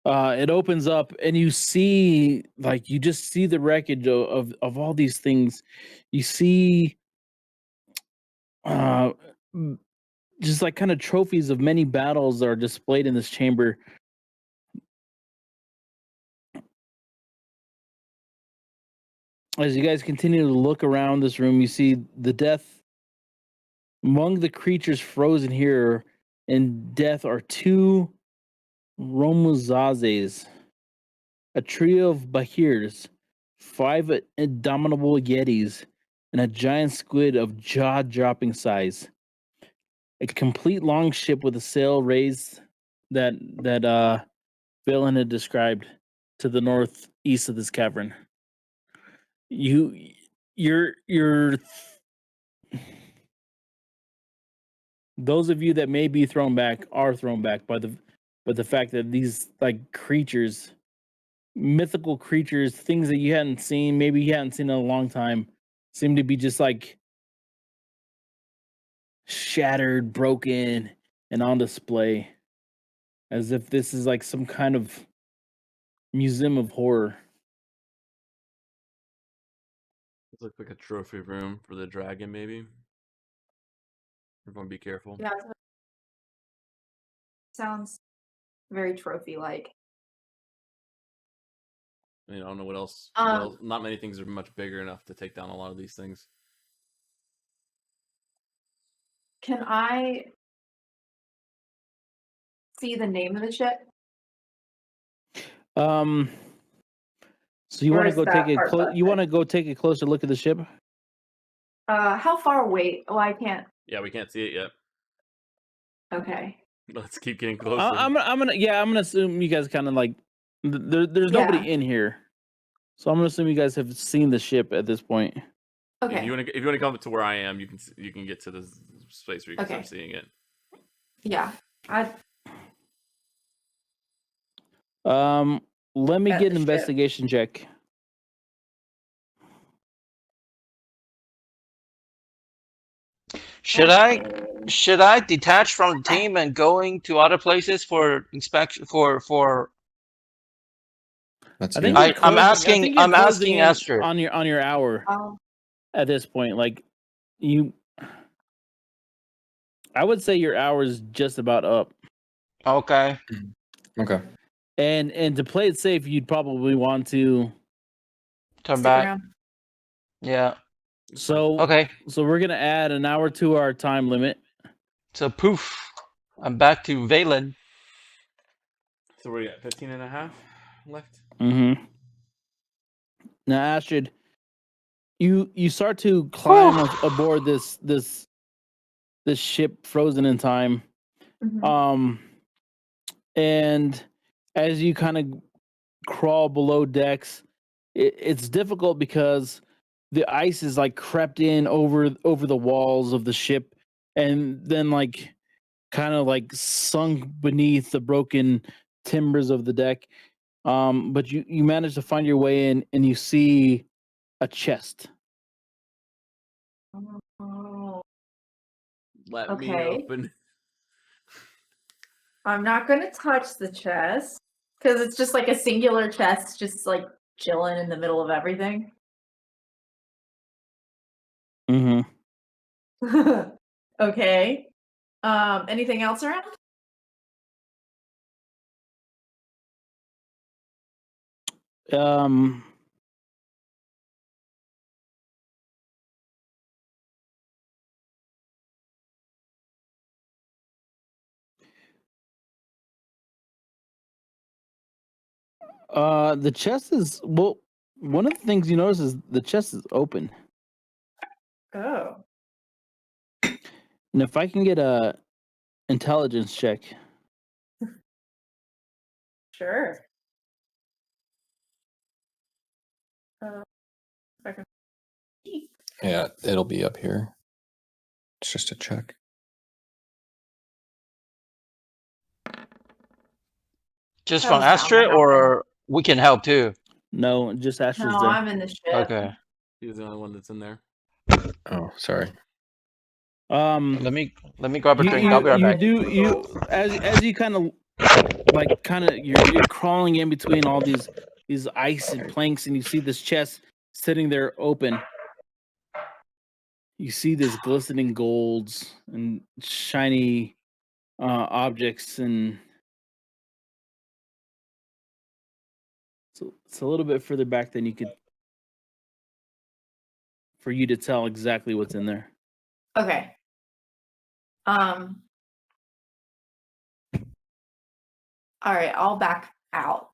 It opens up and you see like you just see the wreckage of all these things. You see just like kind of trophies of many battles are displayed in this chamber. As you guys continue to look around this room, you see the death among the creatures frozen here in death are two Romuzazes, a trio of Bahirs, 5 indomitable Yetis, and a giant squid of jaw-dropping size. A complete long ship with a sail raised that Valen had described to the northeast of this cavern. You're those of you that may be thrown back are thrown back by the fact that these like creatures mythical creatures, things that you hadn't seen, maybe you hadn't seen in a long time, seem to be just like shattered, broken, and on display, as if this is like some kind of museum of horror. It looks like a trophy room for the dragon, maybe. Everyone be careful. Yeah, sounds very trophy-like. I mean, I don't know what else. Um, Not many things are much bigger enough to take down a lot of these things. Can I see the name of the ship? So you Or want to is go take that a part close? of You it? want to go take a closer look at the ship? How far away? Oh, I can't. Yeah, we can't see it yet. Okay. Let's keep getting closer. I'm gonna assume you guys kind of like there's Yeah. nobody in here, so I'm gonna assume you guys have seen the ship at this point. Okay. If you want to come to where I am, you can get to the space where you can Okay. start seeing it. Yeah. Let me At get the an ship. investigation check. Should I detach from the team and going to other places for inspection for That's I a think good. you're I'm closing, asking- I think you're I'm closing asking in Astrid. on your hour Oh, at this point. Like you, I would say your hour is just about up. Okay. Okay. And to play it safe, you'd probably want to. Turn stick back. around. Yeah. So Okay. so we're gonna add an hour to our time limit. So poof. I'm back to Valen. So we're at 15 and a half left. Mm-hmm. Now, Astrid, you start to climb aboard this ship frozen in time. Mhm. And as you kind of crawl below decks, it's difficult because the ice is like crept in over the walls of the ship, and then like kind of like sunk beneath the broken timbers of the deck. But you manage to find your way in, and you see a chest. Oh, Let me Okay. open. I'm not gonna touch the chest because it's just like a singular chest, just like chilling in the middle of everything. Mm-hmm. Okay. Anything else around? Um, the chest is well. One of the things you notice is the chest is open, Oh. and if I can get a intelligence check. Sure. If I can- Yeah, it'll be up here. It's just a check. Just That from was bound to Astrid, happen. or we can help too. No, just Astrid's No, there. I'm in the ship. Okay. He's the only one that's in there. Oh, sorry. Let me grab a You, drink. I'll be right back. as you kind of you're crawling in between all these ice and planks, and you see this chest sitting there open. You see this glistening golds and shiny objects, and it's a little bit further back than you could for you to tell exactly what's in there. Okay. All right, I'll back out.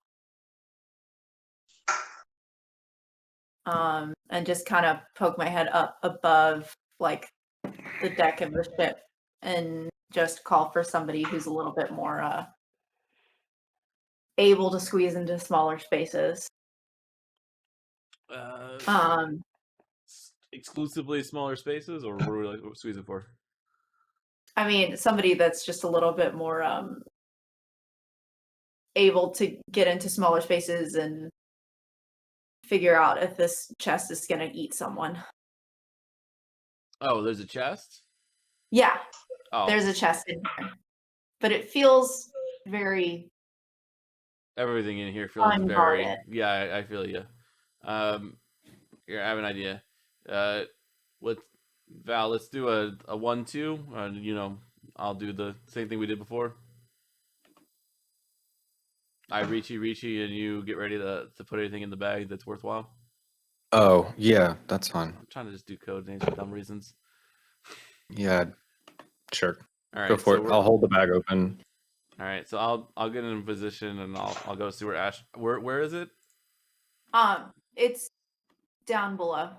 And just kind of poke my head up above like the deck of the ship and just call for somebody who's a little bit more able to squeeze into smaller spaces. Exclusively smaller spaces, or what are we like squeezing for? I mean, somebody that's just a little bit more able to get into smaller spaces and figure out if this chest is going to eat someone. Oh, there's a chest? Yeah, Oh, there's a chest in here. But it feels very everything in here feels very... unguarded. Yeah, I feel you. Here, I have an idea. Val, let's do a 1-2. You know, I'll do the same thing we did before. I reachy, and you get ready to put anything in the bag that's worthwhile. Oh, yeah, that's fine. I'm trying to just do code names for dumb reasons. Yeah, sure. All right, Go for so it. I'll hold the bag open. All right, so I'll get in position and I'll go see where Ash. Where is it? It's down below,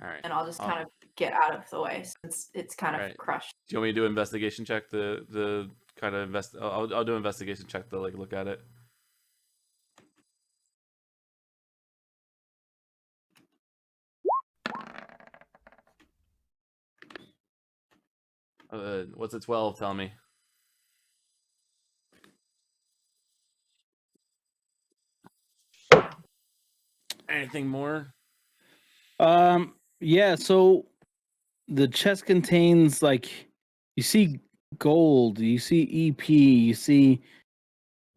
All right, and I'll just kind of get out of the way since it's kind of Right. crushed. Do you want me to do an investigation check? The kind of I'll do an investigation check to like look at it. What's a 12? Tell me. Anything more? Yeah, so the chest contains like you see gold, you see EP, you see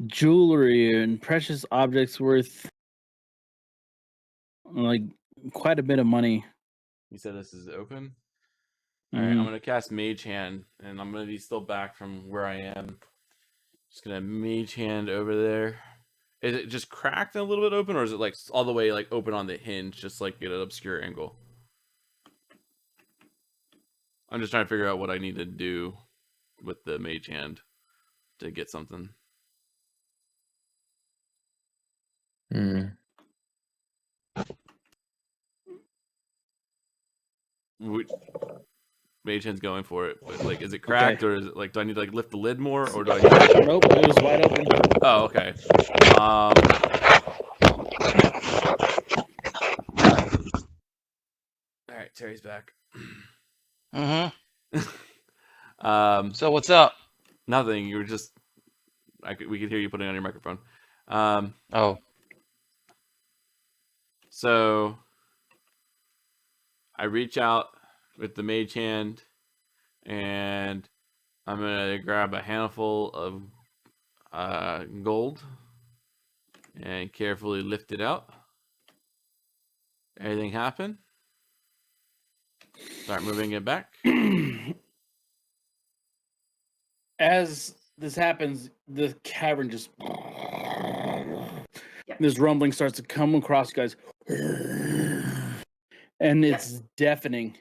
jewelry and precious objects worth like quite a bit of money. You said this is open. All right, Mhm. I'm gonna cast Mage Hand, and I'm gonna be still back from where I am. Just gonna Mage Hand over there. Is it just cracked and a little bit open, or is it like all the way like open on the hinge, just like at an obscure angle? I'm just trying to figure out what I need to do with the Mage Hand to get something. Mage Hand's going for it, but like, is it cracked, or is it like, do I need to like lift the lid more, or do I need to... Nope, it was wide open. Oh, okay. All right, Terry's back. Mm-hmm. So what's up? Nothing. You were just... we could hear you putting on your microphone. Oh, So I reach out with the Mage Hand, and I'm gonna grab a handful of gold and carefully lift it out. Anything happen? Start moving it back. As this happens, the cavern just this rumbling starts to come across you guys, and it's deafening.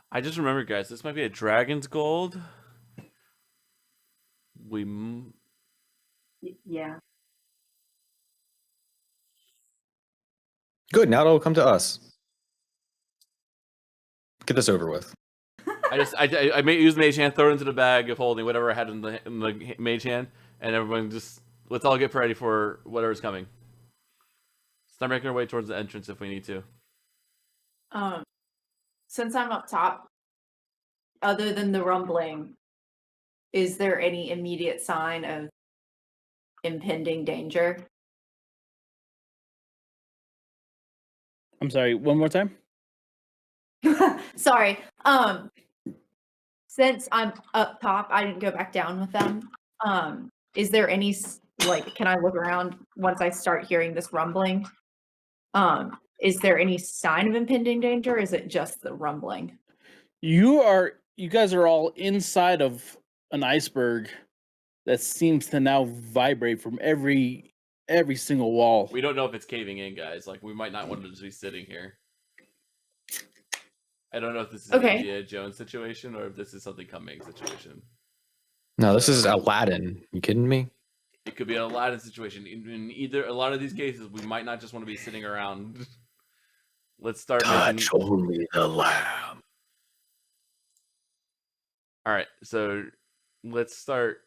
I just remember, guys, this might be a dragon's gold. Yeah. Good. Now it'll come to us. Get this over with. I may use Mage Hand, throw it into the bag of holding whatever I had in the Mage Hand, and everyone just, let's all get ready for whatever's coming. Start making our way towards the entrance if we need to. Since I'm up top, other than the rumbling, is there any immediate sign of impending danger? I'm sorry, one more time? Sorry. Since I'm up top, I didn't go back down with them. Is there any, like, can I look around once I start hearing this rumbling? Is there any sign of impending danger, or is it just the rumbling? You guys are all inside of an iceberg that seems to now vibrate from every single wall. We don't know if it's caving in, guys. Like, we might not want to just be sitting here. I don't know if this is an Indiana Jones situation or if this is something coming situation. No, this is Aladdin. You kidding me? It could be an Aladdin situation. In either a lot of these cases, we might not just want to be sitting around. Let's start Touch only the lamb. All right, so let's start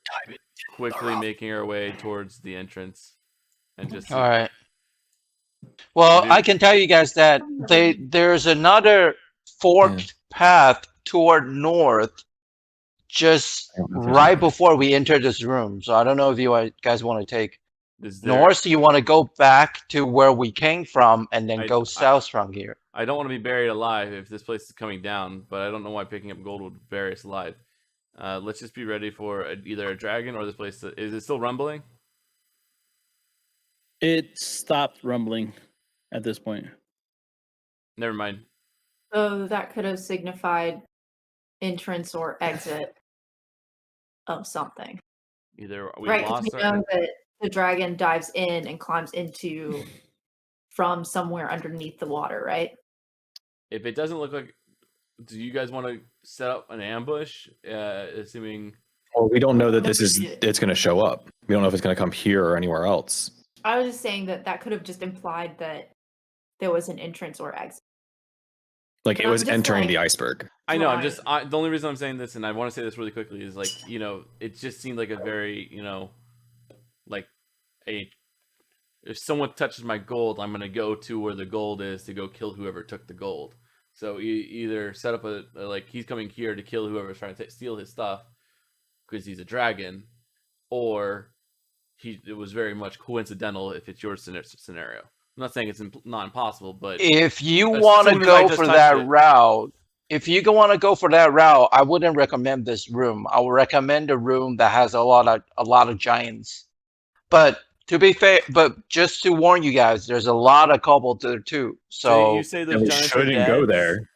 quickly making our way towards the entrance, and just all right. Well, I can tell you guys that there's another forked path toward north just I don't know if there's right anything. before we enter this room. So I don't know if you guys want to take Is there? north. You want to go back to where we came from and then I- go I- south from here. I don't want to be buried alive if this place is coming down, but I don't know why picking up gold would bury us alive. Let's just be ready for either a dragon or this place. Is it still rumbling? It stopped rumbling at this point. Never mind. So that could have signified entrance or exit of something. Either we Right, because lost we our. know that the dragon dives in and climbs into from somewhere underneath the water, right? If it doesn't look like, do you guys want to set up an ambush? Assuming Well, we don't know that No, it's going to show up. We don't know if it's going to come here or anywhere else. I was just saying that could have just implied that there was an entrance or exit. Like it I'm was just, entering like, the iceberg. I know, I'm Right. just the only reason I'm saying this, and I want to say this really quickly, is like it just seemed like a very like a if someone touches my gold, I'm gonna go to where the gold is to go kill whoever took the gold. So either set up a like he's coming here to kill whoever's trying to steal his stuff because he's a dragon, or it was very much coincidental if it's your scenario. I'm not saying it's not impossible, but If you as want to soon as I go just for touched that it- route, I wouldn't recommend this room. I would recommend a room that has a lot of giants. But to be fair, but just to warn you guys, there's a lot of kobolds there too. so you So say And those we giants are shouldn't dead? go there.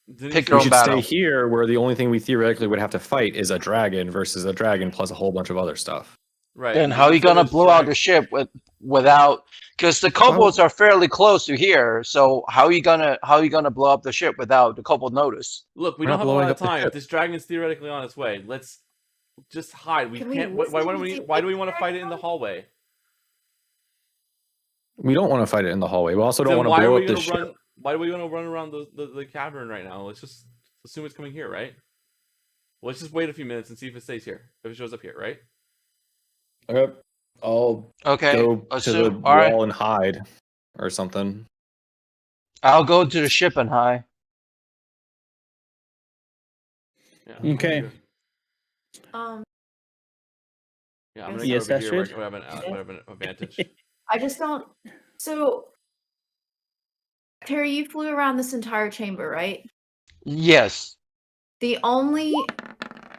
Didn't Pick you your We own should battle. stay here where the only thing we theoretically would have to fight is a dragon versus a dragon plus a whole bunch of other stuff. right? then and how are didn't you say gonna those blow out the ship without? Because the kobolds are fairly close to here. So how are you gonna blow up the ship without the kobold notice? Look, we We're don't not have a lot blowing of up the time. ship. This dragon's theoretically on its way. Let's just hide. We Can we can't. listen Why to do see we if want to it's fight it in the dragon? hallway? We don't want to fight it in the hallway. We also don't Then want to why are blow we up the gonna ship. run? Why do we want to run around the cavern right now? Let's just assume it's coming here, right? Well, let's just wait a few minutes and see if it stays here. If it shows up here, right? Okay. I'll Okay. go to the Assume. wall All right. and hide or something. I'll go to the ship and hide. Yeah. Okay. good. Um, Yeah, I'm gonna Yes, go over that here where should. I have an advantage. I just don't. So, Terry, you flew around this entire chamber, right? Yes. The only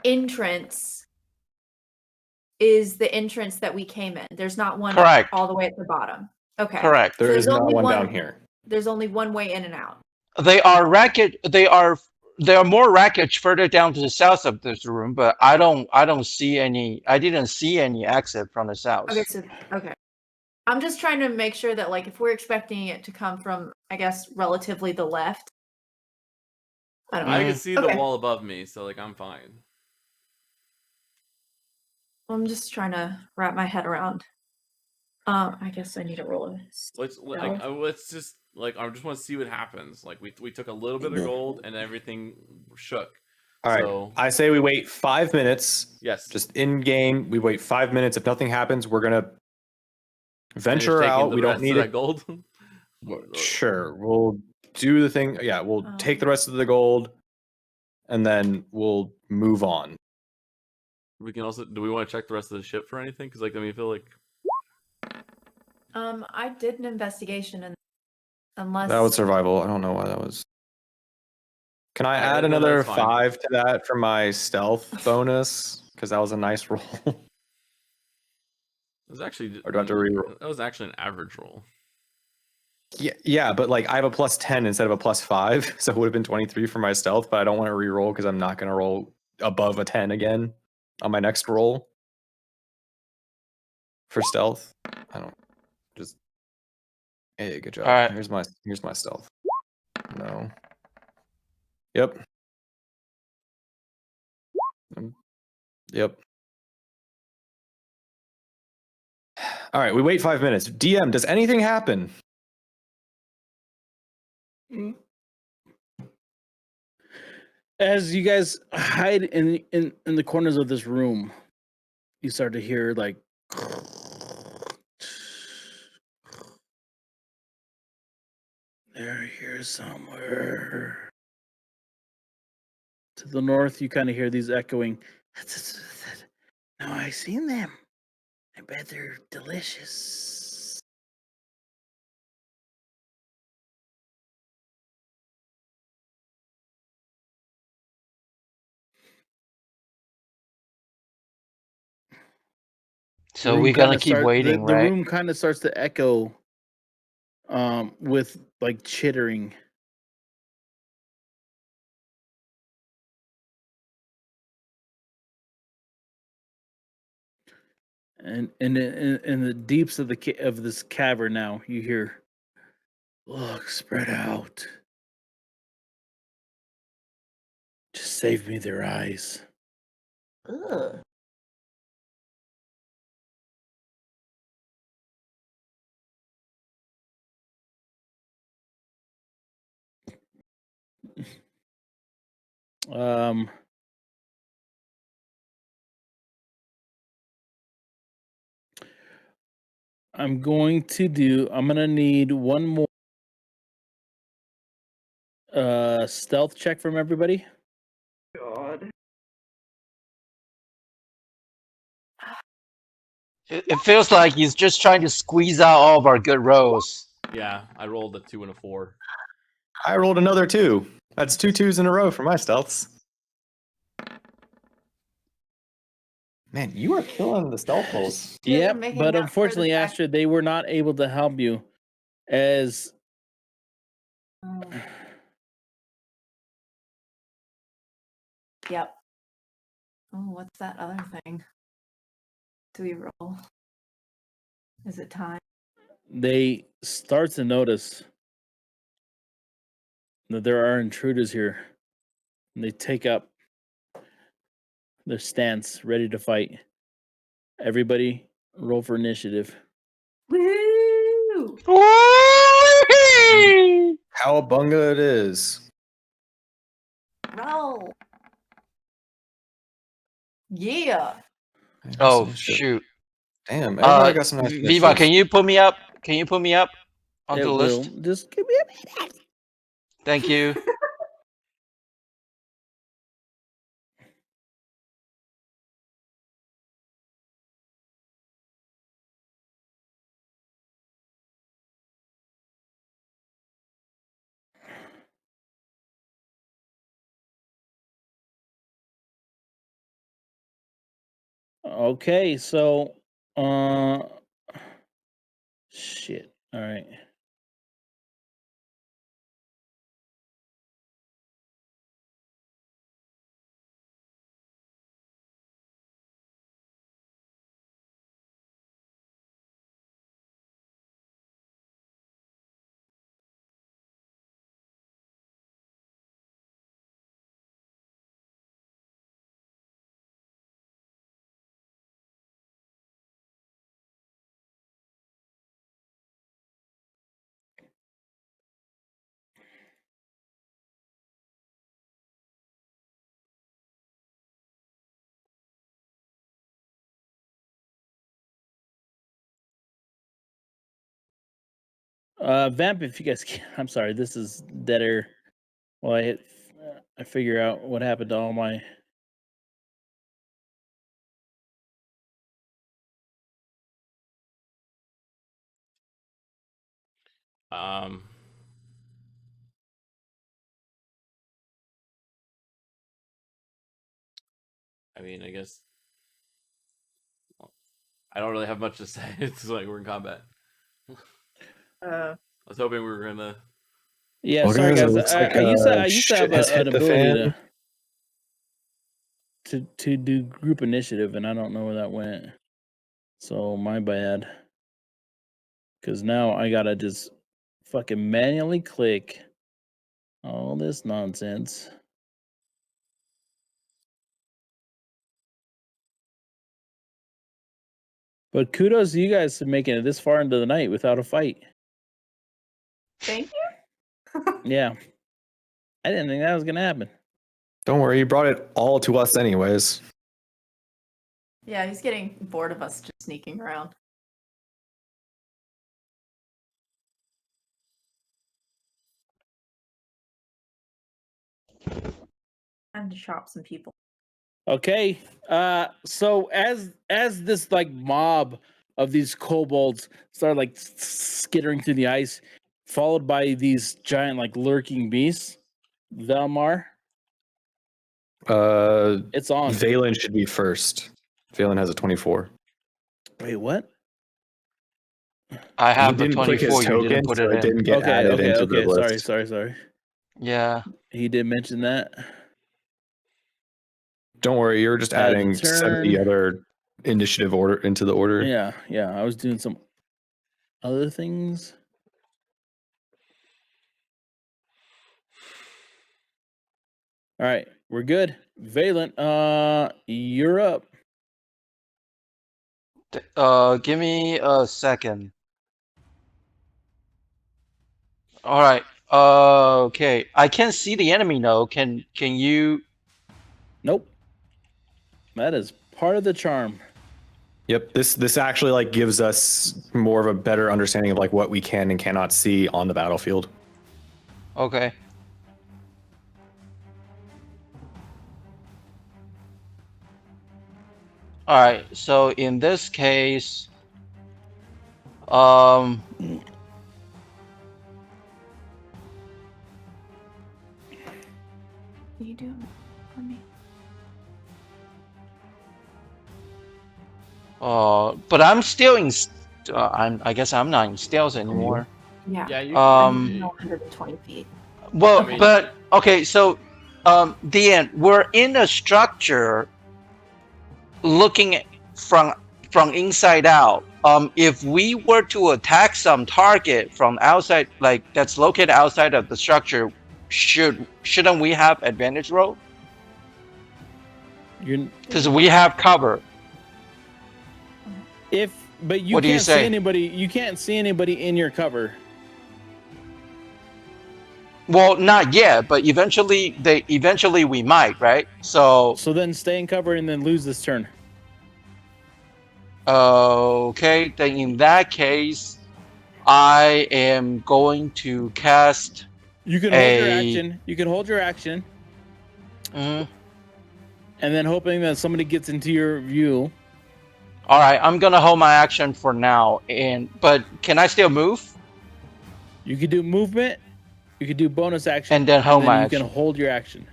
entrance is the entrance that we came in. There's not one Correct. all the way at the bottom. Okay. Correct. There So is there's not only one down here. There's only one way in and out. They are racket. They are more rackets further down to the south of this room, but I don't see any. I didn't see any exit from the south. Okay, so okay. I'm just trying to make sure that like if we're expecting it to come from, I guess, relatively the left. I don't know. I can see the Okay. wall above me, so like I'm fine. I'm just trying to wrap my head around. I guess I need to roll a Let's just like I just want to see what happens. Like we took a little bit of gold and everything shook. All right. So I say we wait 5 minutes. yes, Just in game, we wait 5 minutes. If nothing happens, we're gonna finish venture taking out. the We don't rest need of it. that gold. Sure, we'll do the thing. Yeah, we'll take the rest of the gold, and then we'll move on. We can also. Do we want to check the rest of the ship for anything? Because like I feel like I did an investigation and unless That was survival. I don't know why that was. Can I Yeah, add no, another that's fine. 5 to that for my stealth bonus? Because that was a nice roll. it was actually. Or do I have to reroll? That was actually an average roll. Yeah, but like I have a plus 10 instead of a plus 5, so it would have been 23 for my stealth. But I don't want to re-roll because I'm not going to roll above a 10 again on my next roll for stealth. I don't just. Hey, good job. All right. Here's my stealth. No. Yep. Yep. All right, we wait 5 minutes. DM, does anything happen? As you guys hide in the corners of this room, you start to hear like they're here somewhere. To To the north, you kind of hear these echoing. No, I've seen them. I bet they're delicious. So we're gonna keep waiting, the right? room kind of starts to echo with like chittering. And in the deeps of of this cavern now, you hear, "Look, spread out. Just save me their eyes." Ugh. Um, I'm gonna need one more stealth check from everybody. God. It feels like he's just trying to squeeze out all of our good rolls. Yeah, I rolled a 2 and a 4. I rolled another 2. That's 2 2s in a row for my stealths. Man, you are killing the stealth rolls. Really Yep, making but up for the unfortunately, fact- Astra, they were not able to help you, as Oh. Yep. Oh, what's that other thing? Do we roll? Is it time? they start to notice that there are intruders here, and they take up their stance, ready to fight. Everybody, roll for initiative. Woo! Cowabunga it is. Roll. Yeah. Oh shoot! Damn, everybody got some nice Viva, initiatives. can you put me up? Can you put me up onto It the will. list? Just give me a minute. Thank you. Okay, so shit. All right. Vamp, if you guys can. I'm sorry, this is dead air. Well, I figure out what happened to all my. Um, I mean, I guess I don't really have much to say. It's like we're in combat. I was hoping we were gonna. Yeah, Well, sorry guys, it guys. looks like, I used to have shit has an hit the ability fan. to do group initiative, and I don't know where that went. So my bad. Because now I gotta just fucking manually click all this nonsense. But kudos to you guys for making it this far into the night without a fight. Thank you. Yeah. I didn't think that was gonna happen. Don't worry, you brought it all to us anyways. Yeah, he's getting bored of us just sneaking around. I'm Time to chop some people. Okay. So as this like mob of these kobolds start like skittering through the ice, followed by these giant like lurking beasts, Velmar, it's on. Valen should be first. Valen has a 24. Wait, what? I He have a didn't click his 24. You token, didn't put so it it in. didn't get Okay, added okay, into the okay. list. Sorry. Yeah. He did mention that. Don't worry, you're just Add adding 70 turn. other initiative order into the order. Yeah. I was doing some other things. All right, we're good. Valent, you're up. Give me a second. All right. Okay. I can't see the enemy now. Can you? Nope. That is part of the charm. Yep, this actually like gives us more of a better understanding of like what we can and cannot see on the battlefield. Okay. All right. So in this case, What are you doing for me? but I'm still in. I guess I'm not in stealth anymore. Yeah. Yeah, you. Um, No, 120 feet. Well, I mean- but okay. So, Dan, we're in a structure, looking from inside out. If we were to attack some target from outside, like that's located outside of the structure, shouldn't we have advantage roll? You're Because we have cover. but you What do you can't see say? anybody. You can't see anybody in your cover. Well, not yet, but eventually we might, right? So, So then stay in cover and then lose this turn. okay, then in that case, I am going to cast. You can hold your A- action. You can hold your action, Mhm. and then hoping that somebody gets into your view. All right, I'm gonna hold my action for now, but can I still move? You could do movement. You could do bonus action, And then hold my you action. can hold your action.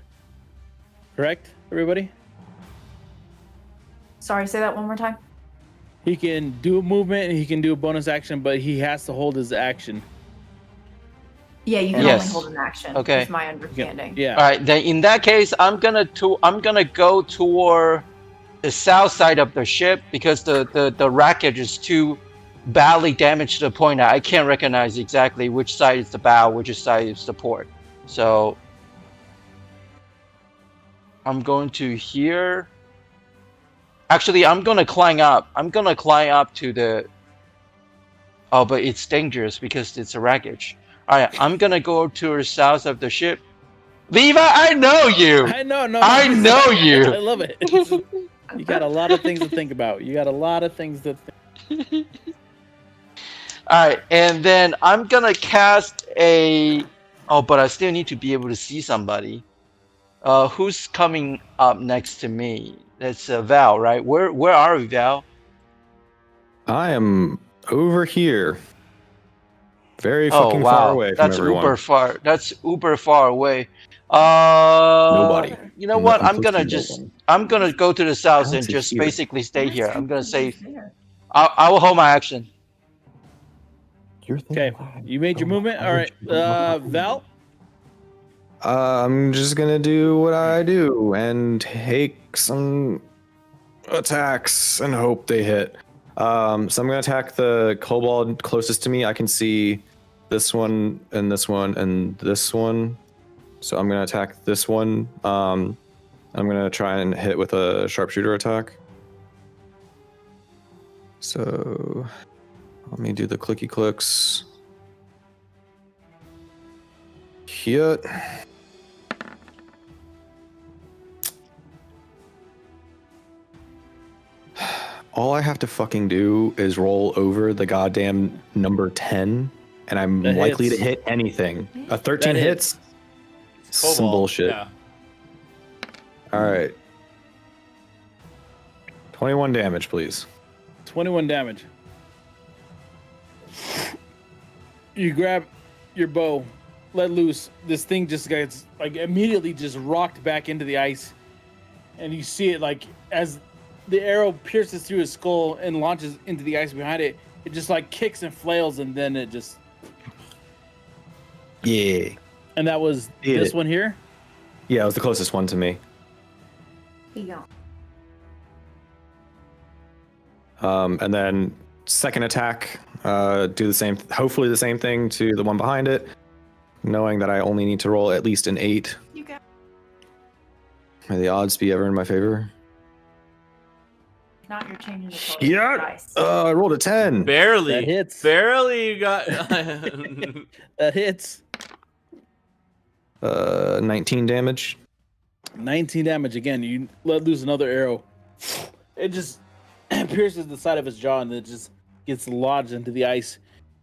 Correct, everybody? Sorry, say that one more time. He can do a movement and he can do a bonus action, but he has to hold his action. Yeah, you can Yes. only hold an action. Okay. Is my understanding. Yeah. All right, then in that case, I'm gonna go toward the south side of the ship because the wreckage is too badly damaged to the point that I can't recognize exactly which side is the bow, which side is the port. So I'm going to here. Actually, I'm gonna climb up. I'm gonna climb up to the. Oh, but it's dangerous because it's a wreckage. All right, I'm gonna go to the south of the ship. Levi, I know you. I know, no. I know you. I love it. You got a lot of things to think about. All right, and then I'm gonna cast a. Oh, but I still need to be able to see somebody. Who's coming up next to me? That's Val, right? Where are we, Val? I am over here. Very Oh fucking wow, far away from that's everyone. uber far. That's uber far away. Nobody. You know what? I'm I'm gonna close to no just. one. I'm gonna go to the south Down and to just here. basically stay here. I'm gonna say. There. I will hold my action. Okay, you made your movement. All right, Val. I'm just gonna do what I do and take some attacks and hope they hit. So I'm gonna attack the kobold closest to me. I can see this one and this one and this one. So I'm gonna attack this one. I'm gonna try and hit with a sharpshooter attack. So let me do the clicky clicks. Hit. All I have to fucking do is roll over the goddamn number 10, and I'm That likely hits. to hit anything. A 13 That hits? Some Cobalt, bullshit. Yeah. All right. 21 damage, please. 21 damage. You grab your bow, let loose. This thing just gets like immediately just rocked back into the ice, and you see it like as the arrow pierces through his skull and launches into the ice behind it. It just like kicks and flails, and then it just. Yeah. And that was Hit this it. one here. Yeah, it was the closest one to me. Here you go. And then second attack, do the same, hopefully the same thing to the one behind it, knowing that I only need to roll at least an 8. You got. May the odds be ever in my favor. Not you're changing the color of the Yeah. dice. I rolled a 10. Barely. That hits. Barely you got. That hits. 19 damage. 19 damage again. You let loose another arrow. It just pierces the side of his jaw, and it just gets lodged into the ice.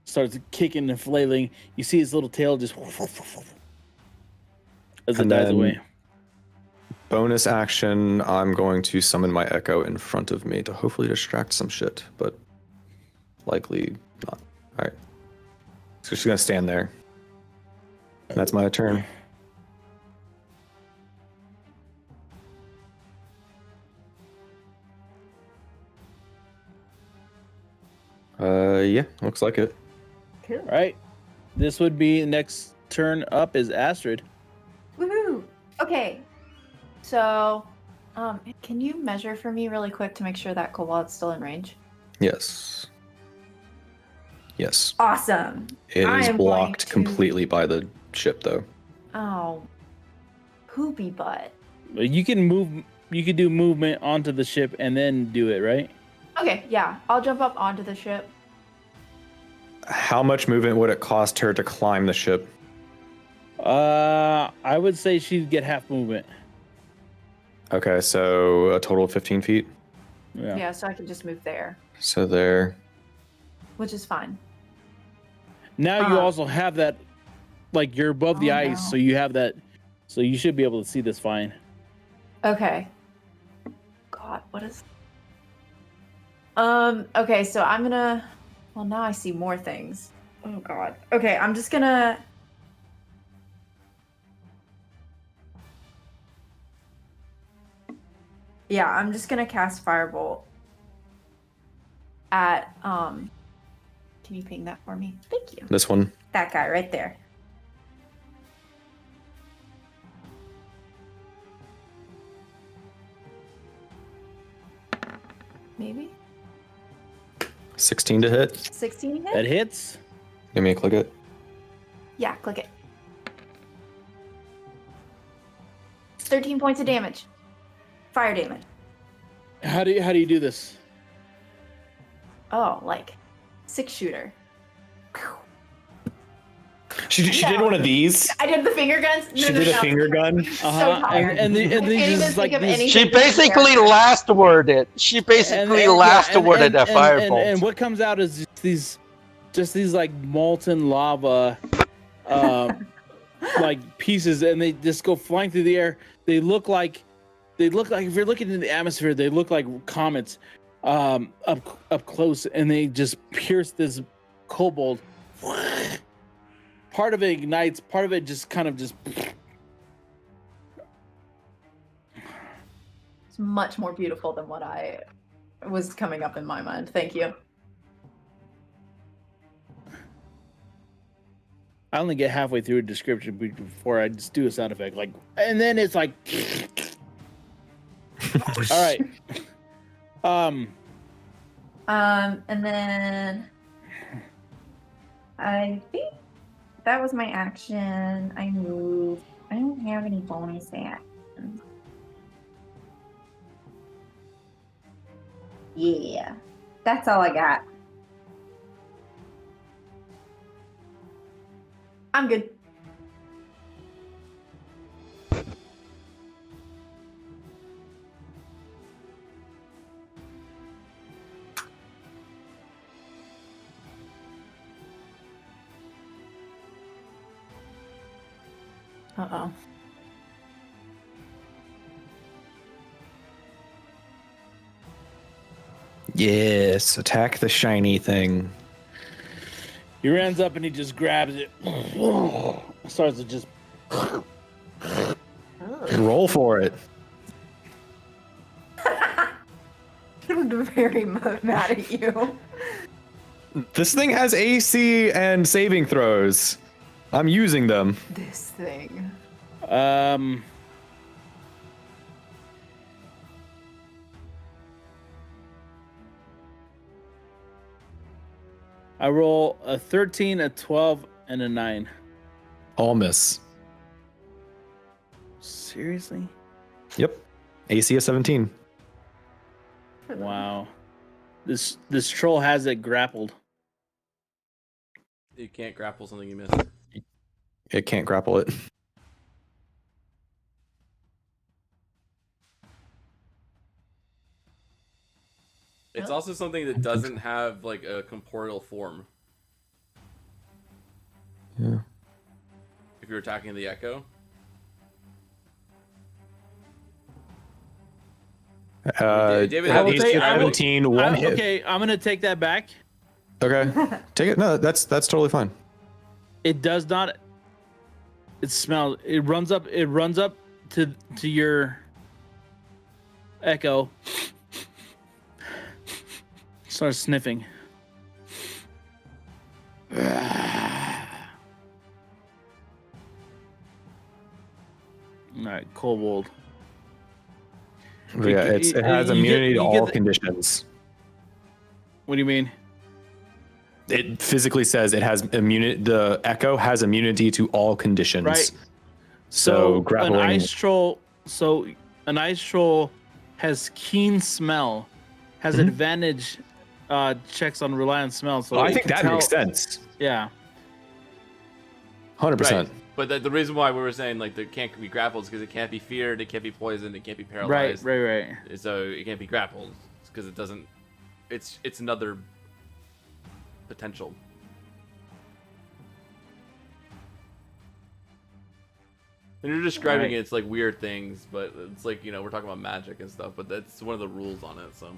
Starts kicking and flailing. You see his little tail just as it And dies then- away. Bonus action, I'm going to summon my echo in front of me to hopefully distract some shit, but likely not. All right. So she's going to stand there. That's my turn. Yeah, looks like it. Cool. All right. This would be next turn up is Astrid. Woohoo! Okay. So, can you measure for me really quick to make sure that kobold's still in range? Yes. Yes. Awesome. It I is am going blocked to- completely by the ship, though. Oh, poopy butt. You can move. You can do movement onto the ship and then do it, right? Okay, yeah, I'll jump up onto the ship. How much movement would it cost her to climb the ship? I would say she'd get half movement. Okay, so a total of 15 feet. Yeah, so I can just move there, So there. which is fine. Now you also have that, like you're above the Oh, ice, no. so you have that, so you should be able to see this fine. Okay. God, what is? Okay, so I'm gonna. Well, now I see more things. Oh God. Okay, I'm just gonna. Yeah, I'm just gonna cast Firebolt at Can you ping that for me? Thank you. This one. That guy right there. Maybe 16 to hit. 16 hit. That hits. Give me a click it. Yeah, click it. It's 13 points of damage. Fire damage. How do you do this? Oh, like 6-shooter. She did one of these. I did the finger guns. No, She no, did a no. finger gun. So tired. And I can't these even is like think of these. anything. She basically last worded. She basically last worded that firebolt. And what comes out is just these like molten lava, like pieces, and they just go flying through the air. They look like if you're looking in the atmosphere, they look like comets, up close, and they just pierce this kobold. Part of it ignites, part of it just kind of just. It's much more beautiful than what I was coming up in my mind. Thank you. I only get halfway through a description before I just do a sound effect, like, and then it's like. All right. And then I think that was my action. I moved. I don't have any bonus actions. Yeah, that's all I got. I'm good. Uh-oh. Yes, attack the shiny thing. He runs up and he just grabs it. Starts to just. Roll for it. I'm very mad at you. This thing has AC and saving throws. I'm using them. This thing. I roll a 13, a 12, and a 9. All miss. Seriously? Yep. AC of 17. Wow. This troll has it grappled. You can't grapple something you miss. It can't grapple it. It's also something that doesn't have like a corporeal form. Yeah. If you're attacking the echo. David, I will AC take- of I will- 17, one hit. Okay, I'm gonna take that back. Okay. Take it. No, that's totally fine. It does not. It smells. It runs up. It runs up to your echo. Starts sniffing. All right, kobold. Yeah, it has immunity to all conditions. What do you mean? It physically says it has immunity. The echo has immunity to all conditions. Right. So grappling. An ice troll. So an ice troll has keen smell, has advantage checks on rely on smell. So I it think can that tell- makes sense. Yeah. 100%. Right. But the reason why we were saying like it can't be grappled is because it can't be feared, it can't be poisoned, it can't be Right. paralyzed. Right. So it can't be grappled because it doesn't. It's another potential. And you're describing Right. it, it's like weird things, but it's like, you know, we're talking about magic and stuff, but that's one of the rules on it, so.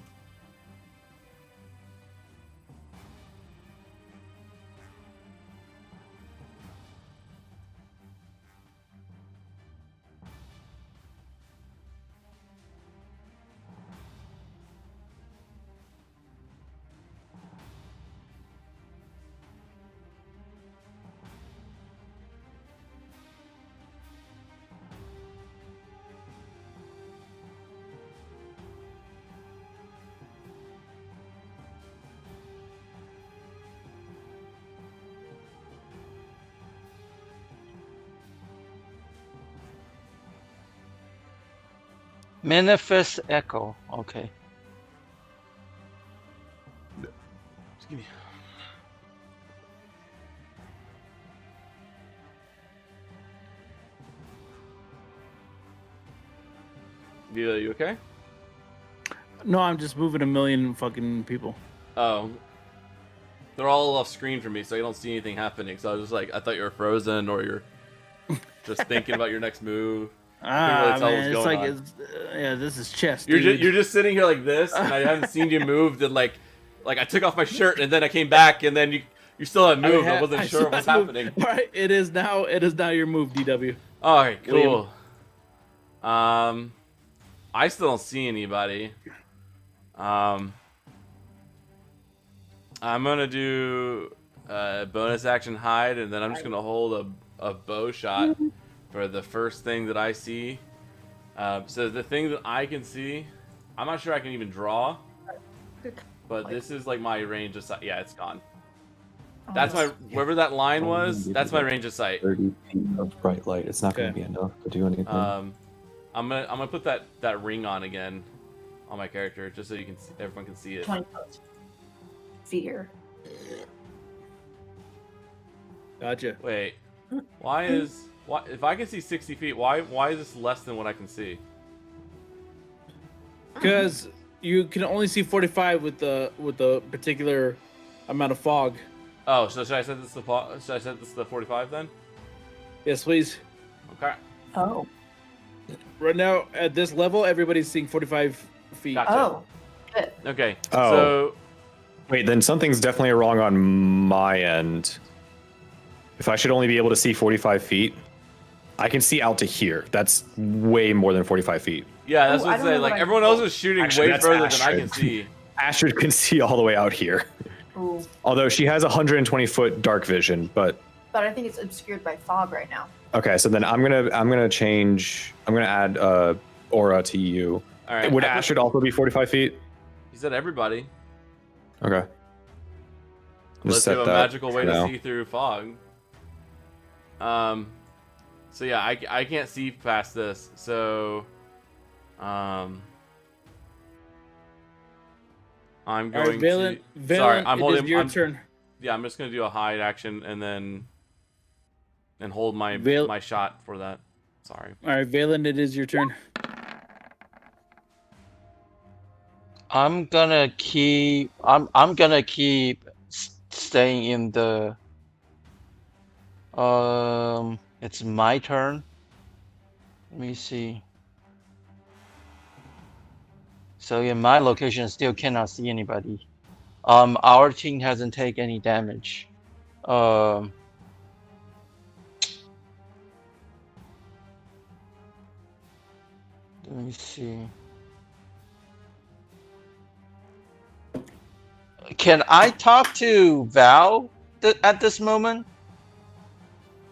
Manifest echo. Okay. Just give me. Vila, you okay? No, I'm just moving a million fucking people. Oh. They're all off screen for me, so I don't see anything happening. So I was just like, I thought you were frozen or you're just thinking about your next move. really tell Man, what's it's going like on. yeah, this is chess. You're dude. you're just sitting here like this, and I haven't seen you move. And like I took off my shirt, and then I came back, and then you still hadn't moved. I wasn't sure what was happening. All right, it is now your move, DW. All right, cool. I still don't see anybody. I'm gonna do bonus action hide, and then I'm just gonna hold a bow shot for the first thing that I see. So the thing that I can see, I'm not sure I can even draw, but this is like my range of sight. Yeah, it's gone. That's my wherever that line was. That's my range of sight. 30 feet of bright light. It's not going to be enough to do anything. I'm gonna put that ring on again on my character just so you can everyone can see it. 20 foot. Fear. Gotcha. Wait, why if I can see 60 feet? Why is this less than what I can see? Because you can only see 45 with the particular amount of fog. Oh, so should I set this to the 45 then? Yes, please. Okay. Oh. Right now, at this level, everybody's seeing 45 feet. Gotcha. Oh. Good. Okay. Oh. So Wait, then something's definitely wrong on my end. If I should only be able to see 45 feet, I can see out to here. That's way more than 45 feet. yeah, that's Ooh, what I I'm don't saying. know Like what I- everyone else is shooting Actually, way that's further than I can Astrid. see. Astrid can see all the way out here. Ooh. Although she has 120-foot dark vision, but But I think it's obscured by fog right now. okay, so then I'm gonna add aura to you. All right. Would I put- Astrid also be 45 feet? He said everybody. Okay. Let's set do a that magical way for to now. see through fog. So yeah, I can't see past this. So, I'm All going right, Valen, to. Sorry, I'm it is holding. your I'm, turn. Yeah, I'm just gonna do a hide action and hold my Val- my shot for that. Sorry. All right, Valen, it is your turn. I'm gonna keep staying in the it's my turn. Let me see. So in my location still cannot see anybody. Our team hasn't taken any damage. Let me see. Can I talk to Val at this moment?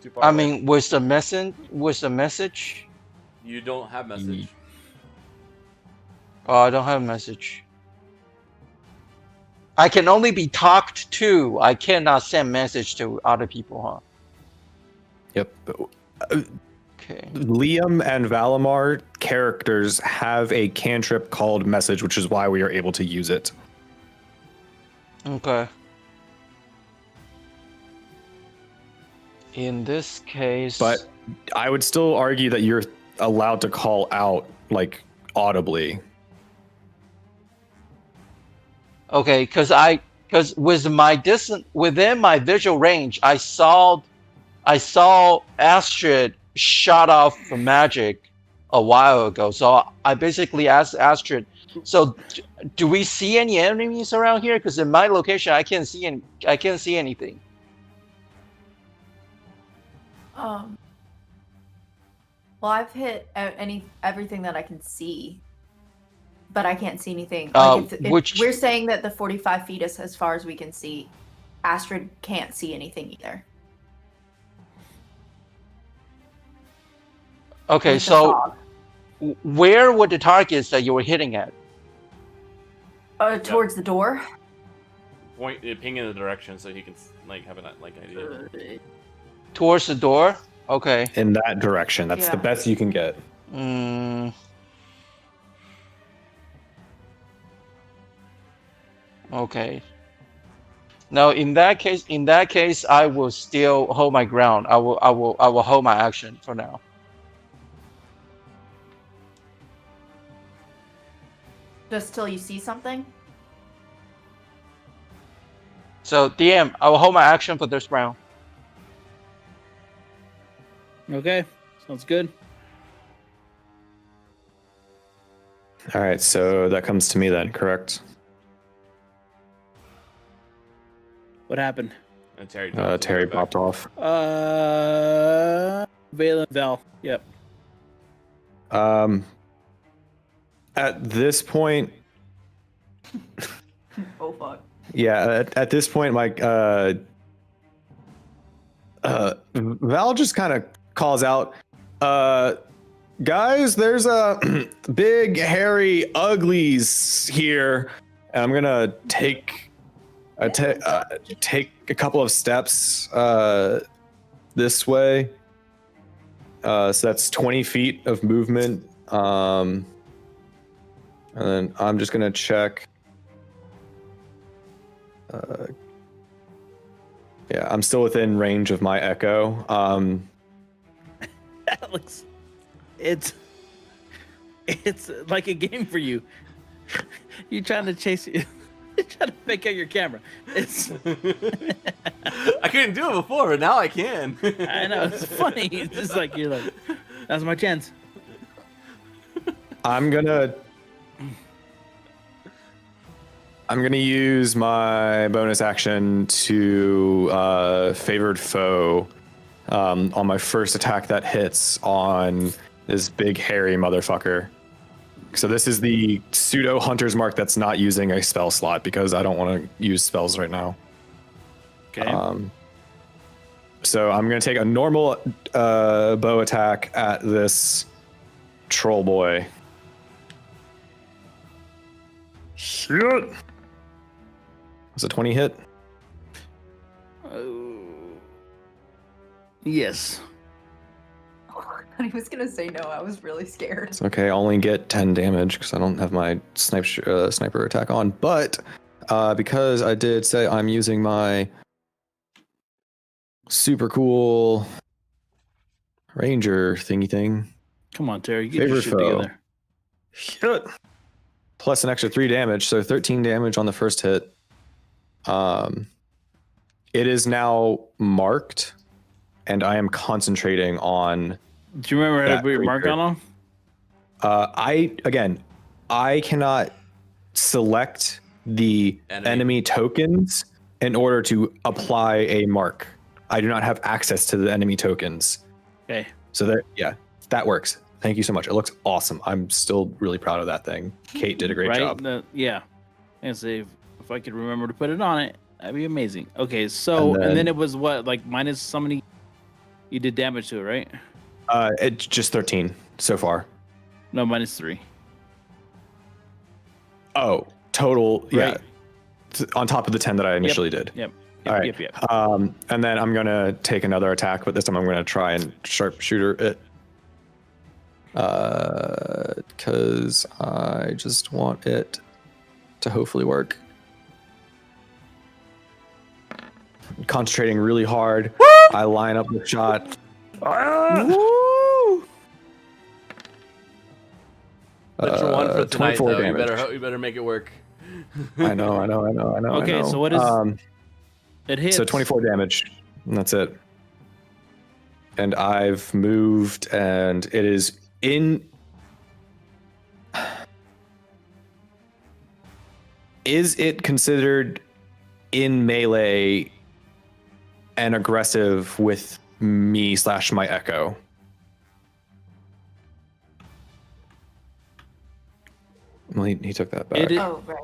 Too far I away. mean, with the message? You don't have message. Oh, I don't have a message. I can only be talked to. I cannot send message to other people, huh? Yep. Okay. Liam and Valimar characters have a cantrip called Message, which is why we are able to use it. Okay. In this case, But I would still argue that you're allowed to call out, like, audibly. okay, because with my distance within my visual range, I saw Astrid shot off magic a while ago. So I basically asked Astrid, so do we see any enemies around here? Because in my location, I can't see anything. Well, I've hit everything that I can see, but I can't see anything. Like if we're saying that the 45 feet is as far as we can see, Astrid can't see anything either. Okay, with the so fog. where were the targets that you were hitting at? Towards the door. Ping in the direction so he can like have an idea. Towards the door? Okay. In that direction. That's the Yeah. best you can get. Okay. Now, in that case, I will still hold my ground. I will hold my action for now. Just till you see something. So, DM, I will hold my action for this round. Okay, sounds good. All right, so that comes to me then, correct? What happened? And Terry. Terry popped off. Valen, Val. Yep. At this point, Oh fuck. yeah, at this point, Mike, Val just kind of calls out, guys, there's a big, hairy uglies here. And I'm gonna take a couple of steps this way. So that's 20 feet of movement. And then I'm just gonna check. Yeah, I'm still within range of my echo. Alex, it's like a game for you. You trying to chase you. You're trying to fake out your camera. It's I couldn't do it before, but now I can. I know it's funny. It's just like you're like, that's my chance. I'm gonna I'm gonna use my bonus action to favored foe on my first attack that hits on this big hairy motherfucker. So this is the pseudo hunter's mark that's not using a spell slot because I don't want to use spells right now. Okay. So I'm gonna take a normal bow attack at this troll boy. Shit. Was a 20 hit? Yes. I was gonna say no. I was really scared. It's okay. I only get 10 damage because I don't have my sniper attack on. But because I did say I'm using my super cool ranger thingy thing. Come on, Terry. Get your Favorite shit foe. together. Shit. Plus an extra 3 damage, so 13 damage on the first hit. It is now marked, and I am concentrating on. Do you remember how to that put your mark creature. on them? I cannot select the enemy tokens in order to apply a mark. I do not have access to the enemy tokens. Okay. So that works. Thank you so much. It looks awesome. I'm still really proud of that thing. Kate did a great job. Yeah. And say if I could remember to put it on it, that'd be amazing. Okay, so and then it was what, like minus so many you did damage to it, right? It's just 13 so far. No, -3. Oh, total, yeah. Right. On top of the 10 that I initially did. Yep. All right. Yep. And then I'm gonna take another attack, but this time I'm gonna try and sharpshooter it. Because I just want it to hopefully work. Concentrating really hard. I line up the shot. Woo! Extra one for tonight, 24 though. damage. You better make it work. I know. Okay, so what is it hits? So 24 damage, and that's it. And I've moved, and it is in. Is it considered in melee and aggressive with me / my echo? Well, he took that back. Oh, right.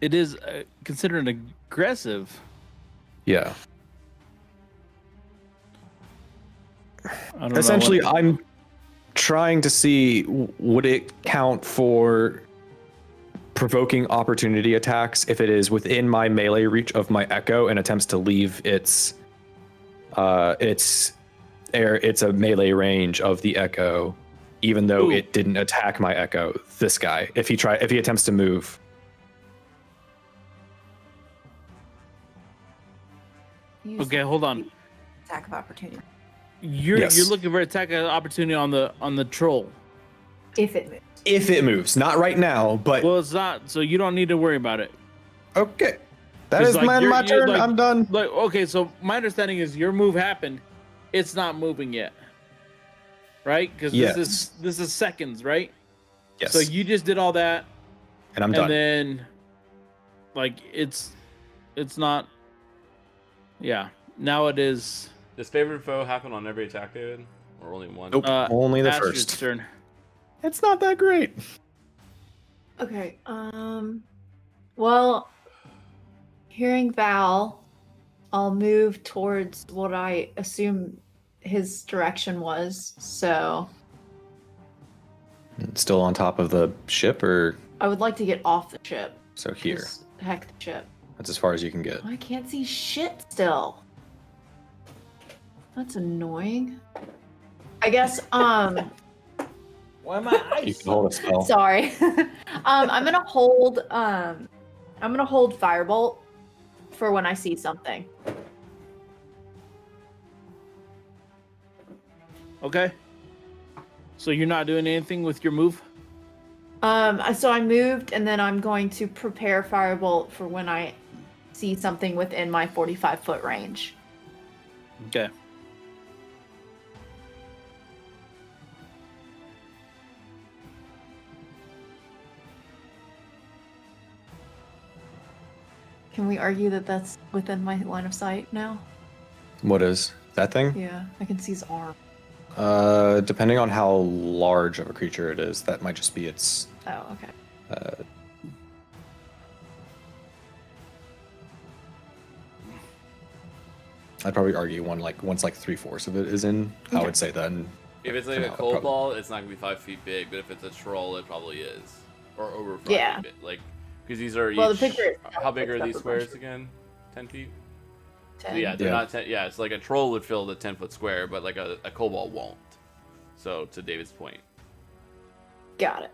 It is considered aggressive. Yeah. I don't Essentially, know what- I'm trying to see would it count for provoking opportunity attacks if it is within my melee reach of my echo and attempts to leave its a melee range of the echo, even though Ooh. it didn't attack my echo. This guy, if he attempts to move. Use Okay, hold on. attack of opportunity. You're Yes. looking for attack opportunity on the troll. If it moves. If it moves, not right now, but Well, it's not, so you don't need to worry about it. okay. That 'Cause, is like, my you're turn. like- I'm done. Like, okay, so my understanding is your move happened. It's not moving yet, right? Because Yes. this is seconds, right? Yes. So you just did all that, and I'm and done. then, like, it's not. Yeah. Now it is. Does favorite foe happen on every attack, David, or only one? Nope. Only the Astrid's first. turn. It's not that great. Okay. Well, hearing Val, I'll move towards what I assume his direction was. So It's still on top of the ship, or I would like to get off the ship. so here. 'Cause heck the ship. That's as far as you can get. I can't see shit still. That's annoying. I guess Why am I You can hold a spell. sorry. I'm gonna hold firebolt for when I see something. Okay. So you're not doing anything with your move? So I moved and then I'm going to prepare firebolt for when I see something within my 45-foot range. Okay. Can we argue that that's within my line of sight now? What is that thing? Yeah, I can see his arm. Depending on how large of a creature it is, that might just be its. Oh, okay. I'd probably argue once like 3/4 of it is in. I Okay. would say then. If it's like For a now, cold probably. ball, it's not gonna be 5 feet big. But if it's a troll, it probably is, or over 5 Yeah. feet big. Like, because these are Well, the each. picture itself How big looks are up these a squares bunch. again? 10 feet. 10. Yeah, they're Yeah. not 10. Yeah, it's like a troll would fill the 10-foot square, but like a kobold won't. So to David's point, Got it.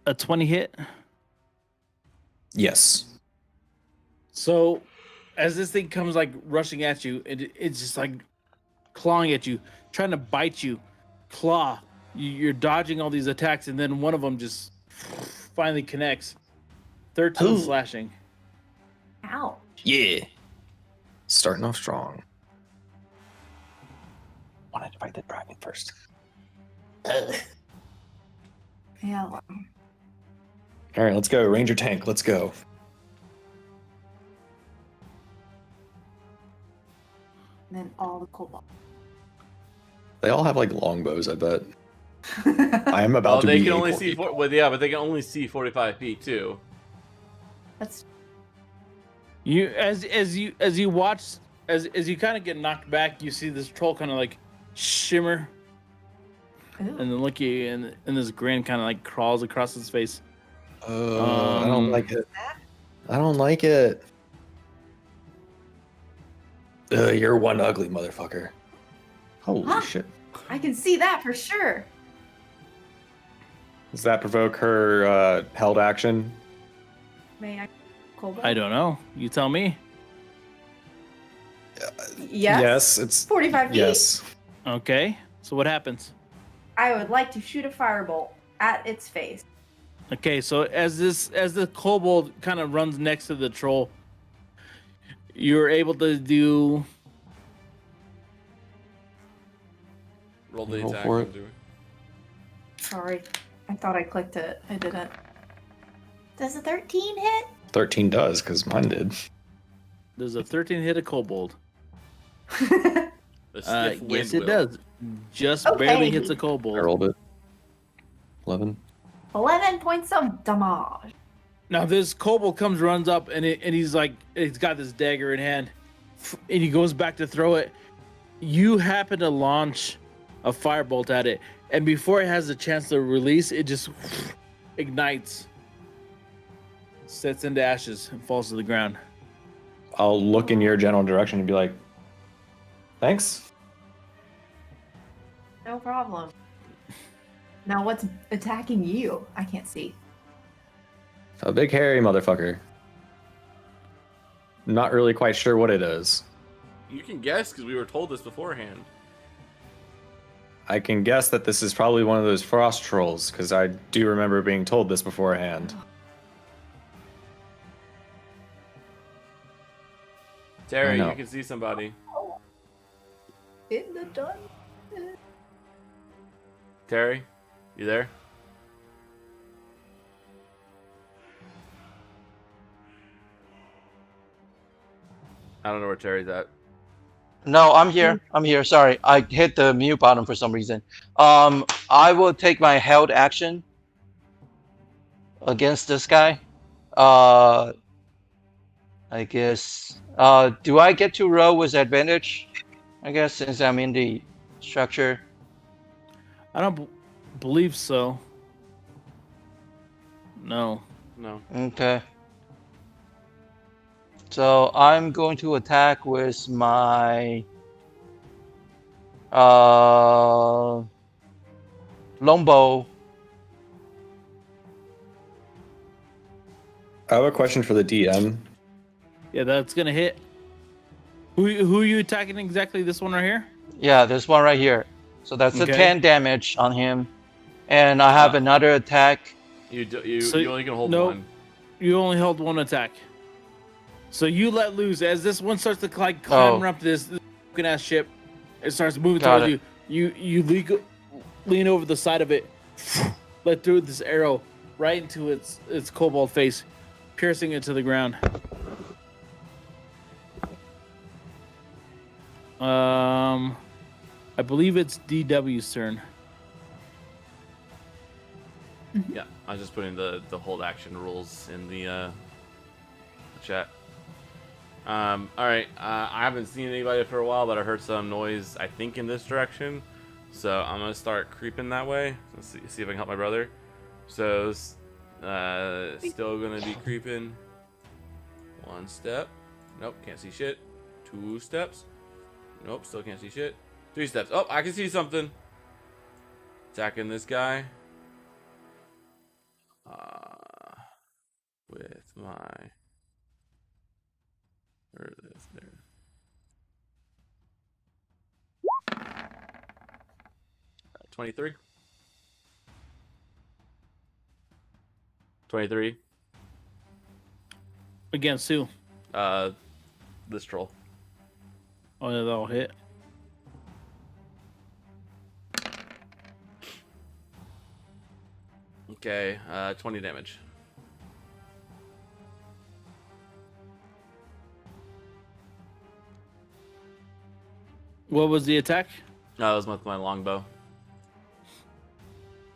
A 20 hit. Yes. So, as this thing comes like rushing at you, it's just like clawing at you, trying to bite you, claw. You're dodging all these attacks, and then one of them just finally connects. 13 Ooh. slashing. Ow. Yeah. Starting off strong. Wanted to fight the dragon first. Yeah. All right, let's go. Ranger tank, let's go. And then all the cobalt. They all have like longbows, I bet. I am about well, to they be can a only porky see. Well, yeah, but they can only see 45 feet too. That's You as you watch as you kind of get knocked back, you see this troll kind of like shimmer, ooh. and then look at you, and this grin kind of like crawls across his face. I don't like it. I don't like it. You're one ugly motherfucker. Holy Huh? shit. I can see that for sure. Does that provoke her held action? May I? Cobalt? I don't know. You tell me. Yes. Yes, it's 45 feet. yes. Okay. So what happens? I would like to shoot a firebolt at its face. Okay, so as the kobold kind of runs next to the troll, you're able to do Roll the Roll attack. for and it. do it. Sorry. I thought I clicked it. I didn't. Does a 13 hit? 13 does, because mine did. there's a 13 hit a kobold. The stiff wind Yes, it will. does. Just Okay. barely hits a I kobold. rolled it. 11. 11 points of damage. Now this kobold runs up, and he's like, he's got this dagger in hand, and he goes back to throw it. You happen to launch a firebolt at it, and before it has a chance to release, it just ignites, sets into ashes, and falls to the ground. I'll look in your general direction and be like, thanks. No problem. Now what's attacking you? I can't see. A big hairy motherfucker. Not really quite sure what it is. You can guess because we were told this beforehand. I can guess that this is probably one of those frost trolls, because I do remember being told this beforehand. Terry, know. you can see somebody. In the dun. Terry, you there? I don't know where Terry's at. No, I'm here. I'm here. Sorry, I hit the mute button for some reason. I will take my held action against this guy. I guess. Do I get to roll with advantage? I guess since I'm in the structure. I don't believe so. No. No. Okay. So I'm going to attack with my longbow. I have a question for the DM. Yeah, that's gonna hit. Who are you attacking exactly? This one right here? Yeah, there's one right here. So that's Okay. a 10 damage on him. And I have another attack. You So- only can hold no. one. You only held one attack. So you let loose as this one starts to like climb Oh. up this fucking ass ship. It starts moving Got towards you. You lean over the side of it, let through this arrow right into its kobold face, piercing it to the ground. I believe it's DW's turn. Yeah, I was just putting the hold action rules in the chat. All right, I haven't seen anybody for a while, but I heard some noise, I think, in this direction. So I'm gonna start creeping that way. Let's see if I can help my brother. So, still gonna be creeping. 1 step. Nope, can't see shit. 2 steps. Nope, still can't see shit. 3 steps. Oh, I can see something. Attacking this guy. With my... Where is this? There. 23. 23. Against who? This troll. Oh, yeah, that'll hit. Okay, 20 damage. What was the attack? That was with my longbow.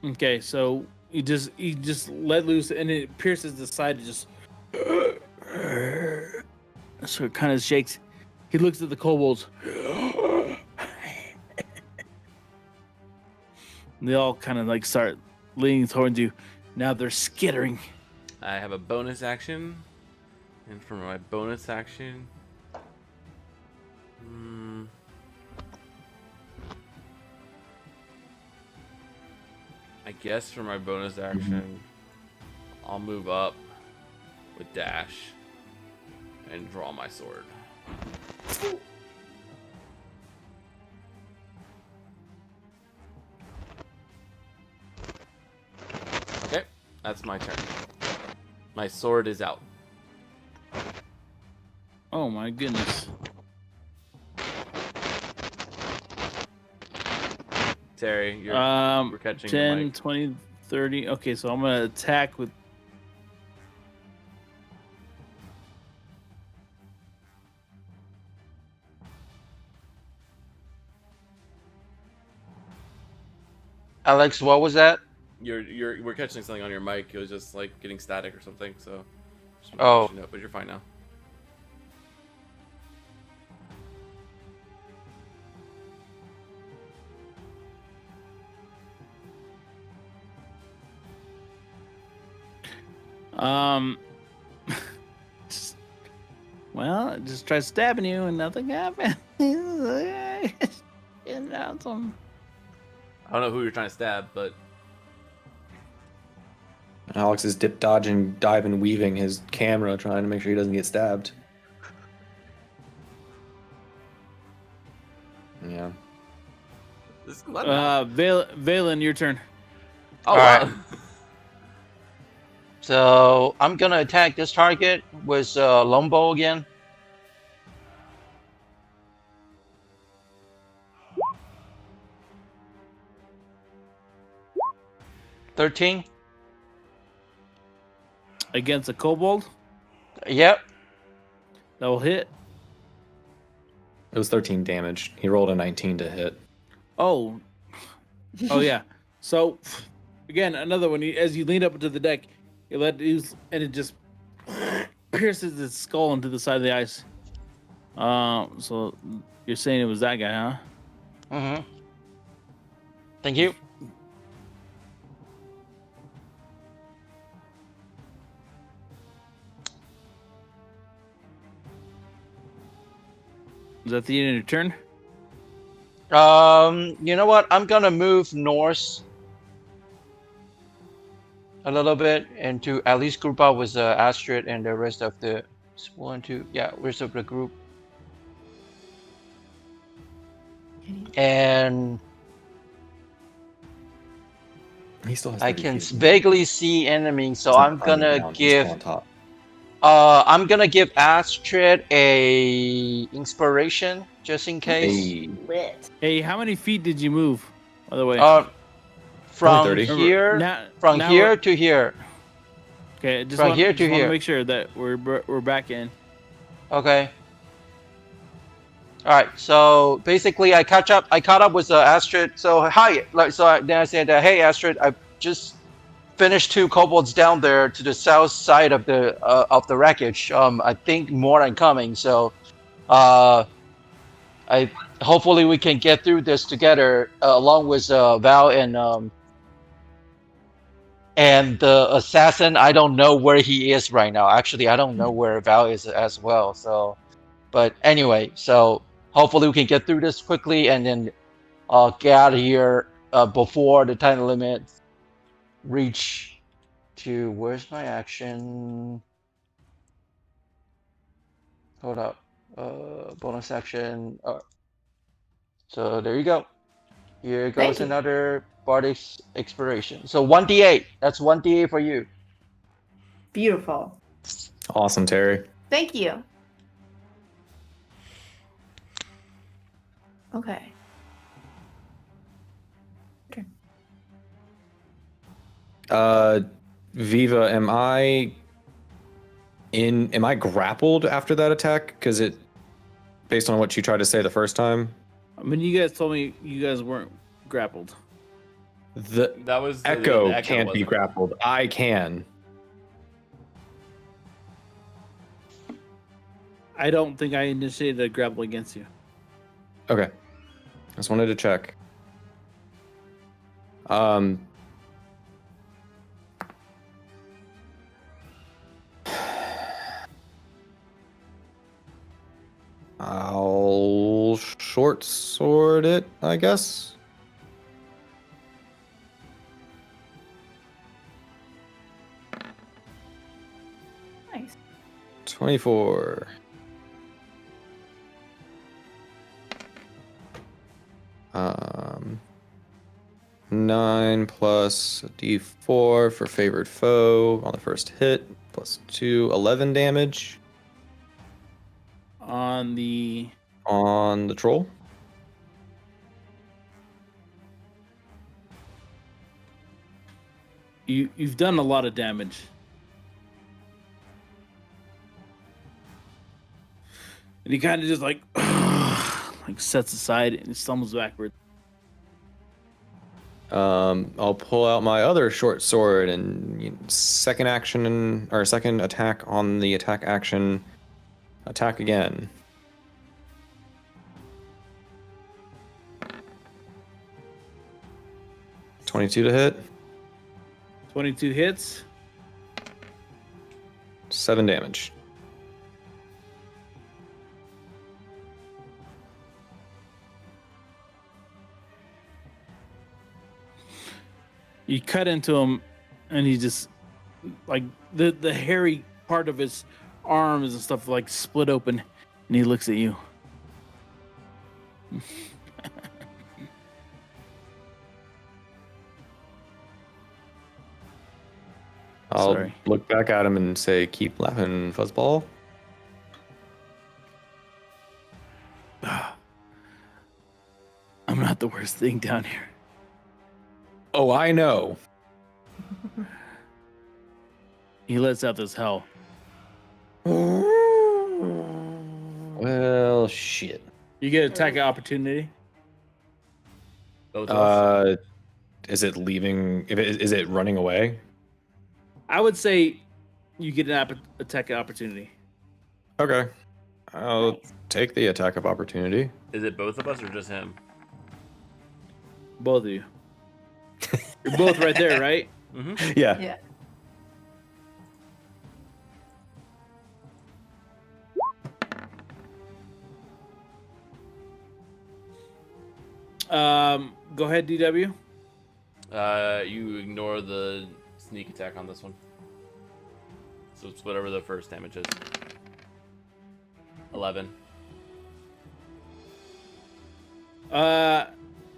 Okay, so he just let loose and it pierces the side. It just so it kind of shakes. He looks at the kobolds. They all kind of like start leaning towards you. Now they're skittering. I have a bonus action, and for my bonus action, I guess for my bonus action, I'll move up with dash and draw my sword. Okay, that's my turn. My sword is out. Oh my goodness. Terry, we're catching your 10, mic. 20, 30. Okay, so I'm going to attack with... Alex, what was that? We're catching something on your mic. It was just like getting static or something. So, just Oh. let you know, but you're fine now. Well, it just tried stabbing you and nothing happened. You know, some... I don't know who you're trying to stab, but Alex is dip dodging, diving, weaving his camera, trying to make sure he doesn't get stabbed. Yeah. this is what now? Valen, your turn. Oh, all wow. right. So I'm gonna attack this target with longbow again. $13. Against a kobold. Yep. That will hit. It was 13 damage. He rolled a 19 to hit. Oh. Oh, yeah. So, again, another one. As you lean up into the deck, you let loose, and it just pierces its skull into the side of the ice. So you're saying it was that guy, huh? Mm-hmm. Thank you. Is that the end of your turn? You know what? I'm gonna move north a little bit and to at least group up with Astrid and the rest of the rest of the group. And He still has I 30 can feet. vaguely see enemies, so He's I'm not climbing gonna down, he's still give on top. I'm gonna give Astrid a inspiration just in case. Hey, Lit. Hey, how many feet did you move, by the way? from 30. here, Now- from now here we're- to here. Okay, just From want, here just to want to here. make sure that we're back in. Okay. All right. So basically, I caught up with Astrid. So hi. Then I said, hey Astrid, I just finished 2 kobolds down there to the south side of the wreckage. I think more are coming. So, I hopefully we can get through this together along with Val and the assassin. I don't know where he is right now. Actually, I don't know where Val is as well. So, but anyway, so hopefully we can get through this quickly and then get out of here before the time limit reach to where's my action? Hold up. Bonus action. So there you go. Here Thank goes you. another Bardic's expiration. So 1d8. That's 1d8 for you. Beautiful. Awesome, Terry. Thank you. Okay. Viva, am I grappled after that attack? Because it, based on what you tried to say the first time, I mean, you guys told me you guys weren't grappled. the That was Echo the can't be wasn't. grappled. I can. I don't think I initiated a grapple against you. Okay. Just wanted to check. I'll short sword it, I guess. Nice. 24. Um, 9 plus a d4 for favored foe on the first hit, plus 2, 11 damage On the on the troll. you've done a lot of damage. And he kind of just like sets aside and stumbles backward. I'll pull out my other short sword and second action or second attack on the attack action. Attack again. $22 to hit. 22 hits. 7 damage. You cut into him, and he just like the hairy part of his arms and stuff like split open, and he looks at you. I'll Sorry. look back at him and say, "Keep laughing, fuzzball." I'm not the worst thing down here. Oh, I know. He lets out this howl. Well, shit. You get attack of opportunity. Both of us. Is it leaving? Is it running away? I would say you get an attack of opportunity. Okay. I'll take the attack of opportunity. Is it both of us or just him? Both of you. You're both right there, right? Mm-hmm. Yeah. Yeah. Go ahead, DW. You ignore the sneak attack on this one. So it's whatever the first damage is. 11.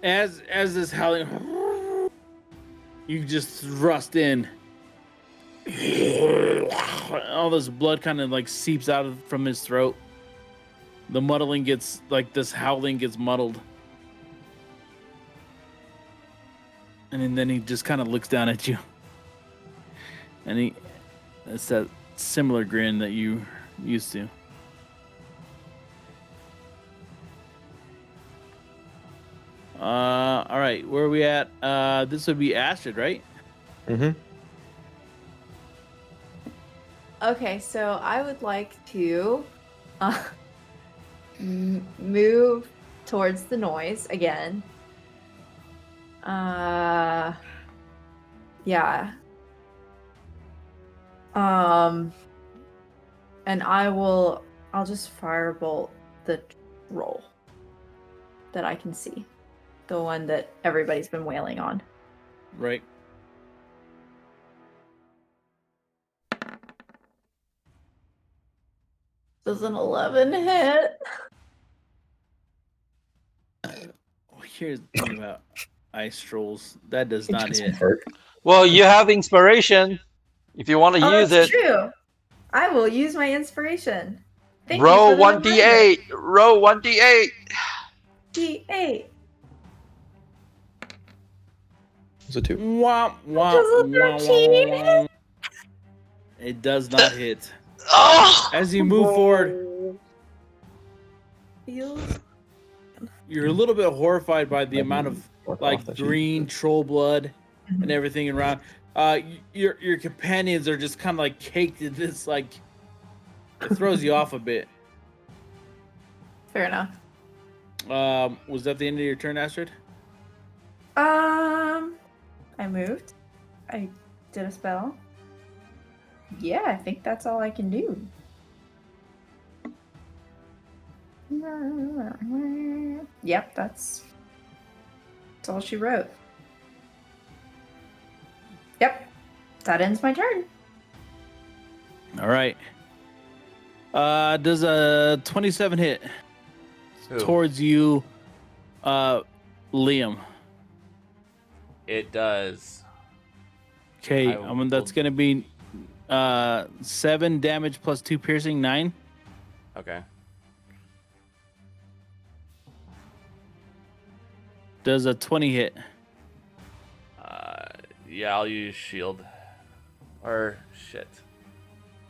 As this howling, you just thrust in. All this blood kind of like seeps out from his throat. The muddling gets like this howling gets muddled. And then he just kind of looks down at you. And it's that similar grin that you used to. All right, where are we at? This would be Astrid, right? Mm-hmm. Okay, so I would like to move towards the noise again. Yeah. And I'll just firebolt the troll that I can see. The one that everybody's been wailing on. Right. Does an 11 hit? Here's the thing about ice trolls. That does not Just hit. work. Well, you have inspiration. If you want to Oh, use that's it, true. I will use my inspiration. Thank you roll for the 1d8. Roll 1d8. D8. It's a 2. Womp, womp, Does a womp, 13 womp, womp. It does not hit. Oh! As you move forward, Feels you're a little bit horrified by the amount of Work like off that sheet. green troll blood Mhm. and everything around. Your companions are just kind of like caked in this, like it throws you off a bit. fair enough. Was that the end of your turn, Astrid? I moved. I did a spell. Yeah, I think that's all I can do. Yep, that's all she wrote. Yep, that ends my turn. All right. Does a 27 hit Who? towards you, Liam? It does. Okay, I will- that's gonna be 7 damage plus 2 piercing, 9. Okay. Does a 20 hit? Yeah, I'll use shield. Or shit.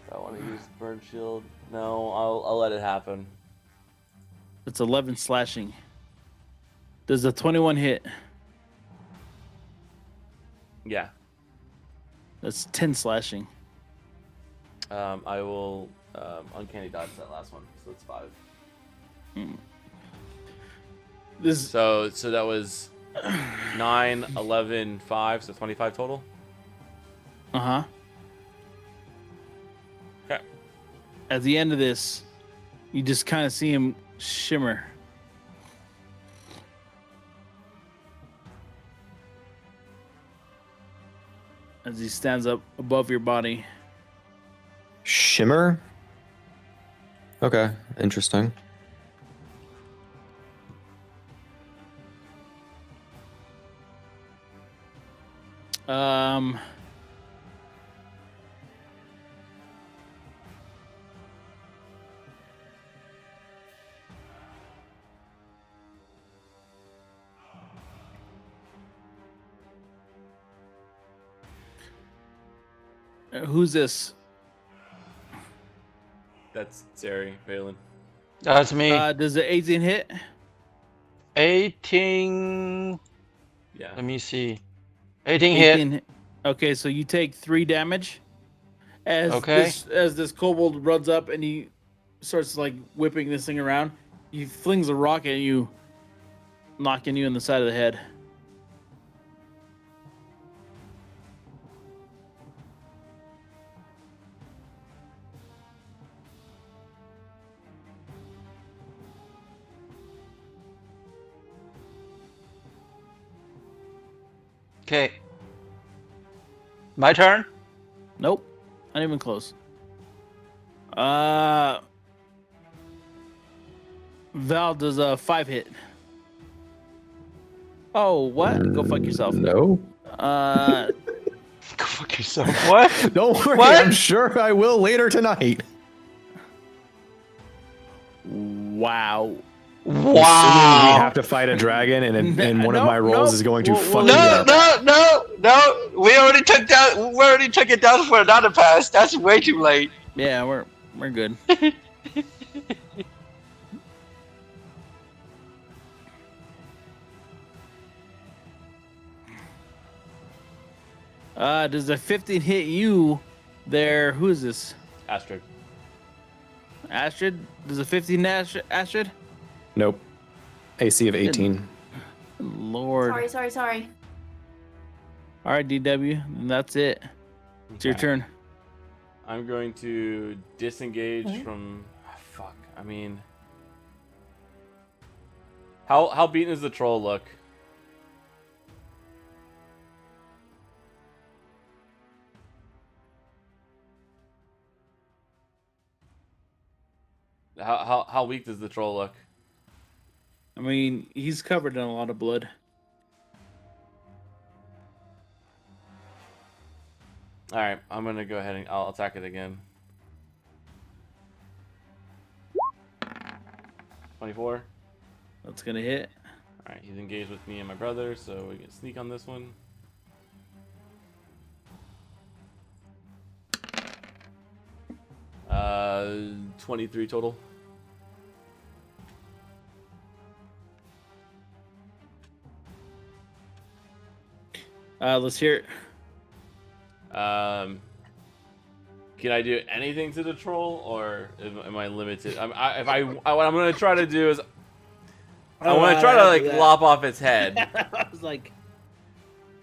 Do I want to use burn shield? No, I'll let it happen. It's 11 slashing. Does a 21 hit? Yeah. That's 10 slashing. I will uncanny dodge that last one, so it's 5. This So that was 9, 11, 5, so 25 total. uh-huh. Okay. At the end of this, you just kind of see him shimmer. As he stands up above your body. Shimmer? Okay, interesting. Um, who's this? That's Zeri, Valen. That's me. Does the 18 hit? 18. Yeah. Let me see. 18 hit. 18 hit. Okay, so you take 3 damage as Okay. this kobold runs up and he starts like whipping this thing around. He flings a rock at you, knocking you in the side of the head. Okay. My turn? Nope, not even close. Val does a 5 hit. Oh, what? Go fuck yourself. No. Go fuck yourself. What? Don't worry. What? I'm sure I will later tonight. Wow. Assuming we Wow. have to fight a dragon, and one of Nope, my rolls nope. is going to We'll fuck leave me it No, at up. that. no. We already took that. We already took it down for another pass. That's way too late. Yeah, we're good. Does a 15 hit you there? Who is this? Astrid. Astrid? Does a 15 Astrid? Nope. AC of 18. Lord. Sorry. All right, DW. And that's it. It's your Okay. turn. I'm going to disengage from. Fuck. I mean, how beaten does the troll look? How weak does the troll look? I mean, he's covered in a lot of blood. All right, I'm gonna go ahead and I'll attack it again. 24. That's gonna hit. All right, he's engaged with me and my brother, so we can sneak on this one. Uh, 23 total. Let's hear it. Can I do anything to the troll, or am I limited? What I'm gonna try to do is I want to try to like lop off its head. I was like,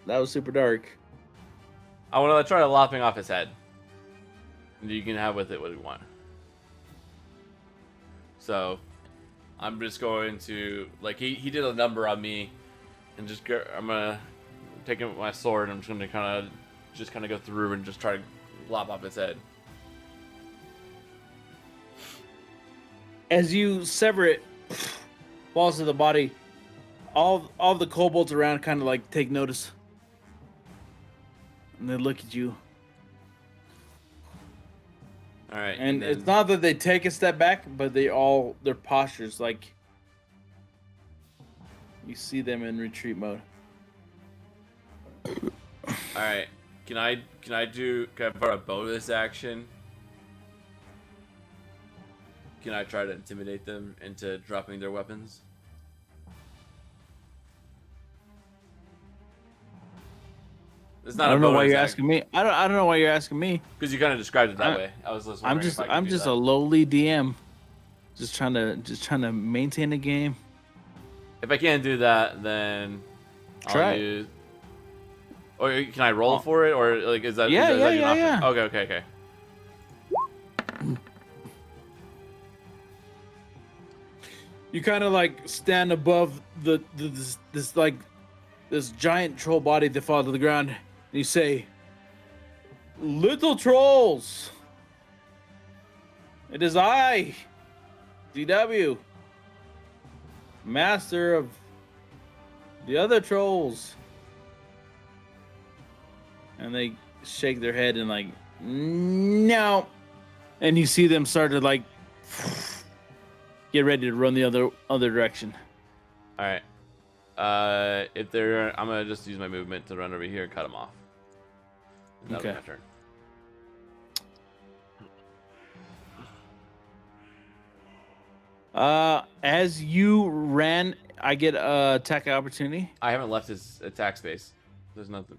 that was super dark. I want to try to lopping off his head. You can have with it what you want. So, I'm just going to like he did a number on me, and just go, I'm gonna take my sword and I'm just gonna kind of go through and just try to lop off his head. As you sever it, falls to the body. All the kobolds around kind of like take notice, and they look at you. All right, And then, it's not that they take a step back, but their postures like you see them in retreat mode. all right. Can I put a bonus action? Can I try to intimidate them into dropping their weapons? It's not. I don't know why you're asking me. I don't know why you're asking me. Because you kind of described it that way. I was just. I'm just a lowly DM, just trying to maintain the game. If I can't do that, then Try I'll it. use. Or can I roll for it, or like is that? Yeah, is that yeah, an yeah, option? yeah. Okay. You kind of like stand above this giant troll body that fall to the ground, and you say, "Little trolls, it is I, DW, master of the other trolls." And they shake their head and like, no. And you see them start to like get ready to run the other direction. All right. If they're, I'm gonna just use my movement to run over here and cut them off. That'll be Okay. my turn. As you ran, I get a attack opportunity. I haven't left his attack space. There's nothing.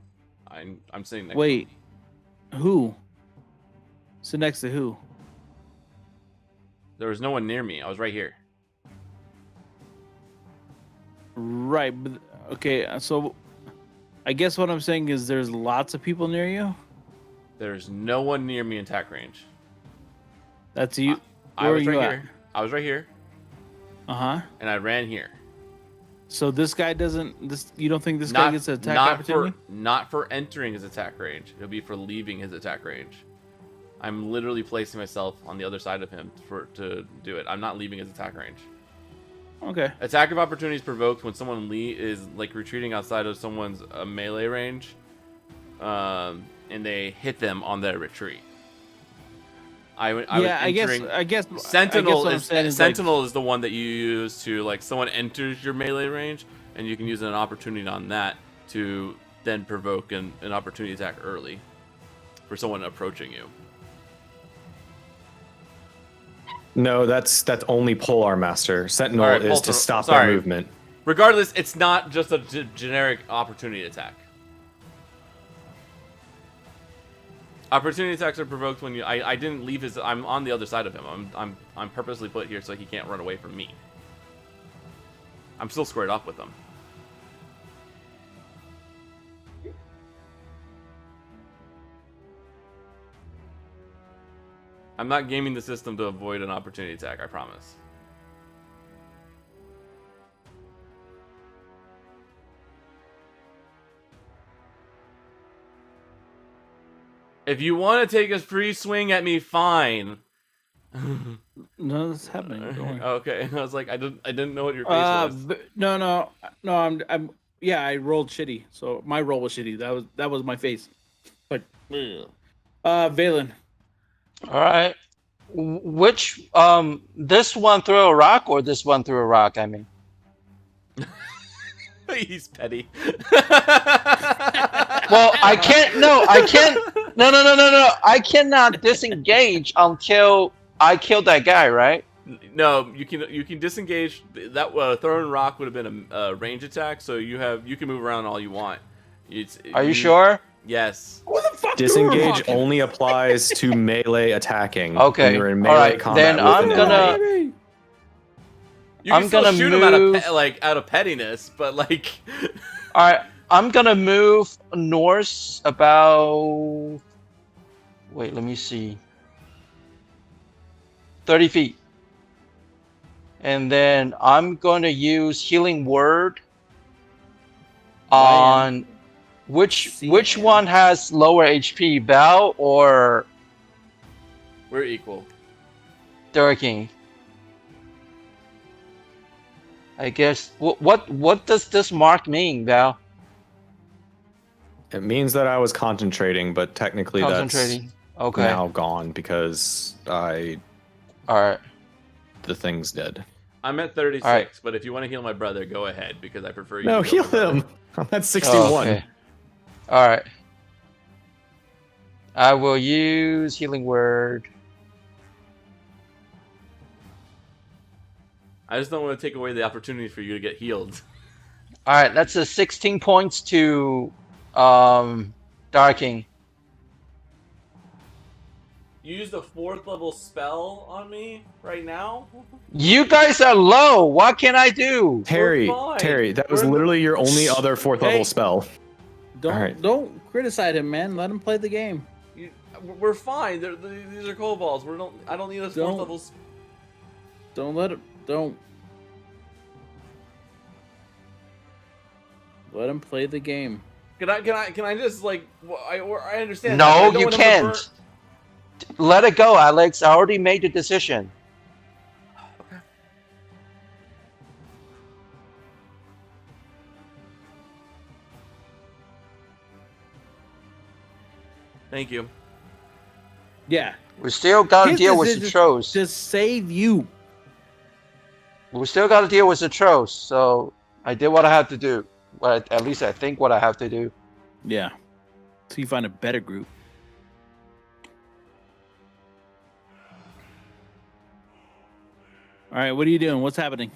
I'm sitting next. Wait, who? So next to who? There was no one near me. I was right here. Right, but okay. So I guess what I'm saying is there's lots of people near you. There's no one near me in attack range. That's you. I Where was are right you at? here. I was right here, Uh-huh. and I ran here. So this guy doesn't. You don't think this guy gets an attack opportunity? Not for entering his attack range. It'll be for leaving his attack range. I'm literally placing myself on the other side of him to do it. I'm not leaving his attack range. Okay. Attack of opportunity is provoked when someone is like retreating outside of someone's melee range, and they hit them on their retreat. I was entering. I guess Sentinel what I'm is saying is, like, Sentinel is the one that you use to, like, someone enters your melee range, and you can use an opportunity on that to then provoke an opportunity attack early for someone approaching you. No, that's only Polearm Master. Sentinel Alright, is to Polter- stop sorry. their movement. Regardless, it's not just a generic opportunity attack. Opportunity attacks are provoked when you. I didn't leave his. I'm on the other side of him. I'm purposely put here so he can't run away from me. I'm still squared up with him. I'm not gaming the system to avoid an opportunity attack, I promise. If you want to take a free swing at me, fine. No, this is happening. Don't worry. Okay, I was like, I didn't know what your face was. No. I'm. Yeah, I rolled shitty. So my roll was shitty. That was my face. But, Valen. All right. Which this one throw a rock or this one throw a rock? I mean. He's petty. Well, I can't. No, I can't. No. I cannot disengage until I kill that guy, right? No, you can disengage. That throwing rock would have been a range attack, so you can move around all you want. Are you sure? Yes. What the fuck? Disengage only applies to melee attacking. Okay, When you're in melee alright, combat then with I'm an gonna- enemy. You can I'm still gonna shoot him move- out of pettiness, but like. All right, I'm gonna move north about. Wait, let me see. 30 feet. And then I'm going to use Healing Word on which one has lower HP, Val or We're equal. Durkin? I guess what does this mark mean, Val? It means that I was concentrating, but technically Concentrating. that's Okay. now gone because All right. the thing's dead. I'm at 36, Alright. but if you want to heal my brother, go ahead because I prefer you. No, to heal heal my brother. him. I'm at 61. Oh, okay. All right. I will use Healing Word. I just don't want to take away the opportunity for you to get healed. All right, that's a 16 points to Darking. You used a 4th level spell on me right now? You guys are low. What can I do? Terry, fine. that was We're in the- literally your only other 4th level Hey. spell. Alright. Don't criticize him, man. Let him play the game. We're fine. These are kobolds. I don't need a 4th Don't- level. Don't let him. Don't. Let him play the game. Can I just like? I understand. No, I don't you want him to burn- can't. Let it go, Alex. I already made the decision. Okay. Thank you. Yeah. We still got to His deal with the decision trolls. to save you. We still got to deal with the trolls. So I did what I had to do. Well, at least I think what I have to do. Yeah. So you find a better group. All right. What are you doing? What's happening?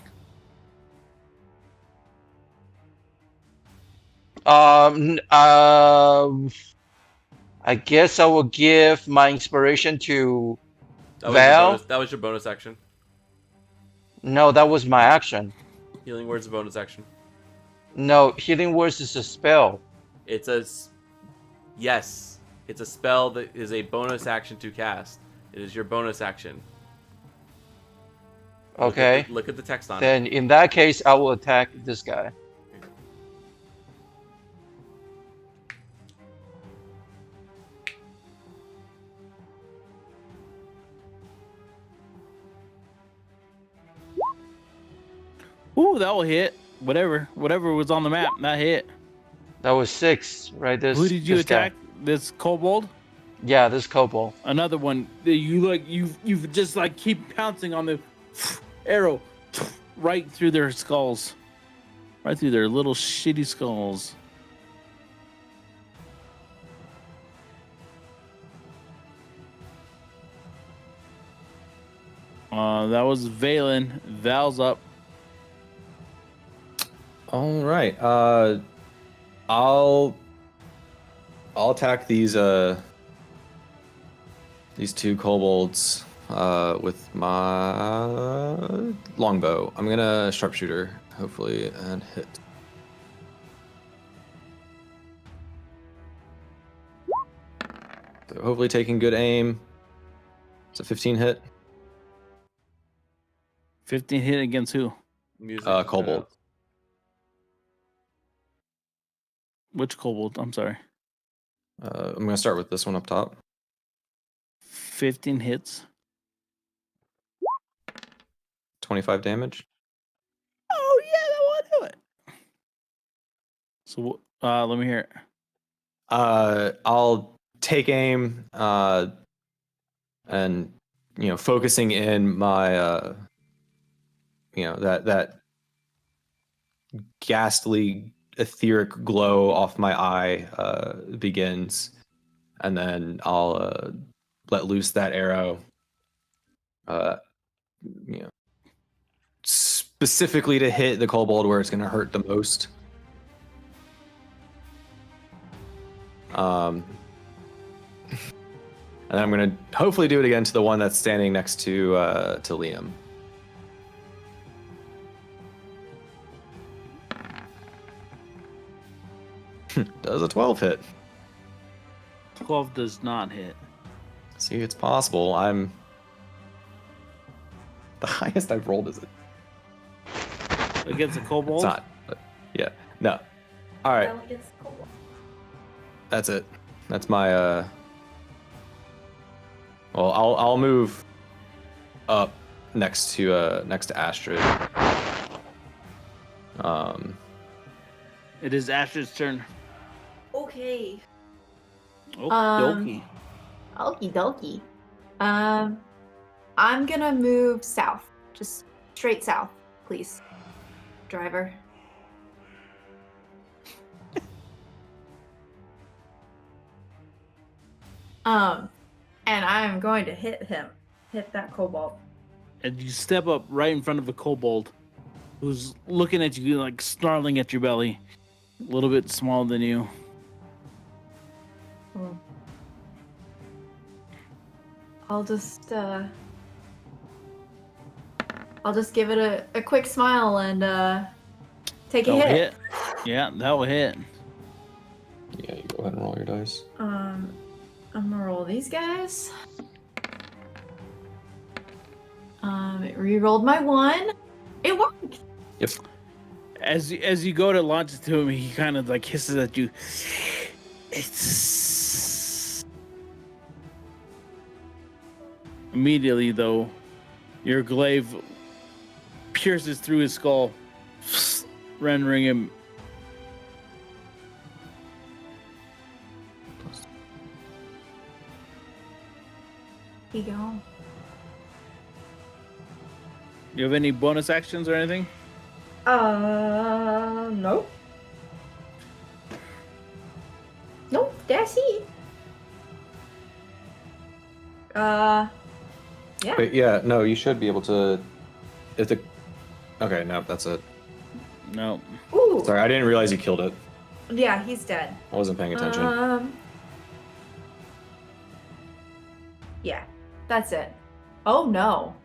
I guess I will give my inspiration to That was, Val? that was your bonus action. No, that was my action. Healing word's a bonus action. No, Healing Words is a spell. It's yes. It's a spell that is a bonus action to cast. It is your bonus action. Okay. Look at the text on it. Then in that case, I will attack this guy. Ooh, that will hit. Whatever was on the map, that hit. That was 6, right? This. Who did you this guy. attack? This kobold? Yeah, this kobold. Another one. You've just like keep pouncing on the arrow right through their skulls, right through their little shitty skulls. That was Valen. Val's up. All right. I'll attack these two kobolds with my longbow. I'm gonna sharpshooter, hopefully, and hit. So hopefully taking good aim. It's a 15 hit. 15 hit against who? Music just cut Kobold. out. Which kobold? I'm sorry. I'm gonna start with this one up top. 15 hits. 25 damage. Oh yeah, that will do it. So let me hear it. I'll take aim and focusing in my that ghastly etheric glow off my eye begins, and then I'll let loose that arrow specifically to hit the kobold where it's going to hurt the most. And I'm going to hopefully do it again to the one that's standing next to Liam. Does a 12 hit? 12 does not hit. See, it's possible. I'm the highest I've rolled is it? Against a kobold? It's not. But yeah. No. All right. Well, it's cool. That's it. That's my well, I'll move up next to Astrid. It is Astrid's turn. Okay. Oh, Okie dokie. I'm gonna move south. Just straight south, please. Driver. And I'm going to hit him. Hit that kobold. And you step up right in front of a kobold who's looking at you, like snarling at your belly. A little bit smaller than you. Cool. I'll just give it a quick smile and take a That'll hit. Yeah, that will hit. Yeah, you go ahead and roll your dice. I'm gonna roll these guys. It re-rolled my 1. It worked. Yep. As you go to launch it to him, he kind of like hisses at you. It's immediately though, your glaive pierces through his skull, rendering him. He gone. You have any bonus actions or anything? Nope. Nope, that's it. Yeah. Wait, yeah, no, you should be able to. If the. Okay, no, that's it. No. Ooh. Sorry, I didn't realize you killed it. Yeah, he's dead. I wasn't paying attention. Yeah, that's it. Oh no.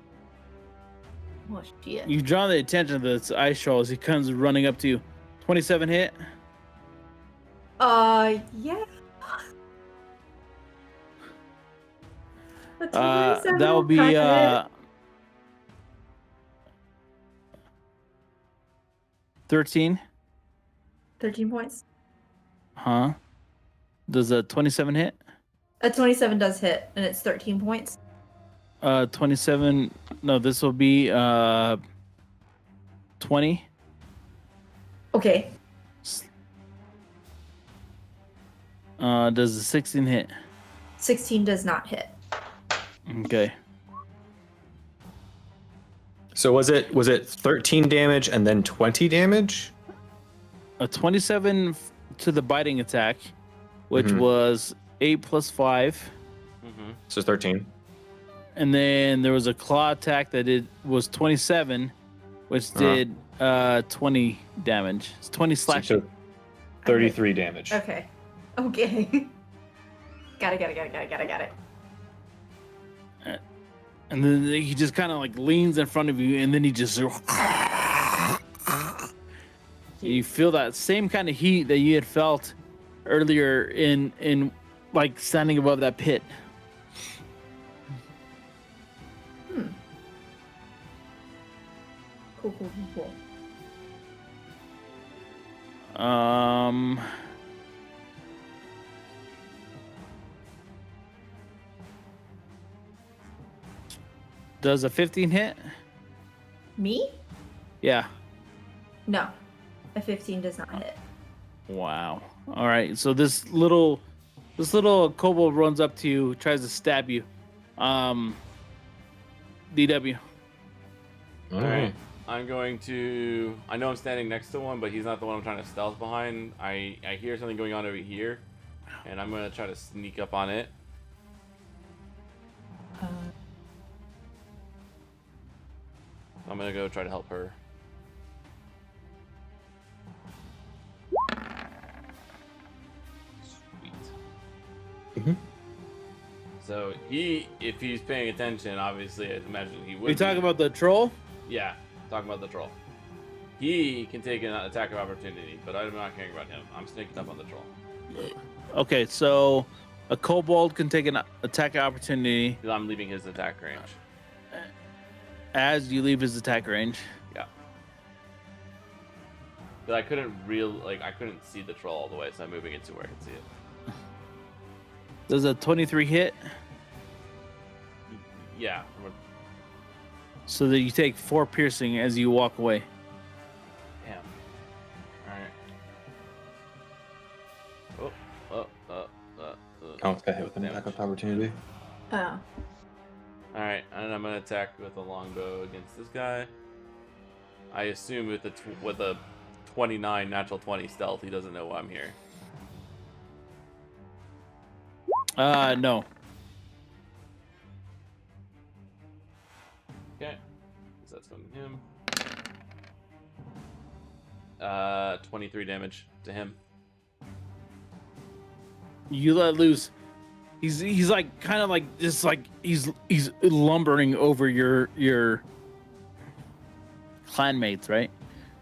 Oh shit. You draw the attention of this ice troll as he comes running up to you. 27 hit. Yeah. That will be 13. 13 points. Huh? Does a 27 hit? A 27 does hit, and it's 13 points. 27. No, this will be 20. Okay. Does a 16 hit? 16 does not hit. Okay. So was it 13 damage and then 20 damage? A 27 to the biting attack, which Mhm. was 8 plus 5. Mm-hmm. So 13. And then there was a claw attack that was 27, which Uh-huh. did 20 damage. It's 20 So you slashing. took 33 damage. Okay. Okay. got it. And then he just kind of like leans in front of you, and then he just. You feel that same kind of heat that you had felt earlier in like standing above that pit. Cool. Does a 15 hit? Me? Yeah. No. A 15 does not hit. Wow. All right. So this little kobold runs up to you, tries to stab you. DW. All All right. right. I'm going to. I know I'm standing next to one, but he's not the one I'm trying to stealth behind. I hear something going on over here, and I'm going to try to sneak up on it. I'm going to go try to help her. Sweet. Mhm. So if he's paying attention, obviously, I imagine he would. We talking be. about the troll? Yeah, talking about the troll. He can take an attack of opportunity, but I'm not caring about him. I'm sneaking up on the troll. Okay, so a kobold can take an attack opportunity Because I'm leaving his attack range. as you leave his attack range. Yeah. But I couldn't I couldn't see the troll all the way, so I'm moving it to where I can see it. Does a 23 hit? Yeah. So that you take 4 piercing as you walk away. Damn. Alright. Oh, it's got hit with an Damage. attack of opportunity. Oh. Alright, and I'm gonna attack with a longbow against this guy. I assume with a 29 natural 20 stealth, he doesn't know why I'm here. No. Okay. So that's going to him. 23 damage to him. You let loose. He's like kind of like just like he's lumbering over your clanmates, right?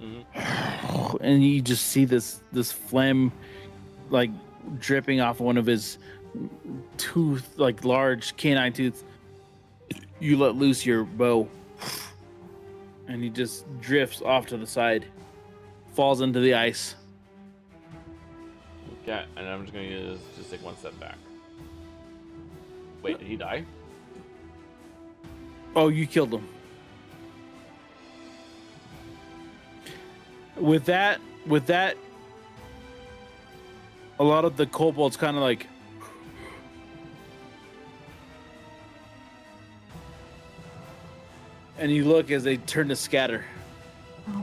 Mm-hmm. And you just see this phlegm like dripping off one of his tooth, like large canine tooth. You let loose your bow, and he just drifts off to the side, falls into the ice. Okay, and I'm just gonna just take one step back. Wait, did he die? Oh, you killed him. With that, a lot of the kobolds kind of like and you look as they turn to scatter. Oh.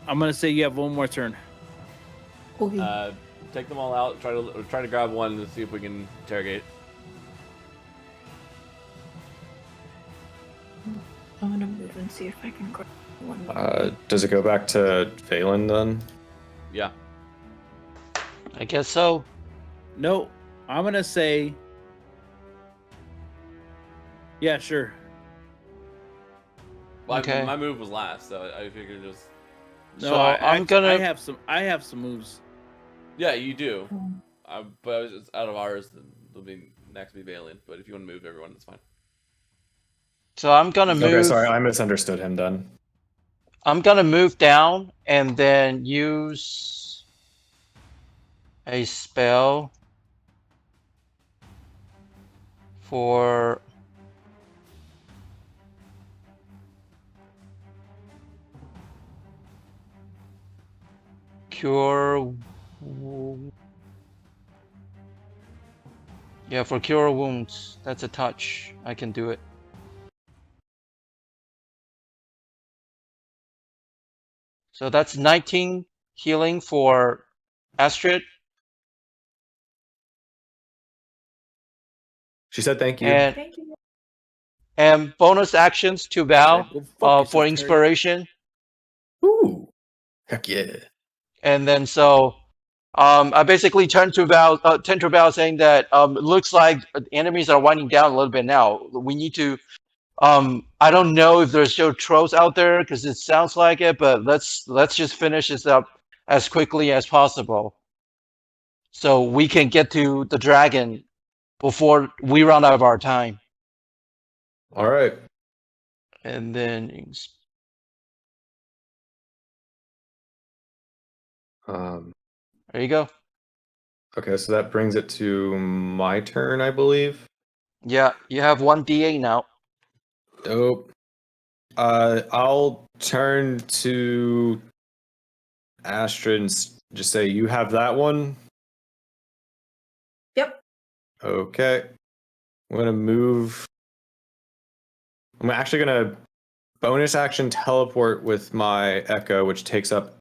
I'm gonna say you have one more turn. Okay. Take them all out. Try to grab one and see if we can interrogate. I'm gonna move and see if I can grab one. Does it go back to Valen then? Yeah. I guess so. No, I'm gonna say. Yeah, sure. Well, Okay. my move was last, so I figured just. No, So I I'm gonna- I have some moves. Yeah, you do. Oh. But I was just out of ours. Then it'll be next be Valiant. But if you want to move everyone, that's fine. So I'm gonna move. Okay, sorry, I misunderstood him then. I'm gonna move down and then use a spell for Cure. Yeah, for cure wounds, that's a touch. I can do it. So that's 19 healing for Astrid, She said thank you. and Thank you. bonus actions to Val Go fuck for yourself, Terry. inspiration. Ooh, heck yeah. And then so I basically turned to Val saying that it looks like enemies are winding down a little bit now. We need to I don't know if there's still trolls out there because it sounds like it, but let's just finish this up as quickly as possible so we can get to the dragon before we run out of our time. All right. And then there you go. Okay, so that brings it to my turn, I believe. Yeah, you have 1 d8 now. Dope. I'll turn to Astrid and just say, you have that one? Yep. Okay. I'm going to move. I'm actually going to bonus action teleport with my Echo, which takes up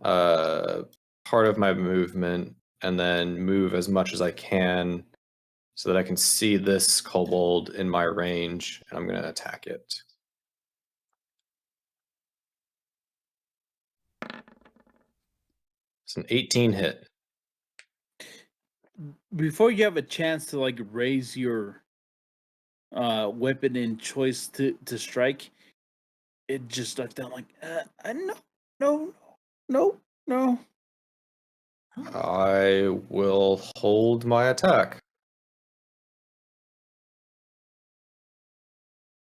part of my movement, and then move as much as I can so that I can see this kobold in my range, and I'm going to attack it. It's an 18 hit. Before you have a chance to like raise your weapon in choice to strike, it just stuck down like no. I will hold my attack.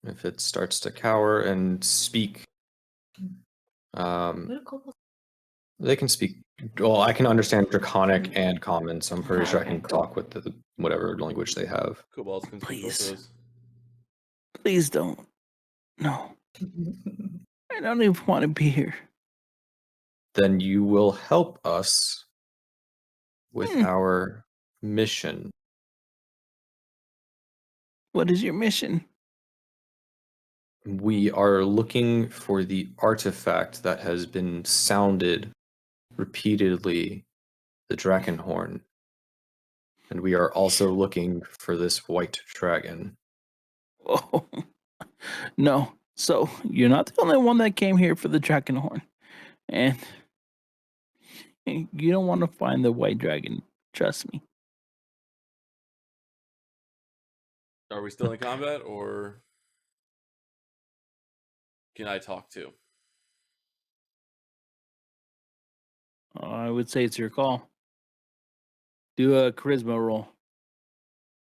If it starts to cower and speak, they can speak. Well, I can understand Draconic and Common, so I'm pretty sure I can talk with the whatever language they have. Kobolds can speak both Please. those. Please don't. No. I don't even want to be here. Then you will help us with Hmm. our mission. What is your mission? We are looking for the artifact that has been sounded repeatedly, the Drakenhorn. And we are also looking for this white dragon. Oh, no. So you're not the only one that came here for the Drakenhorn, and you don't want to find the white dragon. Trust me. Are we still in combat, or can I talk too? I would say it's your call. Do a charisma roll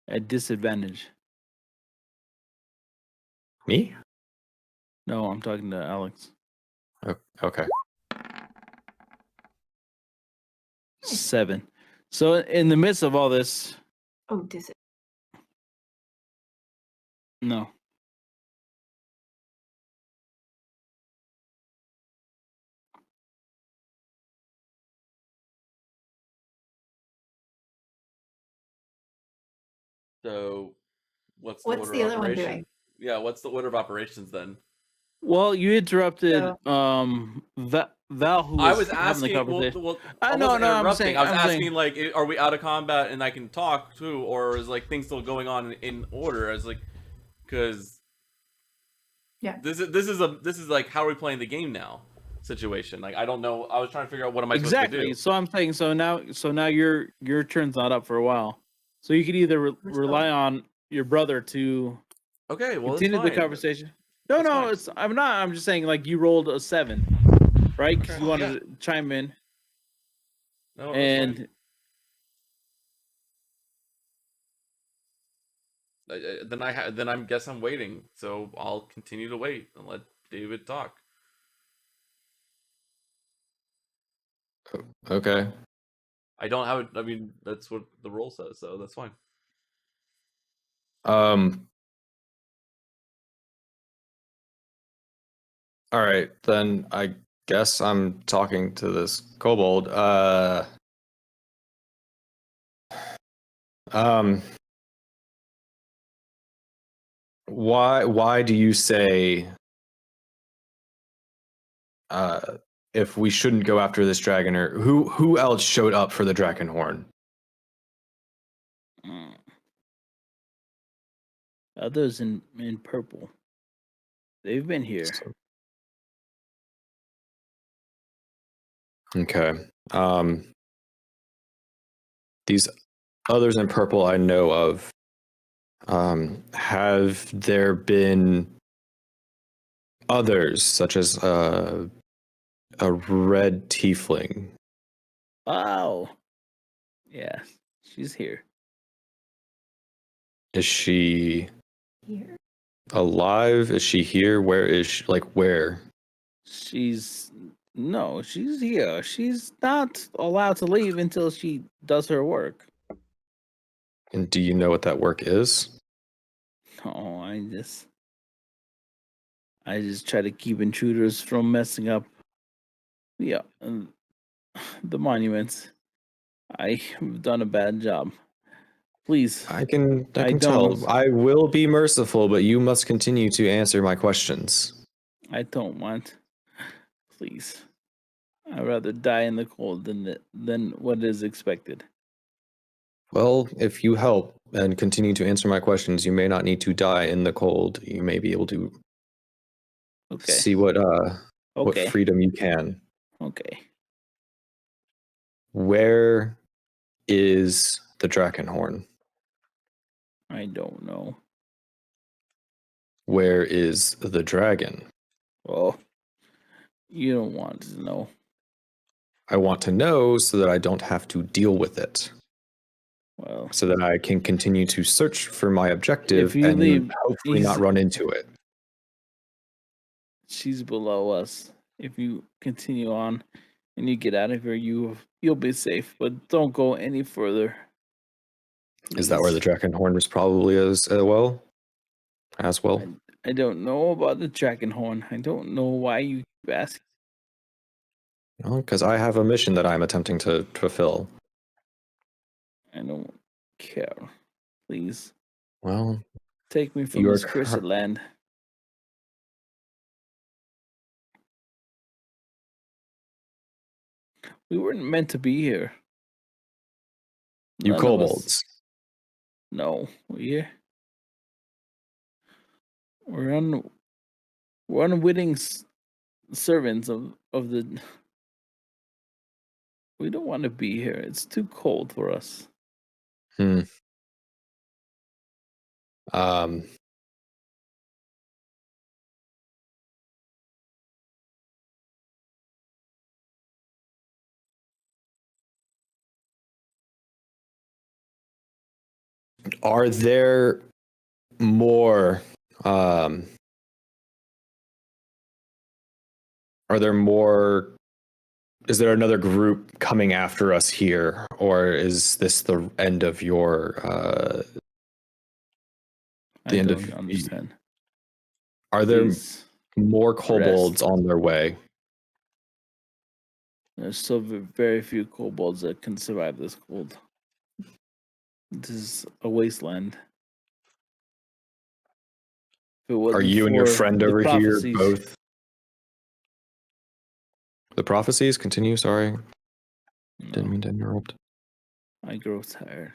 at disadvantage. Me? No, I'm talking to Alex. Okay. 7. So in the midst of all this, Oh, dis. no. So, what's the What's order the of other one operation? doing? Yeah, what's the order of operations then? Well, you interrupted So- Val, who I was was having the asking. conversation. Well, I I know, wasn't no, I'm interrupting. saying, I was I'm asking, saying- like, are we out of combat and I can talk too, or is like things still going on in order? I was like, because Yeah. this is like, how are we playing the game now? Situation. Like, I don't know. I was trying to figure out what am I supposed to Exactly. do. So I'm saying, so now your turn's not up for a while. So you could either rely on your brother to Okay, well, it's continue the fine. conversation. No, That's no, fine. it's I'm not. I'm just saying, like, you rolled a 7, right? Because Okay, you wanted yeah. to chime in, No, that's and fine. Then I guess I'm waiting. So I'll continue to wait and let David talk. Okay. I don't have it. I mean, that's what the role says, so that's fine. All right, then I guess I'm talking to this kobold. Why do you say if we shouldn't go after this dragon, or who else showed up for the dragon horn? Others in purple. They've been here. Okay. These others in purple I know of. Have there been others, such as a red tiefling? Wow. Yeah, she's here. Is she Here. alive? Is she here? Where is she? Like, where? She's here. She's not allowed to leave until she does her work. And do you know what that work is? Oh, I just try to keep intruders from messing up. Yeah, the monuments. I've done a bad job. Please. I can I tell. don't. I will be merciful, but you must continue to answer my questions. I don't want. Please. I'd rather die in the cold than what is expected. Well, if you help and continue to answer my questions, you may not need to die in the cold. You may be able to see what freedom you can. Okay. Where is the dragon horn? I don't know. Where is the dragon? Well, you don't want to know. I want to know so that I don't have to deal with it. Well, so that I can continue to search for my objective and hopefully not run into it. She's below us. If you continue on and you get out of here, you'll be safe. But don't go any further. Please. Is that where the dragon horn is probably as well? I don't know about the dragon horn. I don't know why you keep asking. Well, because I have a mission that I'm attempting to fulfill. I don't care. Please. Well, take me from this cursed land. We weren't meant to be here. You kobolds. No, we're unwitting servants of the. We don't want to be here. It's too cold for us. Are there more is there another group coming after us here, or is this the end of your I don't understand. Are there more kobolds on their way? There's so very few kobolds that can survive this cold. This is a wasteland. Are you and your friend over here both? The prophecies continue. Sorry, didn't mean to interrupt. I grow tired.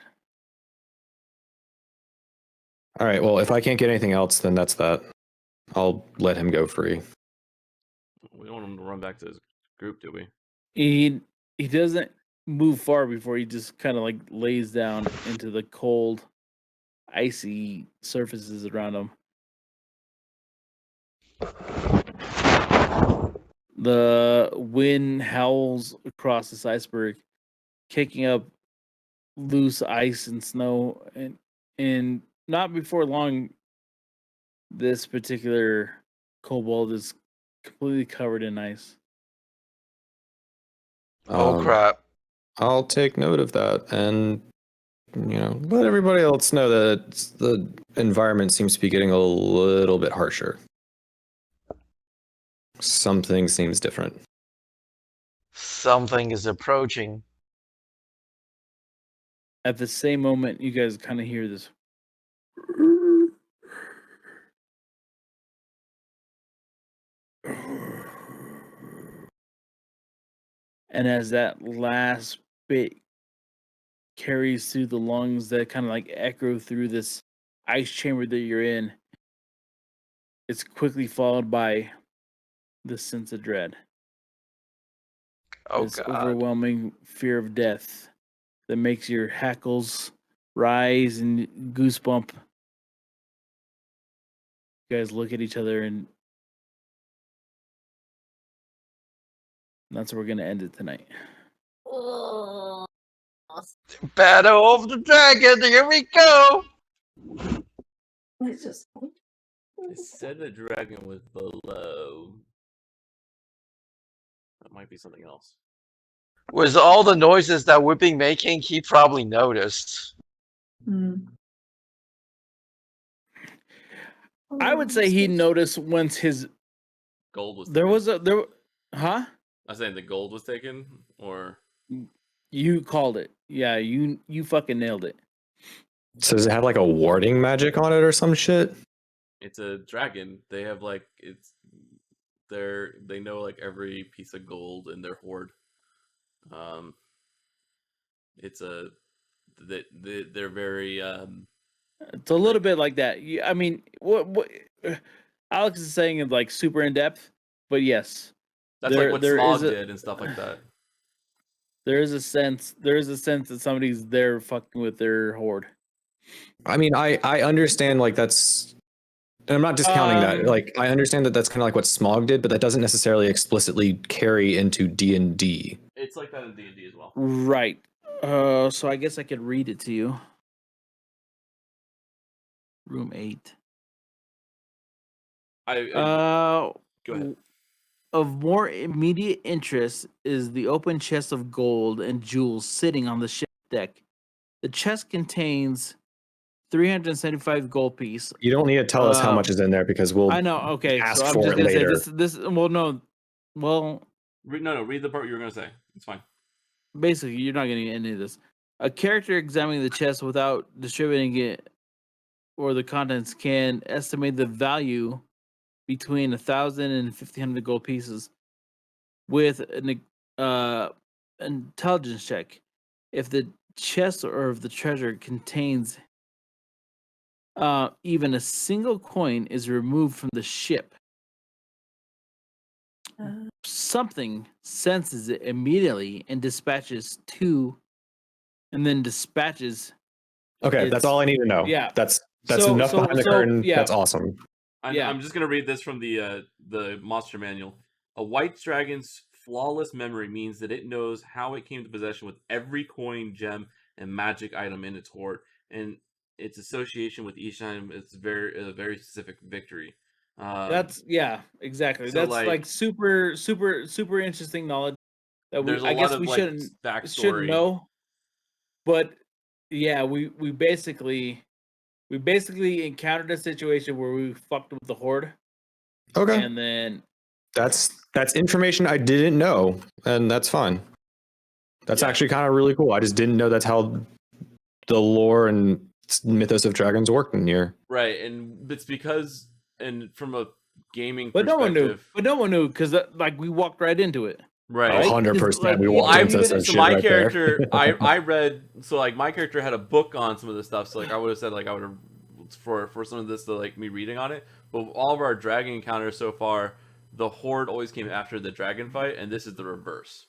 All right. Well, if I can't get anything else, then that's that. I'll let him go free. We don't want him to run back to his group, do we? He doesn't move far before he just kind of like lays down into the cold, icy surfaces around him. The wind howls across this iceberg, kicking up loose ice and snow, and not before long, this particular kobold is completely covered in ice. Oh crap! I'll take note of that, and let everybody else know that the environment seems to be getting a little bit harsher. Something seems different. Something is approaching. At the same moment, you guys kind of hear this. And as that last bit carries through the lungs that kind of like echo through this ice chamber that you're in, it's quickly followed by the sense of dread. Oh This god. overwhelming fear of death that makes your hackles rise and goosebump. You guys look at each other, and that's where we're gonna end it tonight. Battle of the Dragon, here we go! It's just They said the dragon was below. That might be something else. With all the noises that we've been making, he probably noticed. I would say he noticed once his Gold was there taken. was a there, huh? I was saying the gold was taken, or You called it. Yeah, you fucking nailed it. So does it have like a warding magic on it or some shit? it's a dragon. They have like they know like every piece of gold in their hoard. It's a they're very It's a little bit like that. I mean, what Alex is saying is like super in depth, but yes, that's there- like what there Smog is a- did and stuff like that. there is a sense that somebody's there fucking with their hoard. I mean, I understand like that's, and I'm not discounting that. Like I understand that that's kind of like what Smog did, but that doesn't necessarily explicitly carry into D&D. It's like that in D&D as well. Right. So I guess I could read it to you. Room 8. Go ahead. Of more immediate interest is the open chest of gold and jewels sitting on the ship deck. The chest contains 375 gold piece. You don't need to tell us how much is in there because we'll I know. Okay, ask so I'm for just it gonna later. say this. Well, no. Well, No, read the part you were gonna say. It's fine. basically, you're not getting any of this. A character examining the chest without distributing it or the contents can estimate the value between 1,000 and 1,500 gold pieces with an intelligence check. If the chest or if the treasure contains even a single coin is removed from the ship, something senses it immediately and dispatches. Okay, that's It's- all I need to know. yeah. That's So- enough so- behind the so, curtain. yeah. That's awesome. I'm just gonna read this from the monster manual. A white dragon's flawless memory means that it knows how it came to possession with every coin, gem, and magic item in its hoard, and its association with each item is a very specific victory. That's exactly. so, That's like super interesting knowledge that there's a I lot guess of we like shouldn't backstory. know. But yeah, we basically encountered a situation where we fucked with the horde, Okay, and then that's information I didn't know, and that's fine. That's Yeah. actually kind of really cool. I just didn't know that's how the lore and mythos of dragons worked in here. Right, and it's because, and from a gaming but no perspective, one knew because like we walked right into it. right? 100%. We Well, walked I into some so shit my right there. character, I read, so like my character had a book on some of this stuff, so like I would have said like I would have for some of this to like me reading on it, but all of our dragon encounters so far, the horde always came after the dragon fight, and this is the reverse.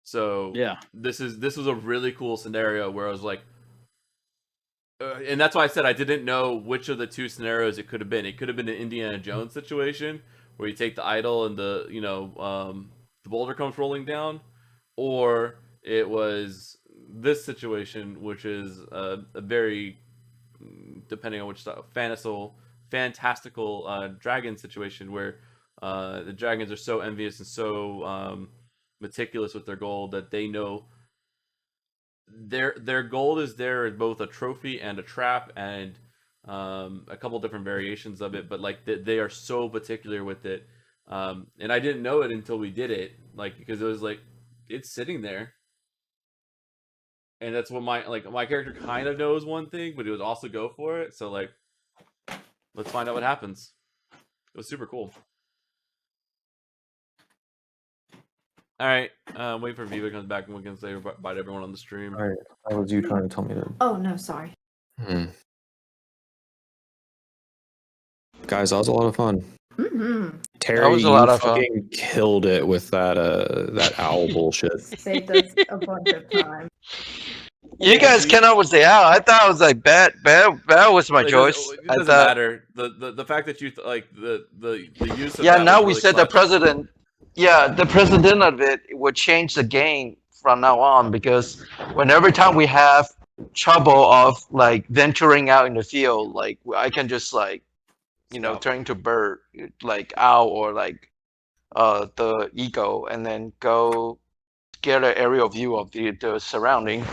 So Yeah. this was a really cool scenario where I was like, and that's why I said I didn't know which of the two scenarios it could have been. It could have been an Indiana Jones situation where you take the idol and the the boulder comes rolling down, or it was this situation, which is a very, depending on which style, fantastical dragon situation where the dragons are so envious and so meticulous with their gold that they know their gold is there as both a trophy and a trap and a couple different variations of it, but like they are so particular with it. And I didn't know it until we did it, like because it was like it's sitting there, and that's what my character kind of knows one thing, but he would also go for it. So like, let's find out what happens. It was super cool. All right, wait for Viva comes back and we can say bye to everyone on the stream. All right, that was you trying to tell me to. Oh no, sorry. Guys, that was a lot of fun. Mm-hmm. Terry, was a you lot of fun. fucking killed it with that owl bullshit. Saved us a bunch of time. You guys came up with the owl. I thought it was like bad was my choice. It doesn't matter. The fact that you like the use of Yeah, that now was we really said clutch. the president. Yeah, the president of it would change the game from now on because every time we have trouble of like venturing out in the field, like I can just like Scout. turn into bird, like owl or like the eagle, and then go get an aerial view of the surrounding.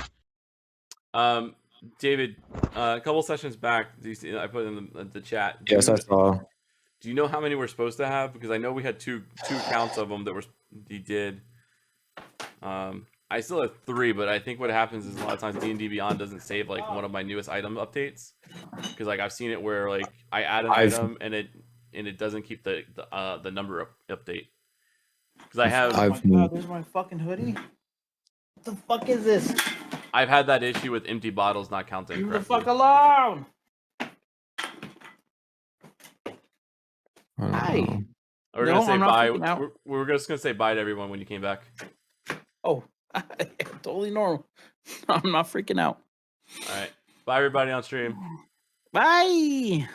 David, a couple sessions back, do you see, I put in the chat. Yes, I saw. Do you know how many we're supposed to have? Because I know we had two counts of them that he did. I still have 3, but I think what happens is a lot of times D&D Beyond doesn't save like one of my newest item updates. Because like I've seen it where like I add an item and it doesn't keep the number update. Because I have. Oh my god, there's my fucking hoodie. What the fuck is this? I've had that issue with empty bottles not counting. Leave the correctly. fuck alone. I don't Hi. know. We're No, gonna say I'm not bye. freaking out. We're just gonna say bye to everyone when you came back. Oh, totally normal. I'm not freaking out. All right, bye everybody on stream. Bye.